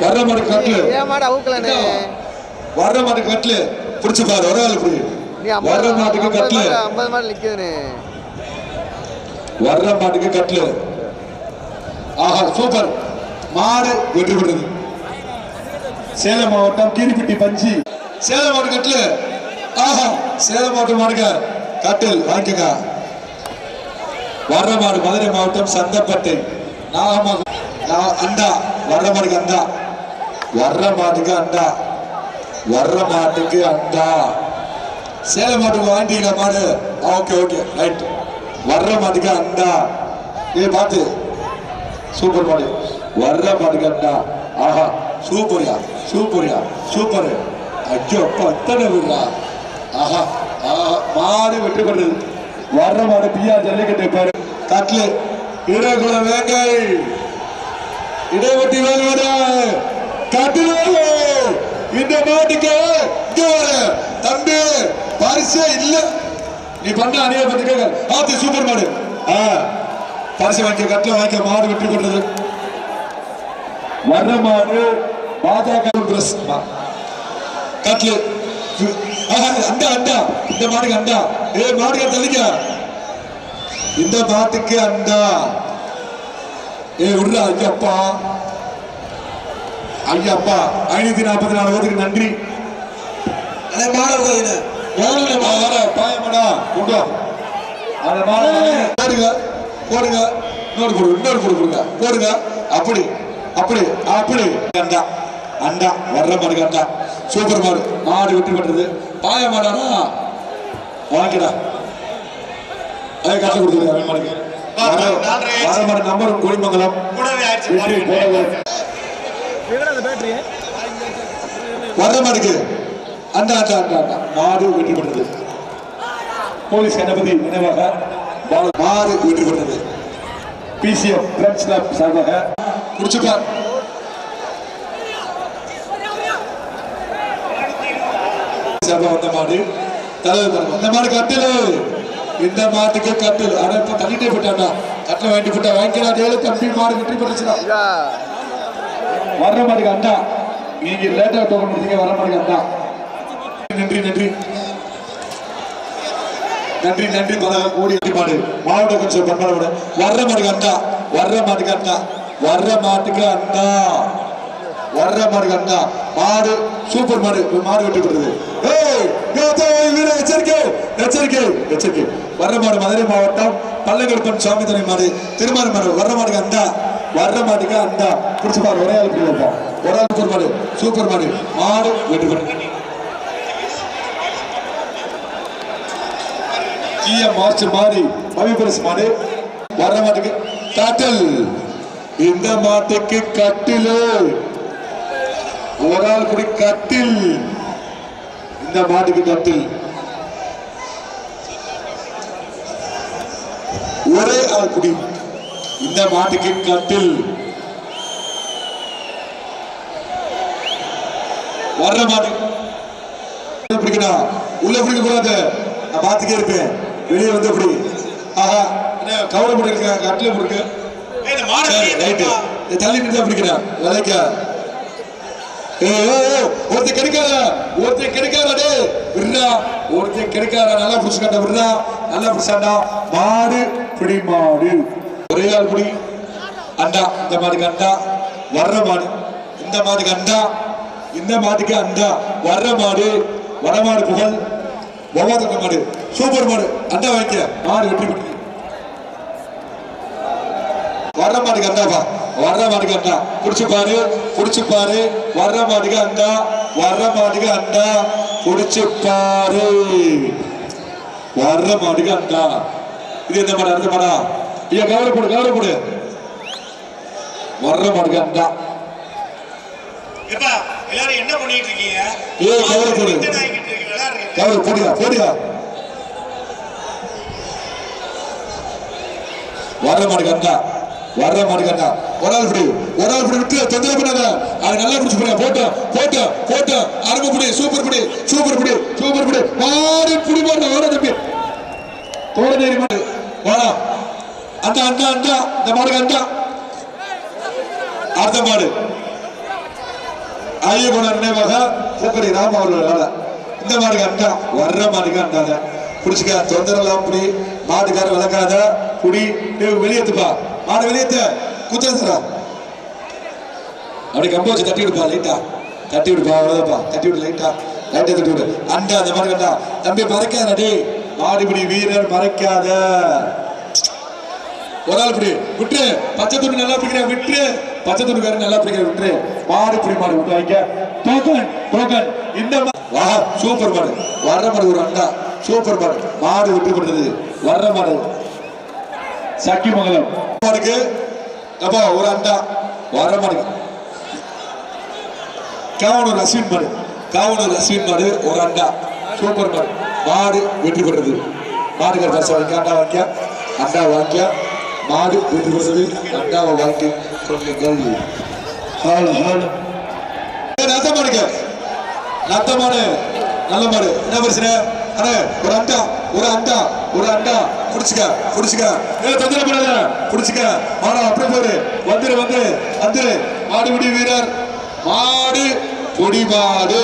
வர்ற மாடு கட்ல. ஏன் மாடு அவுக்கலனே. வர்ற மாடு கட்ல. புடிச்சு பாரு ஒரு ஆளு புடி. வர்ற மாட்டுக்கு கட்ல. 50 மாடு நிக்குதுனே. வர்ற மாட்டுக்கு கட்ல. ஆஹா சூப்பர். மாடு வெற்றி பெற்றது. சேலம் மாவட்டம் கீரிப்பட்டி பஞ்சி. சேலம் மாவட்டம் கட்ல. ஆஹா சேலம் மாவட்டம் மாடுக கட்டில் வாங்கிக்க. வர்ற மாடு மதுரை மாவட்டம் சந்தப்பட்டை அண்டா. வர்ற மாட்டுக்கு அண்டா வர்ற மாட்டுக்கு அண்டா வர்ற மாட்டுக்கு அண்டா. சேலம் மாட்டுக்கு வாங்கிட்டீங்களா மாடு. Okay okay right. வர்ற மாட்டுக்கு அண்டா. பார்த்து சூப்பர் மாடு. வர்ற மாட்டுக்கு அண்டா. ஆஹா சூப்பர்யா சூப்பர்யா சூப்பர். ஐயோ அப்பா அத்தனை விடுறா. ஆஹா ஆஹா மாடு வெற்றி பெற்றது. வர்ற மாடு பிஆர் ஜல்லிக்கட்டு பாரு கட்லு. இடகுளம் வேங்கை இடைவெட்டி வேலையோட கட்டில். இந்த மாட்டுக்கு தம்பி பரிசே இல்ல. நீ பண்ண அணிய பத்தி ஆத்தி சூப்பர் மாடு. பரிசு வாங்கிய கட்டில வாங்கிய மாடு வெற்றி பெற்றது. வர்ற மாடு பாஜக கட்லு. அண்டா அண்டா இந்த மாடுக்கு அண்டா மாடுகார தள்ளிக்க. இந்த மாட்டுக்கு அண்டா. விடுறா ஐயப்பா. ஐயப்பா 544 பேருக்கு நன்றி. பாயமாடா கொண்டு போடுங்க போடுங்க. இன்னொரு கொடுங்க போடுங்க. அப்படி அப்படி அப்படி அண்டா அண்டா வர்ற மாடு அண்டா. சூப்பர் மாடு. மாடு வெற்றி பெற்றது. பாய மாடானா வாங்கிடா. அதை கட்ட கொடுத்துருங்க மாடுக்கு. வர மாடு நம்பர் குடிமங்கலம் வர்ற மாடுக்கு அண்டா அண்டா அண்டா அண்டா. மாடு வெற்றி பெற்றது. போலீஸ் கணபதி நினைவாக மாடு வெற்றி பெற்றது. பிசிஎம் பிரெண்ட்ஸ் கிளப் சார்பாக குடிச்சுப்பார். வந்த மாடு தலைவர் அந்த மாடு கட்டலு. இந்த மாட்டுக்கு கட்டல். ஆனா இப்ப தள்ளிட்டே போட்டாண்டா. கட்டல வேண்டி போட்டா வாங்கிக்கலாம். ஏழு தம்பி மாடு வெற்றி பெற்றுச்சுடா. வர்ற மாட்டுக்கு அண்டா. நீங்க லேட்டா டோக்கன் கொடுத்தீங்க. வர்ற மாட்டுக்கு அண்டா. நன்றி நன்றி நன்றி நன்றி. ஓடி மாடு மாவட்ட கட்சி பண்ண வர்ற மாட்டுக்கு அண்டா. வர்ற மாட்டுக்கு அண்டா. வர்ற மாட்டுக்கு அண்டா. வர்ற மாட்டுக்கு அண்டா. மாடு சூப்பர் மாடு. மாடு வெட்டி கொடுத்தது. எச்சரிக்கை எச்சரிக்கை எச்சரிக்கை. வர்ற மாடு மதுரை மாவட்டம் பல்லங்கருப்பன் சுவாமி துணை மாடு திருமாரி மாடு. வர்ற மாட்டுக்கு அண்டா. வர்ற மாட்டுக்கு அண்டா. பிடிச்சு பாரு. ஒரே ஆள் பிடிப்போம். ஒரு ஆள் சூப்பர் மாடு. சூப்பர் மாடு. மாடு வெட்டி கொடுத்து மாஸ்டர் மாடி அபிபிரஸ் மாடு. வர்ற மாட்டுக்கு கட்டல். இந்த மாட்டுக்கு கட்டில். ஒரு ஆள் குடி கட்டில். இந்த மாட்டுக்கு கட்டில். ஒரே ஆள் குடி. இந்த மாட்டுக்கு கட்டில். வர்ற மாட்டு பிடிக்கணும். உள்ள பிடிக்க கூடாது. நான் பார்த்துக்கே இருப்பேன். வெளியே வந்து எப்படி ஆஹா கவலை போட்டு கட்டில போட்டு தள்ளி நின்று பிடிக்கிறான். விலைக்க ஒருத்தர் கிடைக்காத ஒருத்தர் கிடைக்காத விடுறா. ஒருத்தர் கிடைக்காத நல்லா பிடிச்சுக்காண்டா. விடுறா நல்லா பிடிச்சாண்டா. மாடு பிடி மாடு. ஒரே ஆள் பிடி அண்டா. இந்த மாட்டுக்கு அண்டா. வர்ற மாடு. இந்த மாட்டுக்கு அண்டா. இந்த மாட்டுக்கு அண்டா. வர்ற மாடு. வடமாடு புகழ் ஒவ்வாத மாடு. சூப்பர் மாடு. அண்டா வைக்க மாடு வெற்றி பெற்று. வர்ற மாட்டுக்கு அண்டாப்பா. வர்ற மாட்டுக்கு அண்டா. குடிச்சு பாரு குடிச்சு பாரு. வர்ற மாட்டுக்கு அண்டா. வர்ற மாட்டுக்கு அண்டா. குடிச்சு பாரு. வர்ற மாட்டுக்கு அண்டா. இது என்ன மாடு? அடுத்த மாடா. ஐயா கவலை போடு கவலை போடு. வர்ற மாட்டுக்கு அண்டா. எல்லாரும் என்ன பண்ணிட்டு இருக்கீங்க? கவலை போடு கவலை போடியா போடியா. வர்ற மாட்டுக்கு அண்டா. வர்ற மாட்டுக்கு அண்டா. ஒரு ஆள் பிடி. ஒரு ஆள் பிடி. விட்டு தொந்தரவு பண்ணாத. அது நல்லா பிடிச்சு போட. போட்டு போட்டு போட்டு அருமை பிடி. சூப்பர் பிடி சூப்பர் பிடி சூப்பர் பிடி. மாடு பிடி மாடு. வர தம்பி தோழநேரி மாடு. வாடா அண்டா அண்டா அண்டா. இந்த மாடுக்கு அண்டா. அடுத்த மாடு ஐயகுண நினைவாக பூக்கடி ராம் அவர்கள். இந்த மாடுக்கு அண்டா. வர்ற மாடுக்கு அண்டாத. குடிச்சுக்க தொந்தரலாம். புடி மாட்டுக்கார விளக்காத. குடி வெளியேத்துப்பா. மாடு வெளியேத்த குத்தா. அப்படி கம்ப வச்சு தட்டி விடுப்பா. லைட்டா தட்டி விடுப்பா. அவ்வளவுதான்ப்பா. தட்டி விடு லைட்டா. லைட்டா தட்டி விடு. அண்டா. அந்த மாதிரி அண்டா. தம்பி மறைக்காத. டே மாடுபிடி வீரர் மறைக்காத. ஒரு ஆள் பிடி விட்டு. பச்சை துணி நல்லா பிடிக்கிற விட்டு. பச்சை துணிக்காரன் நல்லா பிடிக்கிற விட்டு. மாடு பிடி மாடு விட்டு வைக்க. Token token. இந்த வா சூப்பர் மாடு. வர்ற மாடு ஒரு அண்டா. சூப்பர் மாடு. மாடு வெற்றி பெற்றது. வர்ற மாடு சக்கிமங்கலம் மாடுக்கு அப்பா ஒரு அண்டா. வர்ற மாடு காவனூர் அஸ்வின் மாடு. காவனூர் அஸ்வின் மாடு ஒரு அண்டா. சூப்பர் மாடு. மாடு வெற்றி பெற்றது. மாடுகள் பரிசு வாங்க. அண்டா வாங்க. அண்டா வாங்க. மாடு வெற்றி பெற்றது. அண்டாவை வாங்கி சொல்லுங்கள். நத்த மாடுங்க. நத்த மாடு நல்ல மாடு. என்ன பிரச்சனை? ஒரு அண்டா ஒரு அண்டா ஒரு அண்டா. புடிச்சுக்க புடிச்சுக்க. தொந்தரவு பண்ணாத. புடிச்சுக்க மாடா. அப்படியே போரு. வந்துரு வந்துரு வந்துரு. மாடு பிடி வீரர். மாடு பொடி மாடு.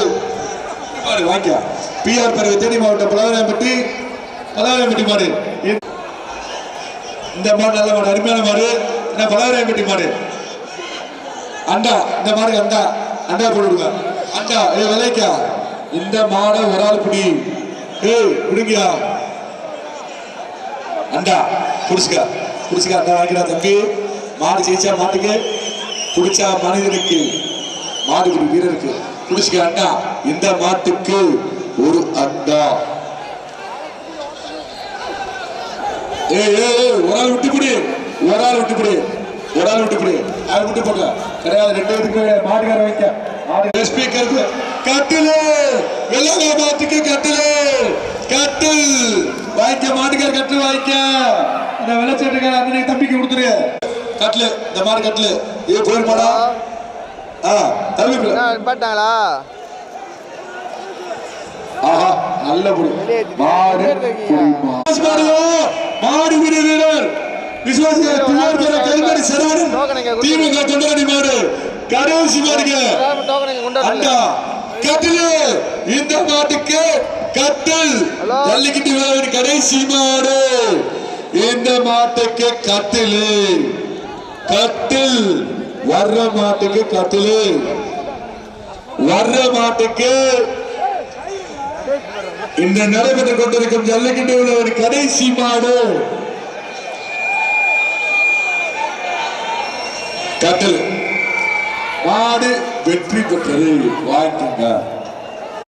மாடு வாங்கியா. பிஆர் பறவை தேனி மாவட்டம் பலவராயம்பட்டி பலவரையம்பட்டி மாடு. இந்த மாடு நல்ல மாடு, அருமையான மாடு. என்ன பலவரையம்பட்டி மாடு. அண்டா, இந்த மாடு அண்டா, அண்டா போடுங்க. அண்டா விலைக்கா. இந்த மாடை ஒரு ஆள் பிடி. பிடிங்கயா. அண்டா புடிச்சுக்க, புடிச்சுக்க. அண்டா வாங்கிடா தம்பி. மாடு ஜெயிச்சா மாட்டுக்கு, பிடிச்சா மனிதனுக்கு, மாடு பிடி வீரருக்கு. புடிச்சுக்க அண்டா. இந்த மாட்டுக்கு ஒரு அண்டா. ஒரு ஆள் விட்டு பிடி, ஒரு ஆள் விட்டு பிடி, ஒரு ஆள் விட்டு பிடி. அதை விட்டு போடல கிடையாது. 2 பேருக்கு மாட்டுக்கார வைக்க. மாடு ஸ்பீக்கருக்கு கட்டிலு. வெள்ளங்க மாட்டுக்கு கட்டிலு. கட்டில் வாய்க்க. மாட்டுக்கார கட்டில் வாய்க்க. இந்த வெள்ளச்சேட்டுக்கார அண்ணனுக்கு தம்பிக்கு கொடுத்துரு. கட்டிலு. இந்த மாடு கட்டிலு. இது கோயில் மாடா. தம்பி பாட்டாங்களா? ஆஹா நல்ல புடி. மாடு மாடு வீரர் விசுவாசி சரவணன் திமுக தொண்டரடி மாடு கடைசி மாடுங்க. அண்டா கட்டிலு. இந்த மாட்டுக்கு கட்டில். ஜல்லிக்கட்டு விழாவின் கடைசி மாடு. இந்த மாட்டுக்கு கட்டிலு. கட்டில். வர்ற மாட்டுக்கு கட்டிலு. வர்ற மாட்டுக்கு இந்த நடைபெற்றுக் கொண்டிருக்கும் ஜல்லிக்கட்டு விழாவின் கடைசி மாடு கட்டில். மாடு வெற்றி பெற்றது. வாங்கிக்கோங்க.